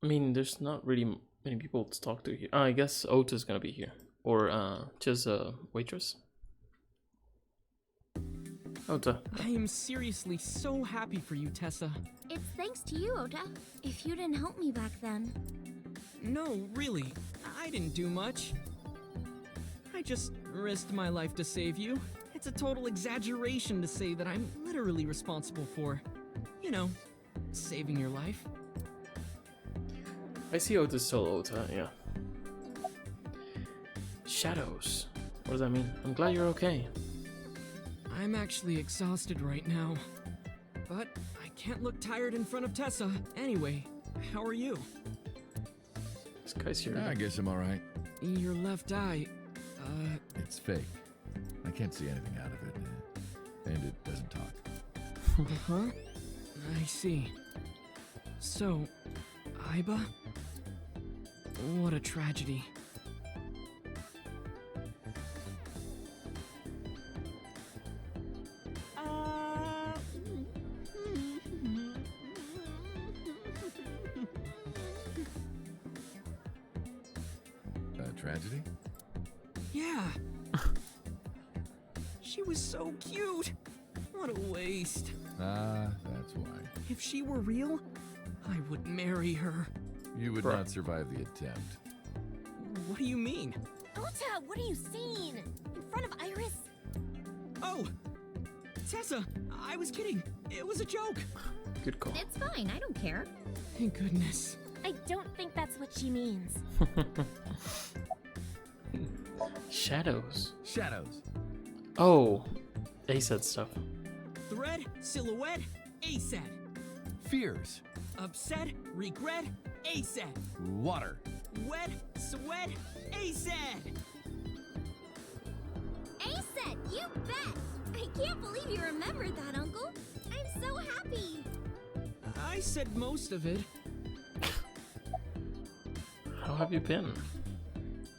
Speaker 1: I mean, there's not really many people to talk to here. I guess Ota's gonna be here. Or just a waitress. Ota.
Speaker 11: I am seriously so happy for you, Tessa.
Speaker 5: It's thanks to you, Ota. If you didn't help me back then.
Speaker 11: No, really. I didn't do much. I just risked my life to save you. It's a total exaggeration to say that I'm literally responsible for, you know, saving your life.
Speaker 1: I see Ota's still Ota, yeah. Shadows. What does that mean? I'm glad you're okay.
Speaker 11: I'm actually exhausted right now. But I can't look tired in front of Tessa. Anyway, how are you?
Speaker 1: This guy's here.
Speaker 4: I guess I'm alright.
Speaker 11: Your left eye,
Speaker 4: It's fake. I can't see anything out of it. And it doesn't talk.
Speaker 11: Huh? I see. So, Aiba? What a tragedy.
Speaker 4: Tragedy?
Speaker 11: Yeah. She was so cute. What a waste.
Speaker 4: That's why.
Speaker 11: If she were real, I would marry her.
Speaker 4: You would not survive the attempt.
Speaker 11: What do you mean?
Speaker 5: Ota, what are you seeing? In front of Iris?
Speaker 11: Oh! Tessa, I was kidding. It was a joke.
Speaker 1: Good call.
Speaker 5: It's fine, I don't care.
Speaker 11: Thank goodness.
Speaker 5: I don't think that's what she means.
Speaker 1: Shadows.
Speaker 4: Shadows.
Speaker 1: Oh, ASAT stuff.
Speaker 11: Thread, silhouette, ASAT.
Speaker 4: Fears.
Speaker 11: Upset, regret, ASAT.
Speaker 4: Water.
Speaker 11: Wet, sweat, ASAT.
Speaker 5: ASAT, you bet! can't believe you remembered that, Uncle. I'm so happy.
Speaker 11: I said most of it.
Speaker 1: How have you been?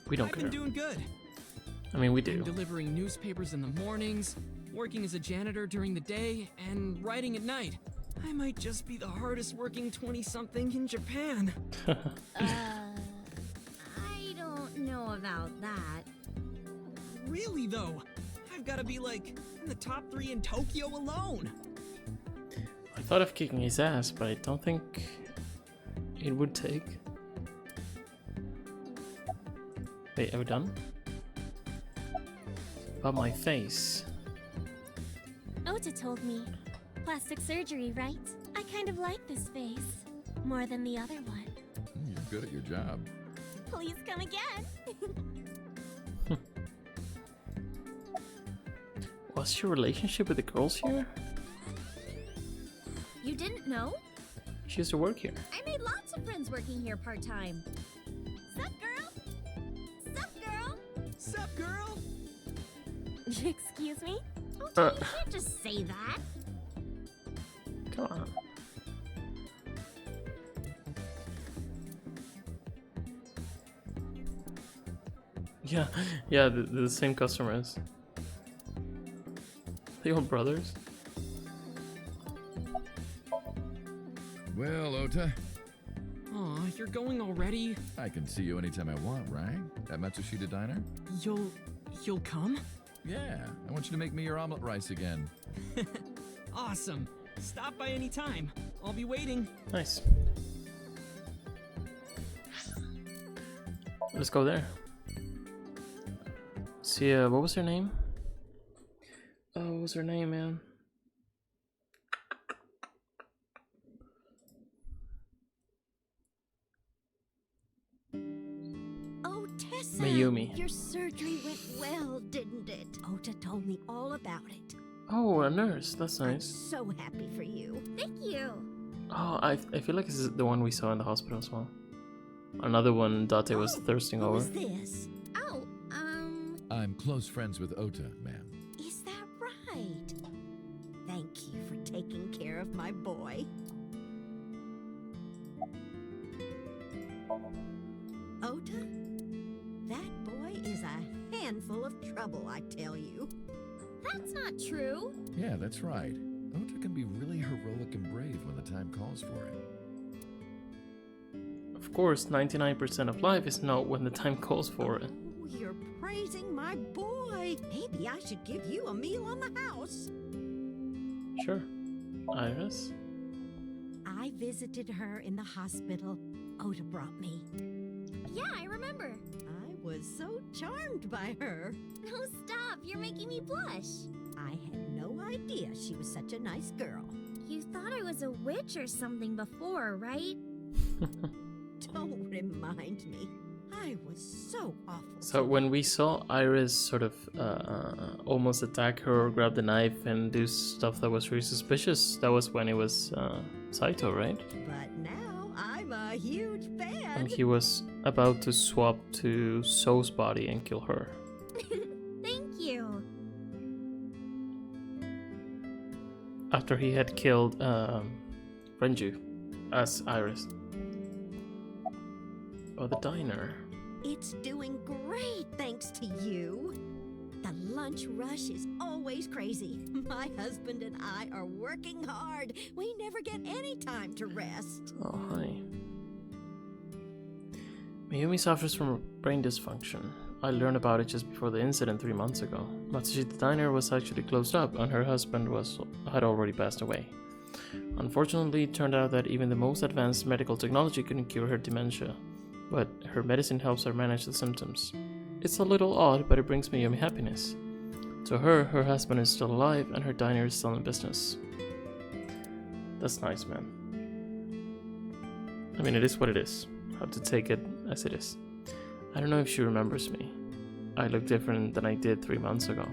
Speaker 1: We don't
Speaker 11: I've
Speaker 1: care.
Speaker 11: been doing good.
Speaker 1: I mean, we
Speaker 11: I'm
Speaker 1: do.
Speaker 11: delivering newspapers in the mornings, working as a janitor during the day, and writing at night. I might just be the hardest working 20-something in Japan.
Speaker 5: I don't know about that.
Speaker 11: Really, though? I've got to be, like, in the top 3 in Tokyo alone.
Speaker 1: I thought of kicking his ass, but I don't think it would take. Wait, are we done? About my face.
Speaker 2: Ota told me. Plastic surgery, right? I kind of like this face. More than the other one.
Speaker 4: You're good at your job.
Speaker 2: Please come again.
Speaker 1: What's your relationship with the girls here?
Speaker 5: You didn't know?
Speaker 1: She used to work here.
Speaker 5: I made lots of friends working here part-time. Sup, girl? Sup, girl?
Speaker 11: Sup, girl?
Speaker 2: Excuse me?
Speaker 5: Ota, you can't just say that.
Speaker 1: Come on. Yeah, the same customers. They all brothers.
Speaker 4: Well, Ota,
Speaker 11: Aw, you're going already?
Speaker 4: I can see you anytime I want, right? At Matsushita Diner?
Speaker 11: You'll come?
Speaker 4: Yeah, I want you to make me your omelet rice again.
Speaker 11: Awesome. Stop by any time. I'll be waiting.
Speaker 1: Nice. Let's go there. See, what was her name? Oh, what was her name, man?
Speaker 5: Oh, Tessa!
Speaker 1: Mayumi.
Speaker 5: Your surgery went well, didn't it? Ota told me all about it.
Speaker 1: Oh, a nurse. That's
Speaker 5: I'm
Speaker 1: nice.
Speaker 5: so happy for you. Thank you.
Speaker 1: Oh, I feel like this is the one we saw in the hospital as well. Another one Date was thirsting
Speaker 5: Who
Speaker 1: over.
Speaker 5: is this? Oh,
Speaker 4: I'm close friends with Ota, ma'am.
Speaker 5: is that right? Thank you for taking care of my boy. Ota? That boy is a handful of trouble, I tell you. That's not true.
Speaker 4: Yeah, that's right. Ota can be really heroic and brave when the time calls for it.
Speaker 1: Of course, 99% of life is not when the time calls for it.
Speaker 5: Oh, you're praising my boy. Maybe I should give you a meal on the house.
Speaker 1: Sure. Iris?
Speaker 5: I visited her in the hospital. Ota brought me.
Speaker 2: Yeah, I remember.
Speaker 5: I was so charmed by her.
Speaker 2: Oh, stop. You're making me blush.
Speaker 5: I had no idea she was such a nice girl.
Speaker 2: You thought I was a witch or something before, right?
Speaker 5: Don't remind me. I was so awful.
Speaker 1: So when we saw Iris sort of almost attack her or grab the knife and do stuff that was really suspicious, that was when it was Saito, right?
Speaker 5: But now I'm a huge fan.
Speaker 1: And he was about to swap to So's body and kill her.
Speaker 2: Thank you.
Speaker 1: After he had killed Renju as Iris. Oh, the diner.
Speaker 5: It's doing great thanks to you. The lunch rush is always crazy. My husband and I are working hard. We never get any time to rest.
Speaker 1: Oh, hi. Mayumi suffers from brain dysfunction. I learned about it just before the incident 3 months ago. Matsushita Diner was actually closed up and her husband had already passed away. Unfortunately, it turned out that even the most advanced medical technology couldn't cure her dementia, but her medicine helps her manage the symptoms. It's a little odd, but it brings Mayumi happiness. To her, her husband is still alive and her diner is still in business. That's nice, man. I mean, it is what it is. I have to take it as it is. I don't know if she remembers me. I look different than I did 3 months ago.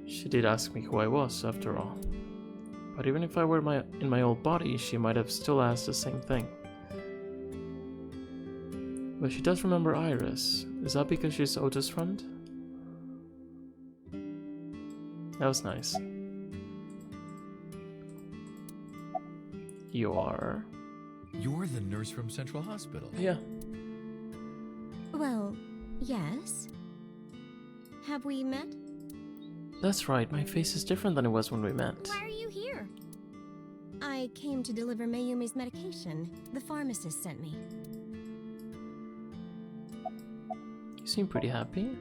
Speaker 1: She did ask me who I was, after all. But even if I were in my old body, she might have still asked the same thing. But she does remember Iris. Is that because she's Ota's friend? That was nice. You are?
Speaker 4: You're the nurse from Central Hospital.
Speaker 1: Yeah.
Speaker 5: Well, yes. Have we met?
Speaker 1: That's right, my face is different than it was when we met.
Speaker 5: Why are you here? I came to deliver Mayumi's medication. The pharmacist sent me.
Speaker 1: You seem pretty happy.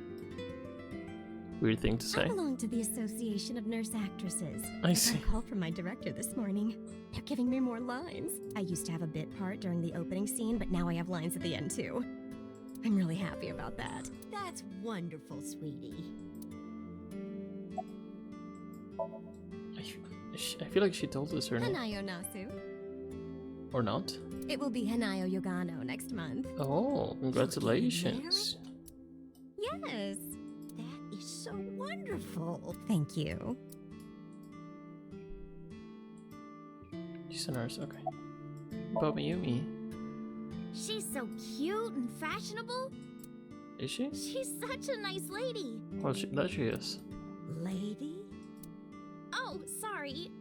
Speaker 1: Weird thing to
Speaker 5: I
Speaker 1: say.
Speaker 5: belong to the Association of Nurse Actresses.
Speaker 1: I
Speaker 5: got
Speaker 1: see.
Speaker 5: a call from my director this morning. They're giving me more lines. I used to have a bit part during the opening scene, but now I have lines at the end too. I'm really happy about that.
Speaker 14: That's wonderful, sweetie.
Speaker 1: I feel like she told us her name.
Speaker 5: Hanayo Nasu.
Speaker 1: Or not?
Speaker 5: It will be Hanayo Yogano next month.
Speaker 1: Oh, congratulations.
Speaker 5: Yes.
Speaker 14: That is so wonderful.
Speaker 5: Thank you.
Speaker 1: She's a nurse, okay. About Mayumi.
Speaker 13: She's so cute and fashionable.
Speaker 1: Is she?
Speaker 13: She's such a nice lady.
Speaker 1: Well, that she is.
Speaker 14: Lady?
Speaker 13: Oh, sorry.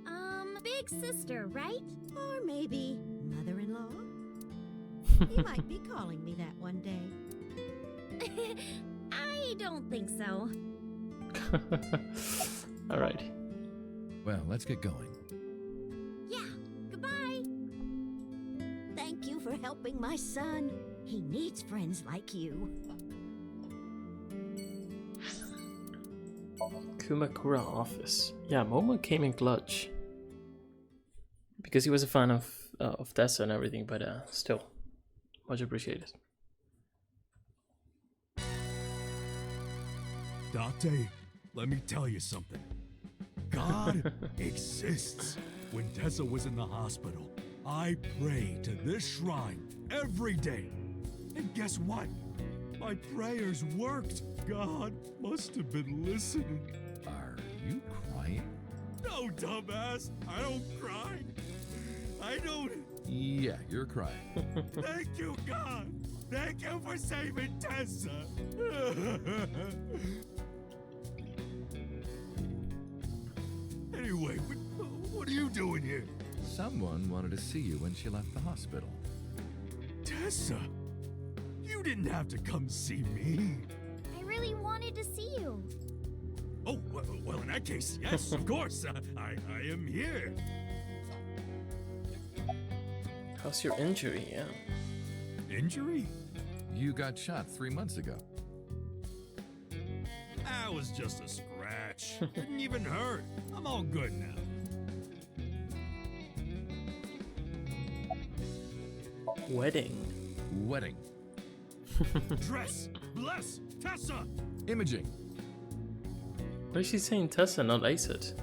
Speaker 13: Big sister, right?
Speaker 14: Or maybe mother-in-law? You might be calling me that one day.
Speaker 13: I don't think so.
Speaker 1: Alright.
Speaker 4: Well, let's get going.
Speaker 13: Yeah, goodbye.
Speaker 14: Thank you for helping my son. He needs friends like you.
Speaker 1: Kumakura office. Yeah, Momo came in clutch. Because he was a fan of Tessa and everything, but still, much appreciated.
Speaker 8: Date, let me tell you something. God exists. When Tessa was in the hospital, I prayed to this shrine every day. And guess what? My prayers worked. God must have been listening.
Speaker 4: Are you crying?
Speaker 8: No, dumbass. I don't cry. I don't.
Speaker 4: Yeah, you're crying.
Speaker 8: Thank you, God. Thank you for saving Tessa. Anyway, what are you doing here?
Speaker 4: Someone wanted to see you when she left the hospital.
Speaker 8: Tessa, you didn't have to come see me.
Speaker 13: I really wanted to see you.
Speaker 8: Oh, well, in that case, yes, of course. I am here.
Speaker 1: How's your injury? Yeah.
Speaker 8: Injury?
Speaker 4: You got shot 3 months ago.
Speaker 8: That was just a scratch. Didn't even hurt. I'm all good now.
Speaker 1: Wedding.
Speaker 4: Wedding.
Speaker 8: Dress, bless, Tessa.
Speaker 4: Imaging.
Speaker 1: Why is she saying Tessa, not Acid?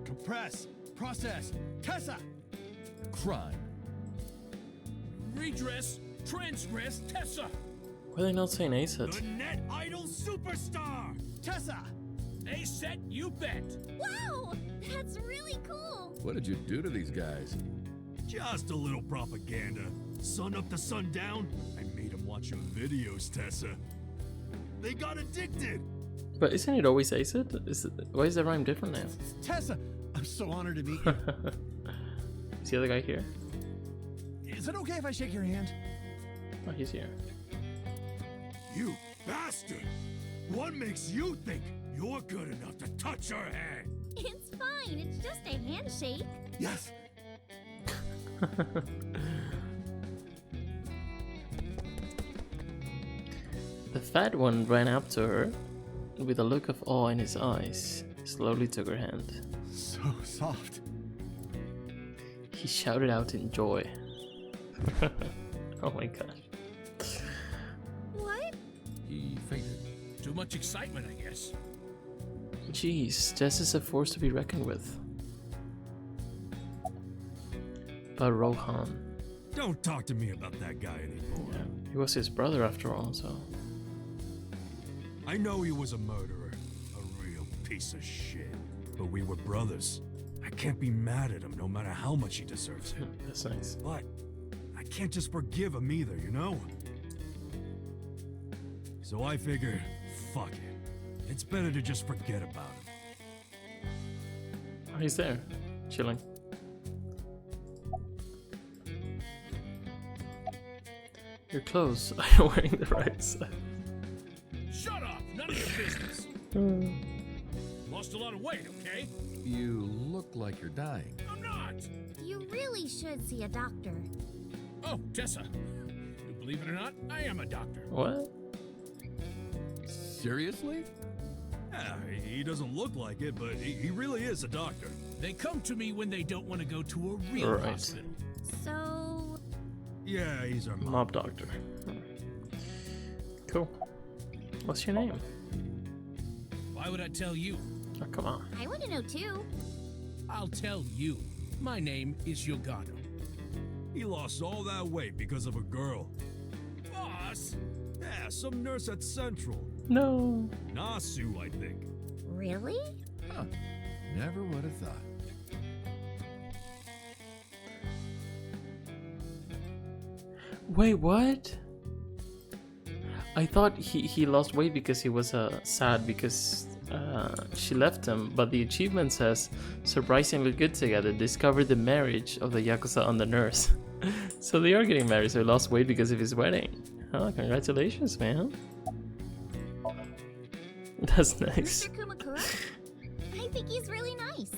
Speaker 8: Compress, process, Tessa.
Speaker 4: Crime.
Speaker 10: Redress, transgress, Tessa.
Speaker 1: Why are they not saying Acid?
Speaker 8: The Net Idol Superstar, Tessa.
Speaker 10: A set, you bet.
Speaker 13: Wow, that's really cool.
Speaker 4: What did you do to these guys?
Speaker 8: Just a little propaganda. Sun up to sundown. I made them watch your videos, Tessa. They got addicted.
Speaker 1: But isn't it always Acid? Why is the rhyme different now?
Speaker 8: Tessa, I'm so honored to meet you.
Speaker 1: Is the other guy here?
Speaker 8: Is it okay if I shake your hand?
Speaker 1: Oh, he's here.
Speaker 8: You bastard! What makes you think you're good enough to touch her hand?
Speaker 13: It's fine. It's just a handshake.
Speaker 8: Yes.
Speaker 1: The fat one ran up to her with a look of awe in his eyes. Slowly took her hand.
Speaker 8: So soft.
Speaker 1: He shouted out in joy. Oh my gosh.
Speaker 13: What?
Speaker 4: He fainted.
Speaker 10: Too much excitement, I guess.
Speaker 1: Jeez, Jess is a force to be reckoned with. But Rohan.
Speaker 8: Don't talk to me about that guy anymore.
Speaker 1: Yeah, he was his brother after all, so.
Speaker 8: I know he was a murderer, a real piece of shit. But we were brothers. I can't be mad at him no matter how much he deserves it.
Speaker 1: That's nice.
Speaker 8: But I can't just forgive him either, you know? So I figured, fuck it. It's better to just forget about him.
Speaker 1: Oh, he's there, chilling. Your clothes are wearing the right side.
Speaker 6: Shut up! None of your business. Lost a lot of weight, okay?
Speaker 4: You look like you're dying.
Speaker 6: I'm not!
Speaker 13: You really should see a doctor.
Speaker 6: Oh, Tessa. Believe it or not, I am a doctor.
Speaker 1: What?
Speaker 4: Seriously?
Speaker 8: Yeah, he doesn't look like it, but he really is a doctor.
Speaker 6: They come to me when they don't want to go to a real
Speaker 1: Right.
Speaker 6: hospital.
Speaker 13: So,
Speaker 8: Yeah, he's our
Speaker 1: Mob doctor. Cool. What's your name?
Speaker 6: Why would I tell you?
Speaker 1: Oh, come on.
Speaker 13: I want to know too.
Speaker 6: I'll tell you. My name is Yogano.
Speaker 8: He lost all that weight because of a girl.
Speaker 6: Boss!
Speaker 8: Yeah, some nurse at Central.
Speaker 1: No.
Speaker 8: Nasu, I think.
Speaker 13: Really?
Speaker 4: Huh. Never would have thought.
Speaker 1: Wait, what? I thought he lost weight because he was sad because she left him, but the achievement says surprisingly good together, discovered the marriage of the Yakuza and the nurse. So they are getting married, so he lost weight because of his wedding. Oh, congratulations, man. That's nice.
Speaker 13: Mr. Kumakura? I think he's really nice.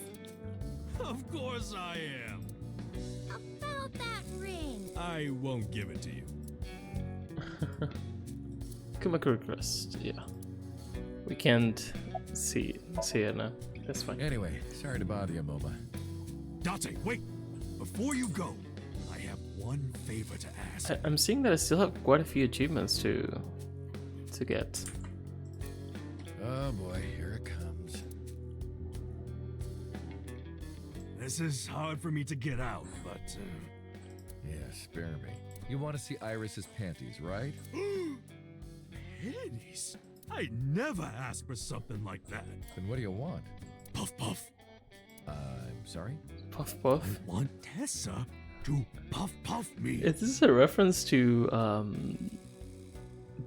Speaker 8: Of course I am.
Speaker 13: About that ring.
Speaker 8: I won't give it to you.
Speaker 1: Kumakura crest, yeah. We can't see it now. That's fine.
Speaker 4: Anyway, sorry to bother you, Moba.
Speaker 8: Date, wait! Before you go, I have one favor to ask.
Speaker 1: I'm seeing that I still have quite a few achievements to get.
Speaker 4: Oh boy, here it comes.
Speaker 8: This is hard for me to get out, but...
Speaker 4: Yeah, spare me. You want to see Iris's panties, right?
Speaker 8: Panties? I never asked for something like that.
Speaker 4: Then what do you want?
Speaker 8: Puff Puff.
Speaker 4: I'm sorry?
Speaker 1: Puff Puff?
Speaker 8: I want Tessa to Puff Puff me.
Speaker 1: Is this a reference to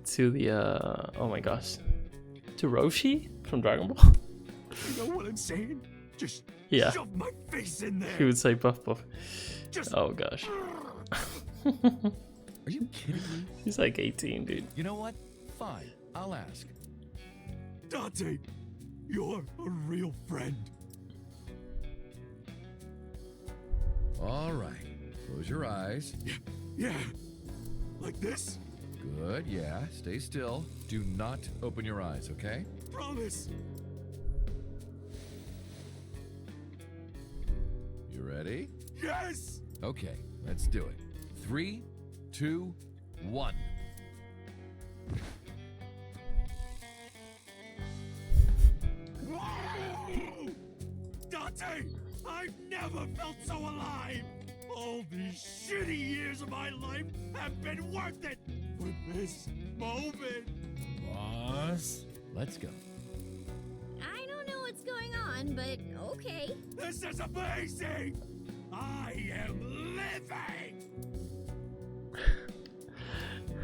Speaker 1: the oh my gosh, to Roshi from Dragon Ball?
Speaker 8: You know what I'm saying? Just
Speaker 1: Yeah.
Speaker 8: shove my face in there.
Speaker 1: He would say Puff Puff.
Speaker 8: Just...
Speaker 1: Oh gosh.
Speaker 4: Are you kidding me?
Speaker 1: He's like 18, dude.
Speaker 4: You know what? Fine, I'll ask.
Speaker 8: Date, you're a real friend.
Speaker 4: All right, close your eyes.
Speaker 8: Yeah. Like this?
Speaker 4: Good, yeah, stay still. Do not open your eyes, okay?
Speaker 8: Promise.
Speaker 4: You ready?
Speaker 8: Yes!
Speaker 4: Okay, let's do it. 3, 2, 1.
Speaker 8: Date, I've never felt so alive! All these shitty years of my life have been worth it for this moment!
Speaker 6: Boss?
Speaker 4: Let's go.
Speaker 13: I don't know what's going on, but okay.
Speaker 8: This is amazing! I am living!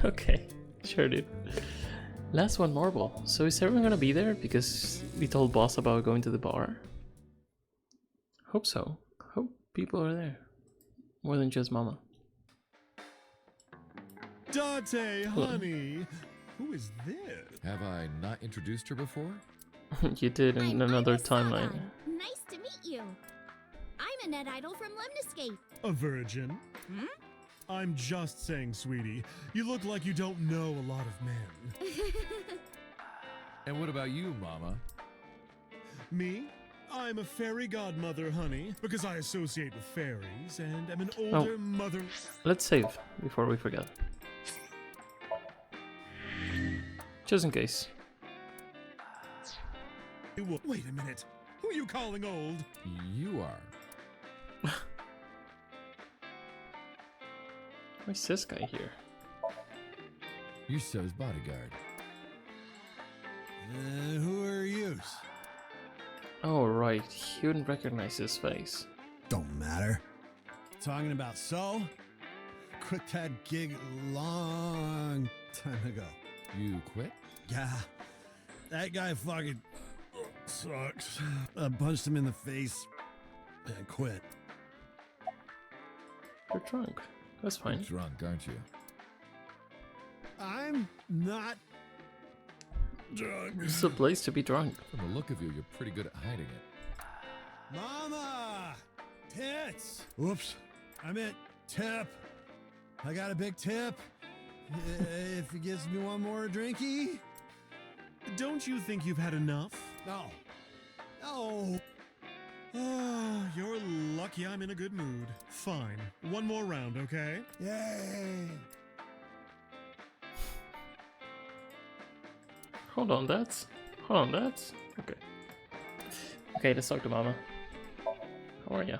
Speaker 1: Okay, sure, dude. Last one, Marble. So is everyone gonna be there? Because we told boss about going to the bar. Hope so. Hope people are there. More than just Mama.
Speaker 15: Dante,
Speaker 1: Hello.
Speaker 15: honey, who is this?
Speaker 4: Have I not introduced her before?
Speaker 1: You did in another timeline.
Speaker 13: Nice to meet you. I'm a net idol from Lemniscape.
Speaker 15: A virgin?
Speaker 13: Hmm?
Speaker 15: I'm just saying, sweetie. You look like you don't know a lot of men.
Speaker 4: And what about you, Mama?
Speaker 15: Me? I'm a fairy godmother, honey, because I associate with fairies and am an older mother.
Speaker 1: Let's save before we forget. Just in case.
Speaker 15: Wait a minute. Who are you calling old?
Speaker 4: You are.
Speaker 1: Where's this guy here?
Speaker 4: You're So's bodyguard.
Speaker 8: Who are you?
Speaker 1: Oh right, he wouldn't recognize his face.
Speaker 8: Don't matter. Talking about So? Quit that gig long time ago.
Speaker 4: You quit?
Speaker 8: Yeah. That guy fucking sucks. I punched him in the face and quit.
Speaker 1: You're drunk. That's fine.
Speaker 4: You're drunk, aren't you?
Speaker 8: I'm not drunk.
Speaker 1: This is a place to be drunk.
Speaker 4: From the look of you, you're pretty good at hiding it.
Speaker 8: Mama! Tits! Whoops. I meant tip. I got a big tip. If he gives me one more drinky.
Speaker 15: Don't you think you've had enough?
Speaker 8: No. No.
Speaker 15: Ah, you're lucky I'm in a good mood. Fine. One more round, okay?
Speaker 8: Yay.
Speaker 1: Hold on, that's. Okay. Okay, let's talk to Mama. How are you?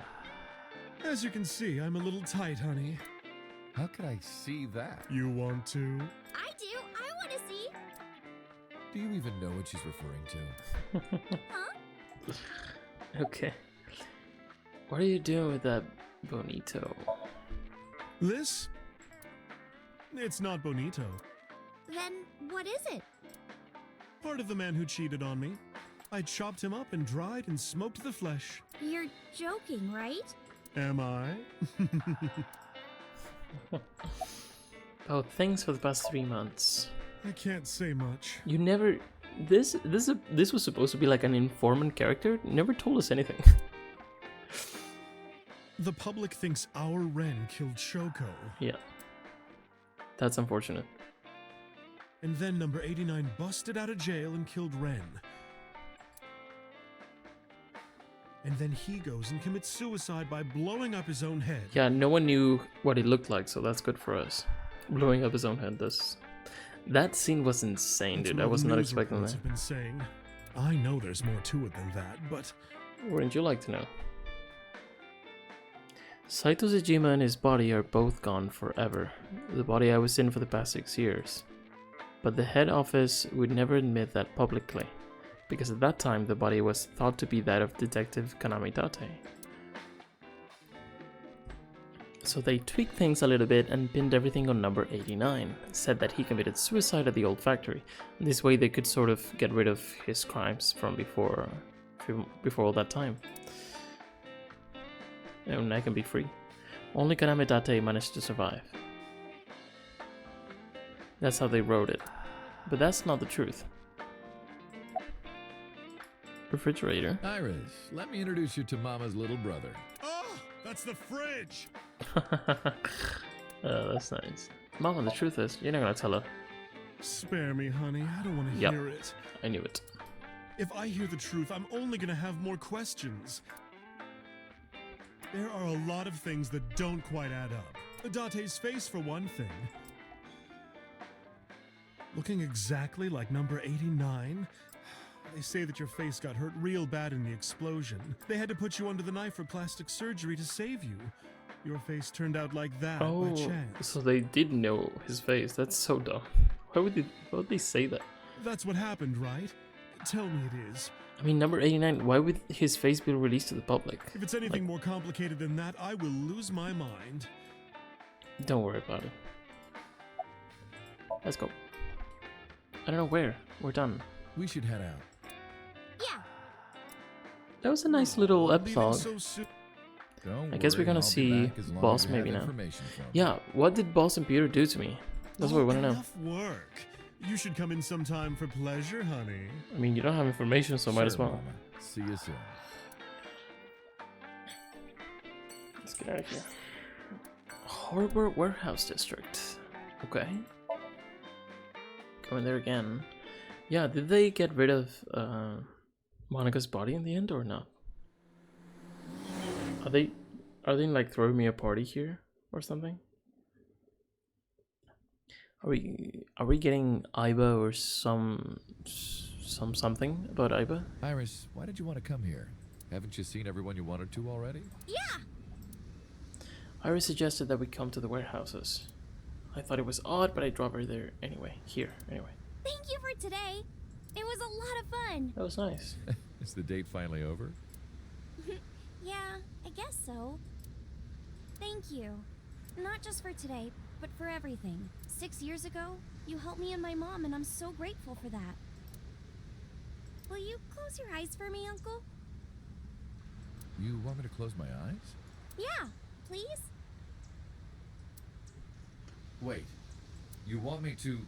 Speaker 15: As you can see, I'm a little tight, honey.
Speaker 4: How could I see that?
Speaker 15: You want to?
Speaker 5: I do. I want to see.
Speaker 4: Do you even know what she's referring to?
Speaker 5: Huh?
Speaker 1: Okay. What are you doing with that bonito?
Speaker 15: This? It's not bonito.
Speaker 5: Then what is it?
Speaker 15: Part of the man who cheated on me. I chopped him up and dried and smoked the flesh.
Speaker 5: You're joking, right?
Speaker 15: Am I?
Speaker 1: Oh, thanks for the past 3 months.
Speaker 15: I can't say much.
Speaker 1: You never. This was supposed to be like an informant character. You never told us anything.
Speaker 15: The public thinks our Ren killed Shoko.
Speaker 1: Yeah. That's unfortunate.
Speaker 15: And then number 89 busted out of jail and killed Ren. And then he goes and commits suicide by blowing up his own head.
Speaker 1: Yeah, no one knew what it looked like, so that's good for us. Blowing up his own head, that scene was insane,
Speaker 15: That's
Speaker 1: dude.
Speaker 15: what
Speaker 1: I was
Speaker 15: the
Speaker 1: not
Speaker 15: news
Speaker 1: expecting
Speaker 15: reports
Speaker 1: that.
Speaker 15: have been saying. I know there's more to it than that, but
Speaker 1: Wouldn't you like to know? Saito Sejima and his body are both gone forever. The body I was in for the past 6 years. But the head office would never admit that publicly, because at that time the body was thought to be that of Detective Kanami Date. So they tweaked things a little bit and pinned everything on number 89, said that he committed suicide at the old factory. This way they could sort of get rid of his crimes from before all that time. And I can be free. Only Kanami Date managed to survive. That's how they wrote it. But that's not the truth. Refrigerator.
Speaker 4: Iris, let me introduce you to Mama's little brother.
Speaker 8: Oh, that's the fridge.
Speaker 1: Oh, that's nice. Mama, the truth is, you're not gonna tell her.
Speaker 15: spare me, honey. I don't want to
Speaker 1: Yep.
Speaker 15: hear it.
Speaker 1: I knew it.
Speaker 15: If I hear the truth, I'm only gonna have more questions. There are a lot of things that don't quite add up. Date's face, for one thing. Looking exactly like number 89. They say that your face got hurt real bad in the explosion. They had to put you under the knife for plastic surgery to save you. Your face turned out like that by chance.
Speaker 1: So they did know his face. That's so dumb. Why would they say that?
Speaker 15: That's what happened, right? Tell me it is.
Speaker 1: I mean, number 89, why would his face be released to the public?
Speaker 15: If it's anything more complicated than that, I will lose my mind.
Speaker 1: Don't worry about it. Let's go. I don't know where. We're done.
Speaker 4: We should head out.
Speaker 5: Yeah.
Speaker 1: That was a nice little epilogue.
Speaker 15: So soon.
Speaker 4: Don't
Speaker 1: I guess we're
Speaker 4: worry,
Speaker 1: gonna
Speaker 4: I'll be
Speaker 1: see
Speaker 4: back as long
Speaker 1: Boss
Speaker 4: as you have
Speaker 1: maybe now.
Speaker 4: information for me.
Speaker 1: Yeah, what did Boss and Peter do to me? That's what we want to know.
Speaker 15: Enough work. You should come in sometime for pleasure, honey.
Speaker 1: I mean, you don't have information, so might as
Speaker 4: Sure,
Speaker 1: well.
Speaker 4: Mama. See you soon.
Speaker 1: Let's get out of here. Harbor Warehouse District. Okay. Going there again. Yeah, did they get rid of Monica's body in the end or not? Are they like throwing me a party here or something? Are we getting Aiba or something about Aiba?
Speaker 4: Iris, why did you want to come here? Haven't you seen everyone you wanted to already?
Speaker 5: Yeah.
Speaker 1: Iris suggested that we come to the warehouses. I thought it was odd, but I dropped her there anyway. Here, anyway.
Speaker 5: Thank you for today. It was a lot of fun.
Speaker 1: That was nice.
Speaker 4: Is the date finally over?
Speaker 5: Yeah, I guess so. Thank you. Not just for today, but for everything. 6 years ago, you helped me and my mom, and I'm so grateful for that. Will you close your eyes for me, Uncle?
Speaker 4: You want me to close my eyes?
Speaker 5: Yeah, please?
Speaker 4: Wait. You want me to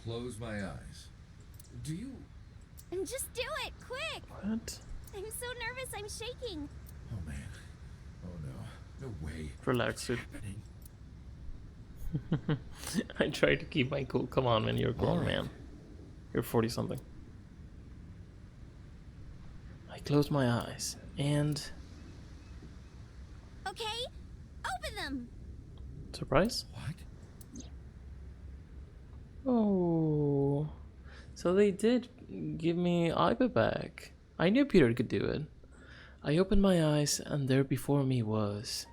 Speaker 4: close my eyes? Do you...
Speaker 5: And just do it, quick!
Speaker 1: What?
Speaker 5: I'm so nervous, I'm shaking.
Speaker 4: Oh, man. Oh, no. No way.
Speaker 1: Relax, dude.
Speaker 4: Happening.
Speaker 1: I try to keep my cool. Come on, man. You're a grown
Speaker 4: Alright.
Speaker 1: man. You're 40 something. I close my eyes and
Speaker 5: Okay, open them!
Speaker 1: surprise.
Speaker 4: What?
Speaker 1: Oh, so they did give me Iba back. I knew Peter could do it. I opened my eyes and there before me was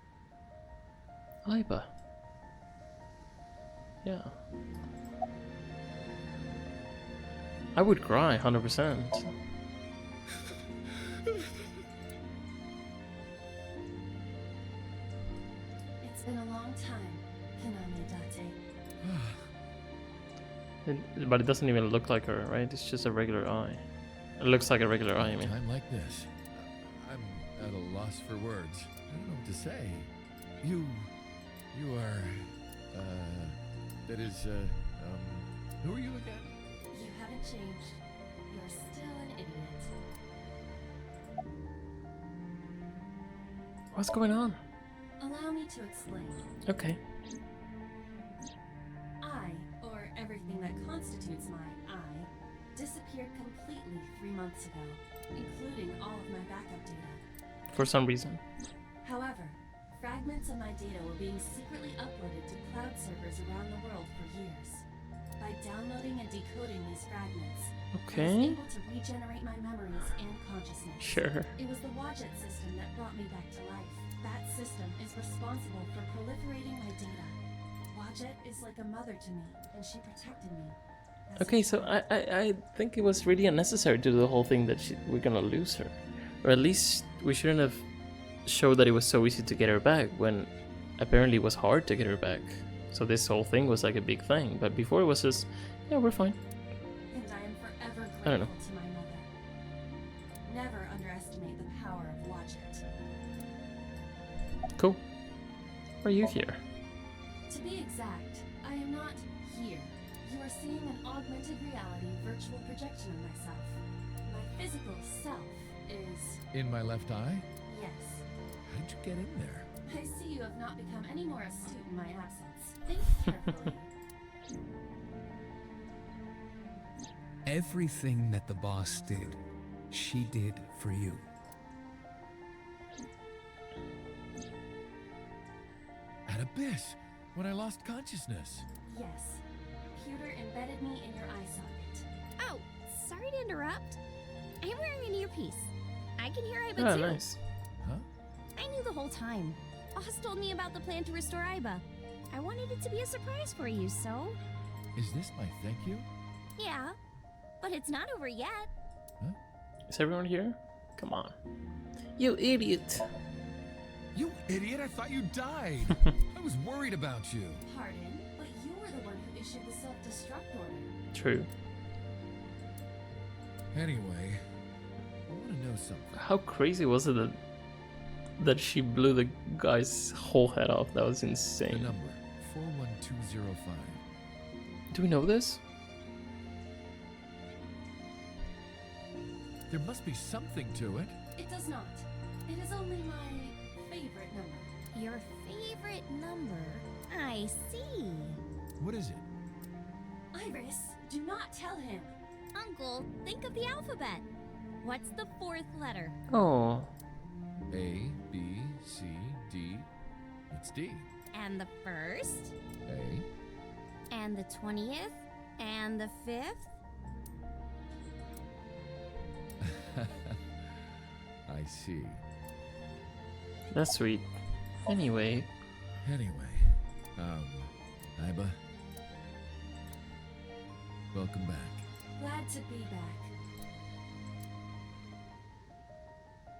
Speaker 1: Iba. Yeah. I would cry 100%.
Speaker 2: It's been a long time, Konami Date.
Speaker 1: But it doesn't even look like her, right? It's just a regular eye. It looks like a regular eye, I mean.
Speaker 4: Time like this, I'm at a loss for words. I don't know what to say. You are, that is, who are you again?
Speaker 2: You haven't changed. You're still an idiot.
Speaker 1: What's going on?
Speaker 2: Allow me to explain.
Speaker 1: Okay.
Speaker 2: I, or everything that constitutes my I, disappeared completely 3 months ago, including all of my backup data.
Speaker 1: For some reason.
Speaker 2: However, fragments of my data were being secretly uploaded to cloud servers around the world for years. By downloading and decoding these fragments, I was
Speaker 1: Okay.
Speaker 2: able to regenerate my memories and consciousness.
Speaker 1: Sure.
Speaker 2: It was the Wadjet system that brought me back to life. That system is responsible for proliferating my data. Wadjet is like a mother to me, and she protected me. As a
Speaker 1: Okay, so
Speaker 2: child.
Speaker 1: I think it was really unnecessary to do the whole thing that we're gonna lose her. Or at least we shouldn't have showed that it was so easy to get her back when apparently it was hard to get her back. So this whole thing was like a big thing. But before it was just, yeah, we're fine.
Speaker 2: And I am forever
Speaker 1: I don't know.
Speaker 2: grateful to my mother. Never underestimate the power of Wadjet.
Speaker 1: Cool. Why are you here?
Speaker 2: To be exact, I am not here. You are seeing an augmented reality virtual projection of myself. My physical self is...
Speaker 4: In my left eye?
Speaker 2: yes.
Speaker 4: How did you get in there?
Speaker 2: I see you have not become any more astute in my absence. Think carefully.
Speaker 6: Everything that the boss did, she did for you.
Speaker 4: At Abyss, when I lost consciousness.
Speaker 2: Yes. Computer embedded me in your eye socket.
Speaker 5: Oh, sorry to interrupt. I'm wearing an earpiece. I can hear Iba
Speaker 1: Oh,
Speaker 5: too.
Speaker 1: nice.
Speaker 4: Huh?
Speaker 5: I knew the whole time. Boss told me about the plan to restore Iba. I wanted it to be a surprise for you, so...
Speaker 4: Is this my thank you?
Speaker 5: Yeah, but it's not over yet.
Speaker 1: Is everyone here? Come on. You idiot.
Speaker 6: You idiot, I thought you died.
Speaker 4: I was worried about you.
Speaker 2: Pardon, but you were the one who issued the self-destruct order.
Speaker 1: True.
Speaker 4: Anyway, I want to know something.
Speaker 1: How crazy was it that she blew the guy's whole head off? That was
Speaker 4: The
Speaker 1: insane.
Speaker 4: number, 41205.
Speaker 1: Do we know this?
Speaker 4: There must be something to it.
Speaker 2: It does not. It is only my favorite number.
Speaker 5: Your favorite number? I see.
Speaker 4: What is it?
Speaker 2: Iris, do not tell him.
Speaker 5: Uncle, think of the alphabet. What's the fourth letter?
Speaker 1: Oh.
Speaker 4: A, B, C, D. It's D.
Speaker 5: And the first?
Speaker 4: A.
Speaker 5: And the 20th? And the 5th?
Speaker 4: I see.
Speaker 1: That's sweet. Anyway.
Speaker 4: Anyway, Iba, welcome back.
Speaker 2: Glad to be back.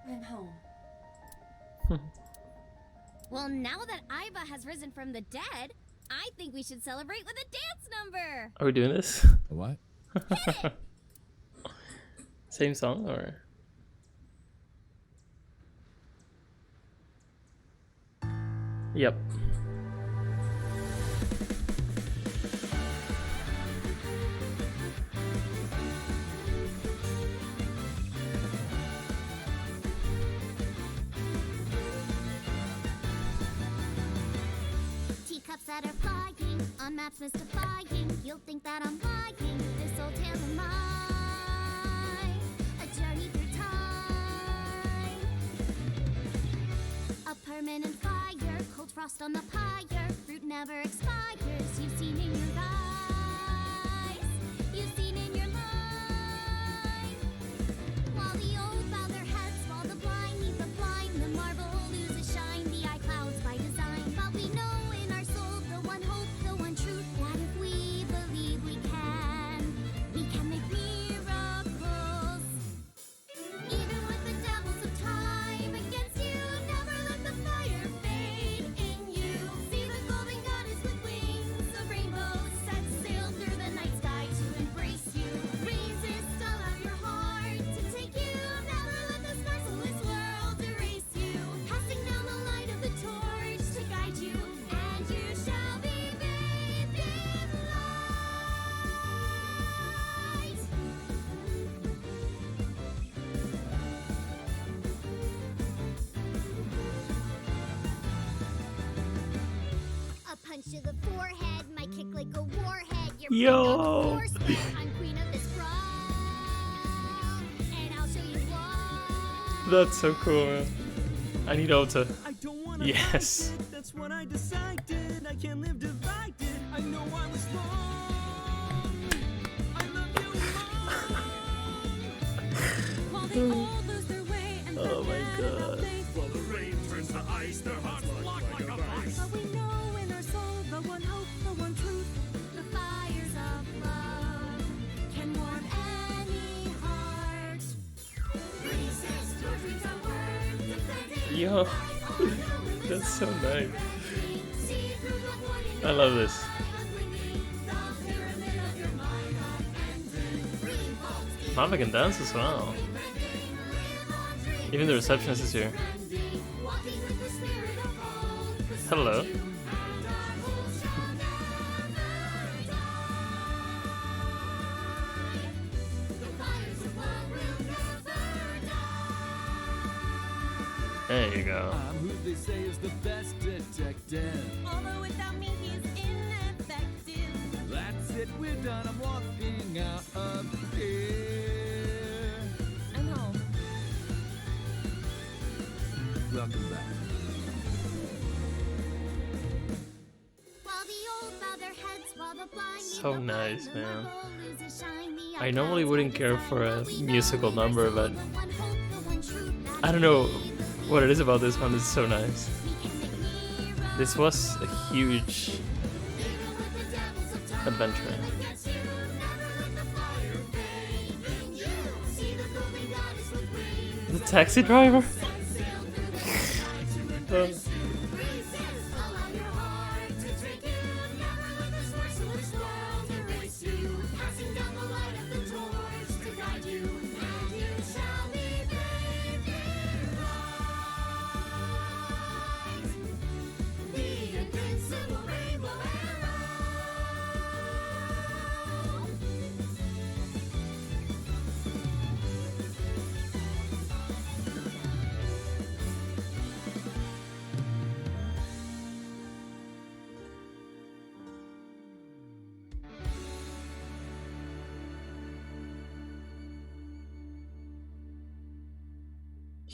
Speaker 2: I'm home.
Speaker 5: Well, now that Iba has risen from the dead, I think we should celebrate with a dance number.
Speaker 1: Are we doing this?
Speaker 4: A what?
Speaker 1: Same song or? Yep.
Speaker 13: Teacups that are flying on maps mystifying. You'll think that I'm lying. This old tale of mine, a journey through time. A permanent fire, cold frost on the pyre. Fruit never expires. You've seen in your eyes. You've seen in your life. While the old bow their heads, while the blind meet the blind, the marble loses shine. The eye clouds by design, but we know in our soul the one hope, the one truth, that if we believe we can make miracles. Even with the devils of time against you, never let the fire fade in you. See the golden goddess with wings of rainbows set sail through the night sky to embrace you. Resist, allow your heart to take you. Never let this merciless world erase you. Passing down the light of the torch to guide you, and you shall be bathed in light. A punch to the forehead might kick like a warhead. You're pinned on the
Speaker 1: Yo.
Speaker 13: floor, sweat. I'm queen of this brawl, and I'll show you why.
Speaker 1: That's so cool, man. I need Ota.
Speaker 11: I don't wanna
Speaker 1: Yes.
Speaker 11: fight it, that's what I decided. I can't live divided. I know I was wrong. I love you
Speaker 7: While they all lose their way and
Speaker 1: Oh my god.
Speaker 8: While the rain turns to ice, their hearts block like a vice.
Speaker 7: but we know in our soul the one hope, the one truth.
Speaker 13: The fires of love can warm any heart. Resist your dreams are worth defending.
Speaker 1: Yo. That's so nice. I love this. Mama can dance as well. Even the receptionist is here. Hello. There you go.
Speaker 11: I'm who they say is the best detective.
Speaker 7: Although without me he's ineffective.
Speaker 11: That's it, we're done. I'm walking out of here.
Speaker 7: I know.
Speaker 11: Welcome back.
Speaker 13: While the old bow their heads, while the blind lead
Speaker 1: So
Speaker 13: the blind,
Speaker 1: nice,
Speaker 13: the
Speaker 1: man.
Speaker 13: marble loses shine. The
Speaker 1: I
Speaker 13: eye
Speaker 1: normally
Speaker 13: clouds
Speaker 1: wouldn't
Speaker 13: by
Speaker 1: care
Speaker 13: design,
Speaker 1: for a
Speaker 13: but we know
Speaker 1: musical
Speaker 13: in our
Speaker 1: number,
Speaker 13: soul
Speaker 1: but
Speaker 13: the one hope, the one truth, that
Speaker 1: I don't
Speaker 13: if
Speaker 1: know
Speaker 13: we believe
Speaker 1: what it is about this one. It's so nice.
Speaker 13: we can make miracles.
Speaker 1: This was a huge
Speaker 13: Even with the devils of time
Speaker 1: adventure.
Speaker 13: against you, never let the fire fade in you. See the golden goddess with wings.
Speaker 1: The taxi driver?
Speaker 13: Set sail through the night sky to embrace you. Resist, allow your heart to take you. Never let this merciless world erase you. Passing down the light of the torch to guide you, and you shall be bathed in light. The invincible rainbow arrow.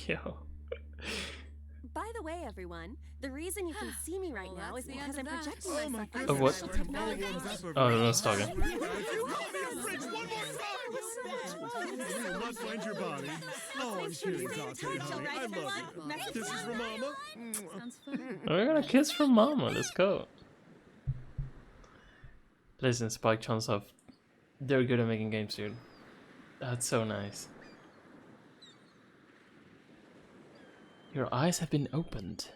Speaker 1: Yo.
Speaker 16: By the way, everyone, the reason you can see me right now is because I'm projecting
Speaker 15: Oh my
Speaker 16: myself.
Speaker 1: Of what? Oh, no one's talking.
Speaker 15: You must find your body. Oh, I'm kidding, Dante, honey. I love you. Kisses from Mama.
Speaker 1: We're gonna kiss from Mama. Let's go. Listen, Spike Chunsoft, they're good at making games, dude. That's so nice. Your eyes have been opened.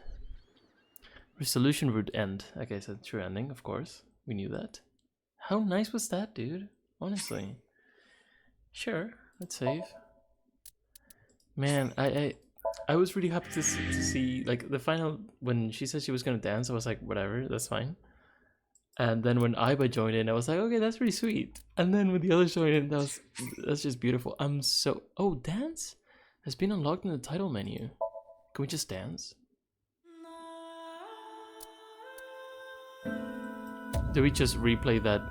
Speaker 1: Resolution would end. Okay, so true ending, of course. We knew that. How nice was that, dude? Honestly. Sure, let's save. Man, I I was really happy to see like the final when she said she was gonna dance. I was like, whatever, that's fine. And then when Iba joined in, I was like, okay, that's pretty sweet. And then when the others joined in, that's just beautiful. I'm so dance has been unlocked in the title menu. Can we just dance? Do we just replay that?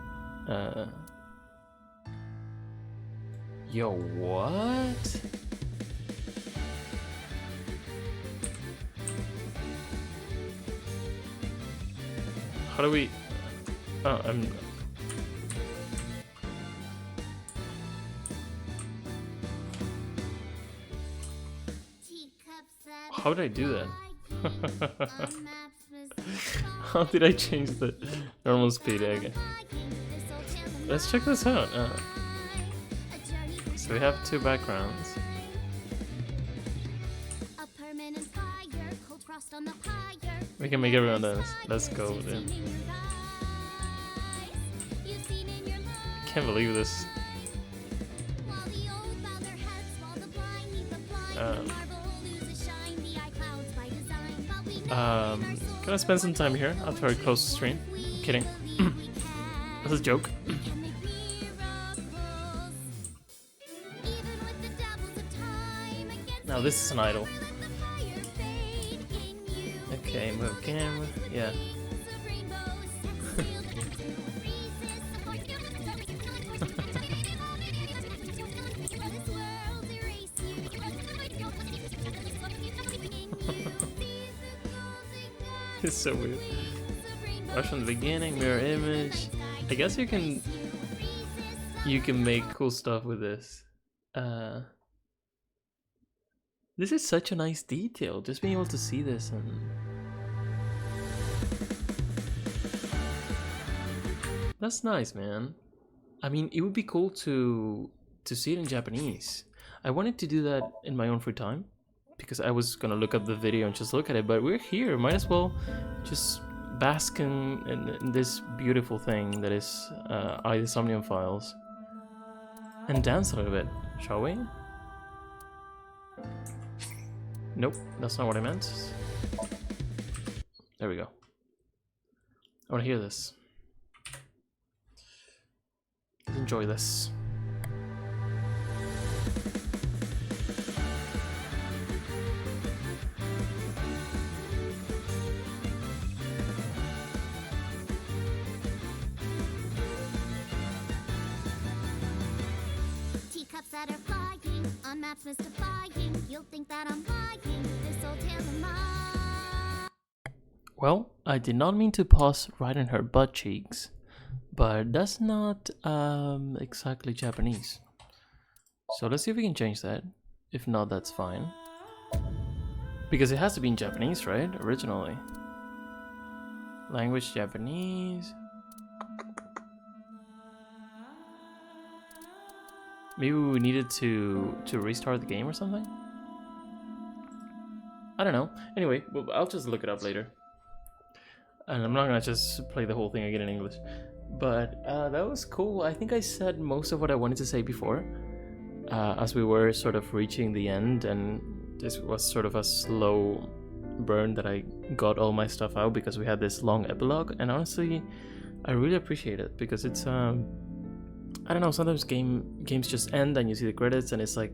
Speaker 1: Yo, what? How do we? Oh, How did I do that? How did I change the normal speed again? Let's check this out. So we have two backgrounds. We can make everyone dance. Let's go, dude. Can't believe this. Can I spend some time here after I close the stream? I'm kidding. That's a joke. Now this is an idol. Okay, move camera. Yeah. It's so weird. Rush from the beginning, mirror image. I guess you can make cool stuff with this. This is such a nice detail. Just being able to see this and that's nice, man. I mean, it would be cool to see it in Japanese. I wanted to do that in my own free time because I was gonna look up the video and just look at it, but we're here. Might as well just bask in this beautiful thing that is the Somnium files and dance a little bit, shall we? Nope, that's not what I meant. There we go. I want to hear this. Enjoy this.
Speaker 13: Teacups that are flying on maps mystifying. You'll think that I'm lying. This old tale of mine.
Speaker 1: Well, I did not mean to pause right in her butt cheeks, but that's not exactly Japanese. So let's see if we can change that. If not, that's fine. Because it has to be in Japanese, right? Originally. Language Japanese. Maybe we needed to restart the game or something? I don't know. Anyway, well, I'll just look it up later. And I'm not gonna just play the whole thing again in English. But that was cool. I think I said most of what I wanted to say before. As we were sort of reaching the end, and this was sort of a slow burn that I got all my stuff out because we had this long epilogue. And honestly, I really appreciate it because it's I don't know, sometimes games just end and you see the credits and it's like,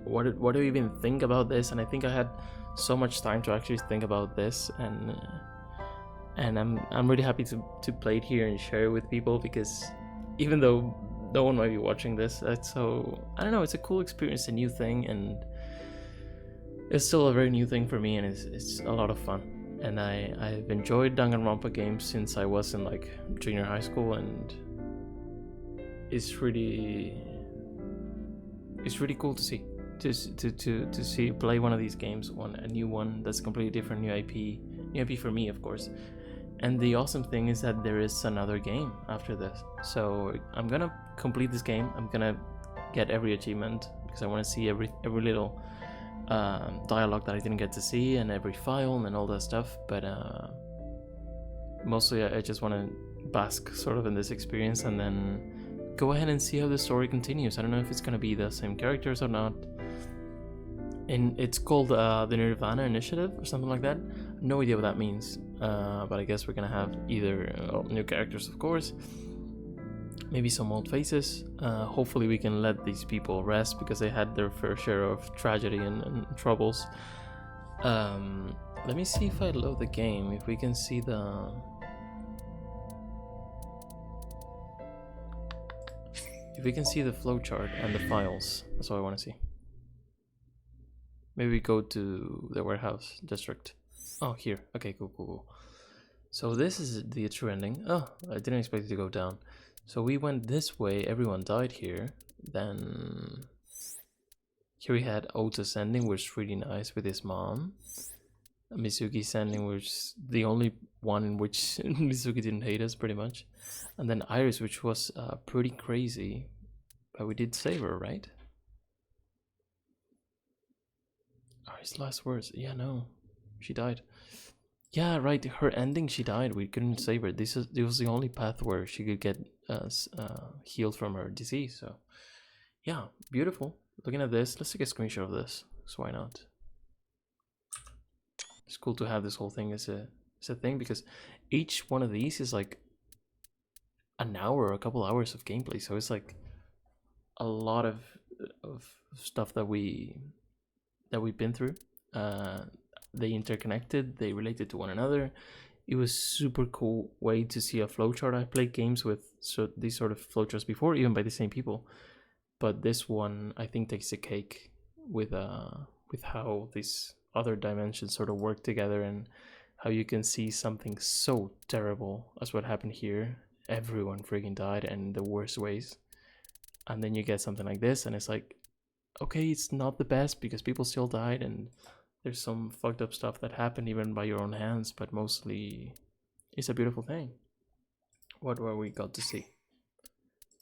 Speaker 1: what do you even think about this? And I think I had so much time to actually think about this, and I'm really happy to play it here and share it with people, because even though no one might be watching this, that's so, I don't know, it's a cool experience, a new thing, and it's still a very new thing for me, and it's a lot of fun. And I've enjoyed Danganronpa games since I was in like junior high school, and it's really cool to see to see play one of these games, a new one that's completely different, new IP for me, of course. And the awesome thing is that there is another game after this, so I'm gonna complete this game. I'm gonna get every achievement because I want to see every little dialogue that I didn't get to see, and every file and all that stuff. But mostly I just want to bask sort of in this experience and then go ahead and see how the story continues. I don't know if it's gonna be the same characters or not. and it's called the Nirvana Initiative or something like that. No idea what that means, but I guess we're gonna have either new characters, of course, maybe some old faces. Hopefully we can let these people rest because they had their fair share of tragedy and troubles. Let me see if I load the game, if we can see the... If we can see the flowchart and the files. That's all I want to see. Maybe we go to the warehouse district. Oh, here. Okay, cool. So this is the true ending. Oh, I didn't expect it to go down. So we went this way, everyone died here. Then here we had Ota's ending, which was really nice with his mom. Mizuki's ending was the only one in which Mizuki didn't hate us, pretty much. And then Iris, which was pretty crazy. But we did save her, right? Iris' last words. Yeah, no. She died. Yeah, right. Her ending, she died. We couldn't save her. This was the only path where she could get healed from her disease. So, yeah, beautiful. Looking at this, let's take a screenshot of this. So why not? It's cool to have this whole thing as a thing, because each one of these is like an hour or a couple hours of gameplay. So it's like a lot of stuff that we've been through. They interconnected, they related to one another. It was super cool way to see a flowchart. I played games with these sort of flowcharts before, even by the same people, but this one I think takes the cake with how these other dimensions sort of work together, and how you can see something so terrible as what happened here. Everyone freaking died, and in the worst ways, and then you get something like this, and it's like, okay, it's not the best because people still died, and there's some fucked up stuff that happened even by your own hands, but mostly it's a beautiful thing. What were we got to see?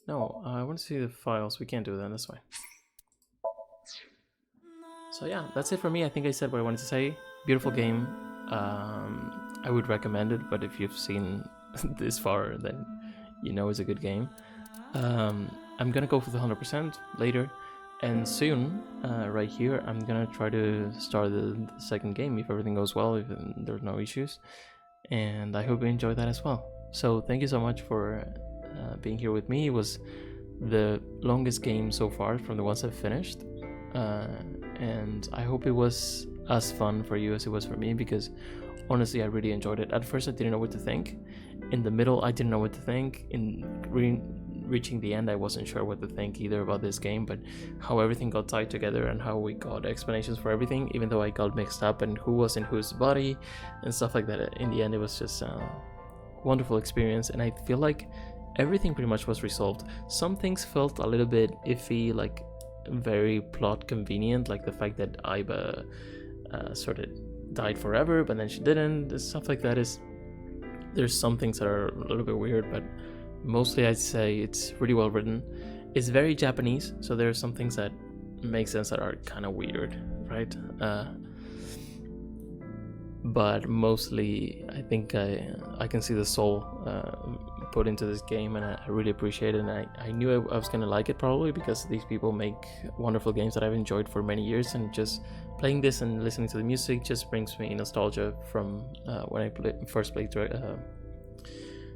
Speaker 1: No, I want to see the files. We can't do that, that's fine. So yeah, that's it for me. I think I said what I wanted to say. Beautiful game. I would recommend it, but if you've seen this far, then you know it's a good game. I'm gonna go for the 100% later. And soon, right here, I'm gonna try to start the second game if everything goes well, if there's no issues. And I hope you enjoyed that as well. So thank you so much for being here with me. It was the longest game so far from the ones I've finished. And I hope it was as fun for you as it was for me, because honestly, I really enjoyed it. At first, I didn't know what to think. In the middle, I didn't know what to think. In reaching the end, I wasn't sure what to think either about this game, but how everything got tied together and how we got explanations for everything, even though I got mixed up and who was in whose body and stuff like that. In the end, it was just a wonderful experience, and I feel like everything pretty much was resolved. Some things felt a little bit iffy, like very plot convenient, like the fact that Aiba sort of died forever, but then she didn't. Stuff like that is... There's some things that are a little bit weird, but mostly I'd say it's really well written. It's very Japanese, so there are some things that make sense that are kind of weird, right? But mostly I think I can see the soul put into this game, and I really appreciate it. And I knew I was gonna like it probably because these people make wonderful games that I've enjoyed for many years, and just playing this and listening to the music just brings me nostalgia from when I first played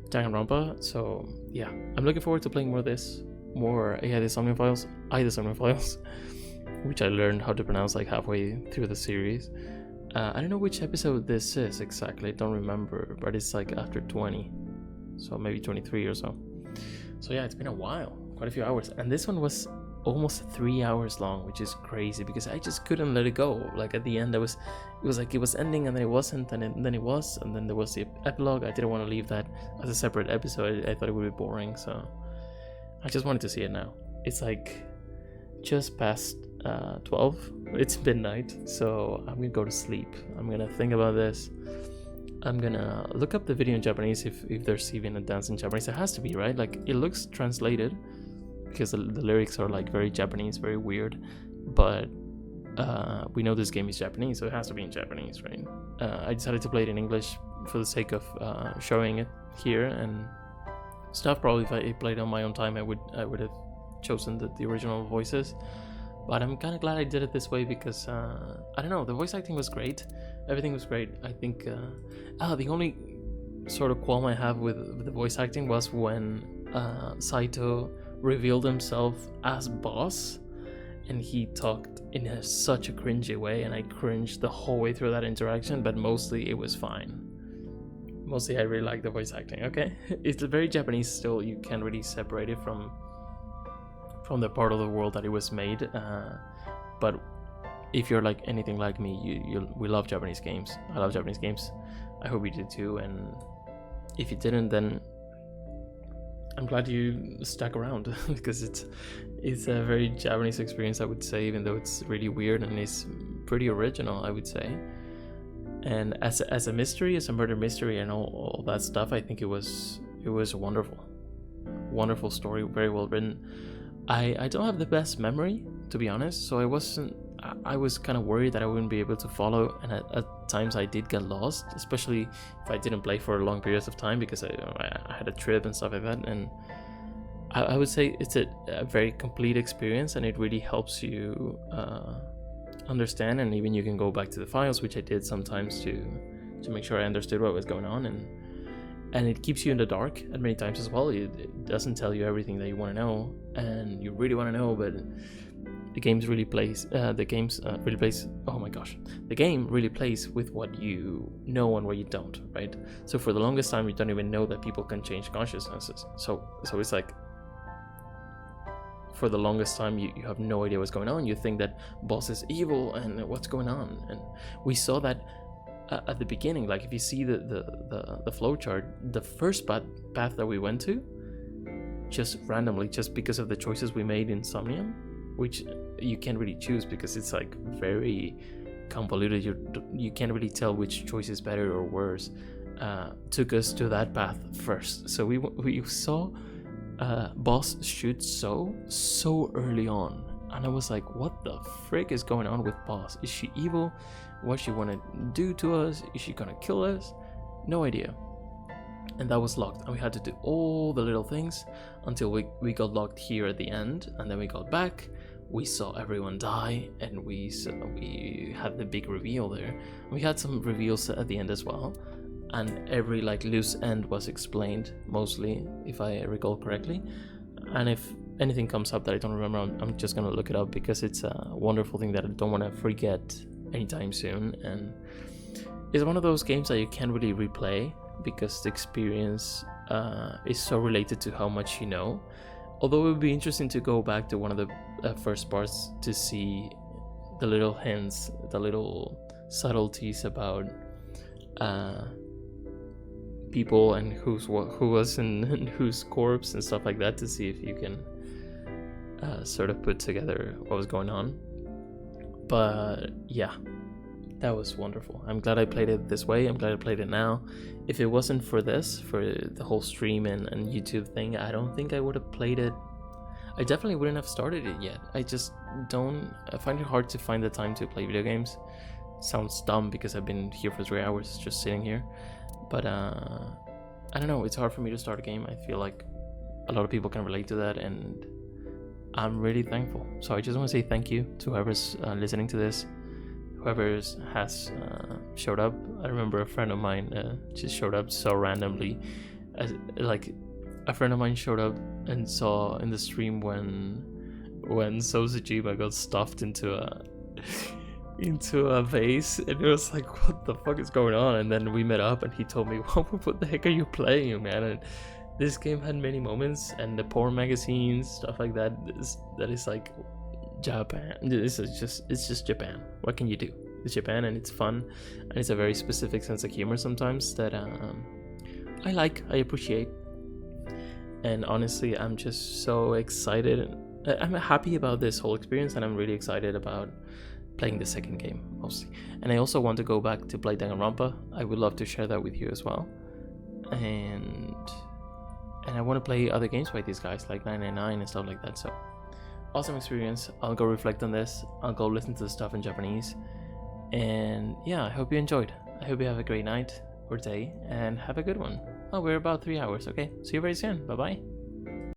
Speaker 1: Danganronpa. So yeah, I'm looking forward to playing more of this, more the Somnium Files, the Somnium Files, which I learned how to pronounce like halfway through the series. I don't know which episode this is exactly, I don't remember, but it's like after 20, so maybe 23 or so. So yeah, it's been a while, quite a few hours, and this one was almost 3 hours long, which is crazy because I just couldn't let it go. Like at the end, it was like it was ending and then it wasn't, and then it was, and then there was the epilogue. I didn't want to leave that as a separate episode. I thought it would be boring, so I just wanted to see it now. It's like just past 12. It's midnight, so I'm gonna go to sleep. I'm gonna think about this. I'm gonna look up the video in Japanese if there's even a dance in Japanese. It has to be, right? Like it looks translated because the lyrics are like very Japanese, very weird, but we know this game is Japanese, so it has to be in Japanese, right? I decided to play it in English for the sake of showing it here and stuff. Probably if I played on my own time, I would have chosen the original voices, But I'm kind of glad I did it this way because I don't know, the voice acting was great, everything was great. I think the only sort of qualm I have with the voice acting was when Saito revealed himself as boss, and he talked in such a cringy way, and I cringed the whole way through that interaction. But mostly it was fine. Mostly I really like the voice acting. Okay, it's very Japanese still. You can't really separate it from the part of the world that it was made. But if you're like anything like me, we love Japanese games. I love Japanese games. I hope you did too. And if you didn't, then I'm glad you stuck around because it's a very Japanese experience, I would say, even though it's really weird and it's pretty original, I would say. And as a mystery, as a murder mystery and all that stuff, I think it was wonderful story, very well written. I don't have the best memory, to be honest, so I was kind of worried that I wouldn't be able to follow, and at times I did get lost, especially if I didn't play for long periods of time because I had a trip and stuff like that. And I would say it's a very complete experience, and it really helps you understand, and even you can go back to the files, which I did sometimes to make sure I understood what was going on, and it keeps you in the dark at many times as well. It doesn't tell you everything that you want to know and you really want to know, but the game really plays with what you know and what you don't, right? So for the longest time you don't even know that people can change consciousnesses, so it's like for the longest time you have no idea what's going on. You think that boss is evil and what's going on, and we saw that at the beginning. Like if you see the flowchart, the first path that we went to, just randomly, just because of the choices we made in Somnium, which you can't really choose because it's like very convoluted, you can't really tell which choice is better or worse, took us to that path first. So we saw boss shoot so early on, and I was like, what the frick is going on with boss? Is she evil? What she want to do to us? Is she gonna kill us? No idea. And that was locked, and we had to do all the little things until we got locked here at the end, and then we got back, we saw everyone die, and we had the big reveal there. We had some reveals at the end as well, and every like loose end was explained, mostly, if I recall correctly. And if anything comes up that I don't remember, I'm just gonna look it up because it's a wonderful thing that I don't want to forget anytime soon. And it's one of those games that you can't really replay because the experience is so related to how much you know. Although it would be interesting to go back to one of the first parts to see the little hints, the little subtleties about people and who was in whose corpse and stuff like that, to see if you can sort of put together what was going on. But yeah, that was wonderful. I'm glad I played it this way. I'm glad I played it now. If it wasn't for this, for the whole stream and YouTube thing, I don't think I would have played it. I definitely wouldn't have started it yet. I find it hard to find the time to play video games. Sounds dumb because I've been here for 3 hours just sitting here. But I don't know, it's hard for me to start a game. I feel like a lot of people can relate to that, and I'm really thankful. So I just want to say thank you to whoever's listening to this, whoever has showed up. I remember a friend of mine just showed up so randomly. Like a friend of mine showed up and saw in the stream when Sosajima got stuffed into a vase, and it was like, what the fuck is going on? And then we met up and he told me, what the heck are you playing, man? And this game had many moments, and the porn magazines, stuff like that is like Japan. It's just Japan. What can you do? It's Japan, and it's fun, and it's a very specific sense of humor sometimes that I appreciate. And honestly, I'm just so excited. I'm happy about this whole experience, and I'm really excited about playing the second game mostly. And I also want to go back to play Danganronpa. I would love to share that with you as well. And I want to play other games by these guys like 999 and stuff like that. So awesome experience. I'll go reflect on this. I'll go listen to the stuff in Japanese. And yeah, I hope you enjoyed. I hope you have a great night or day and have a good one. Oh, we're about 3 hours. Okay, see you very soon. Bye bye.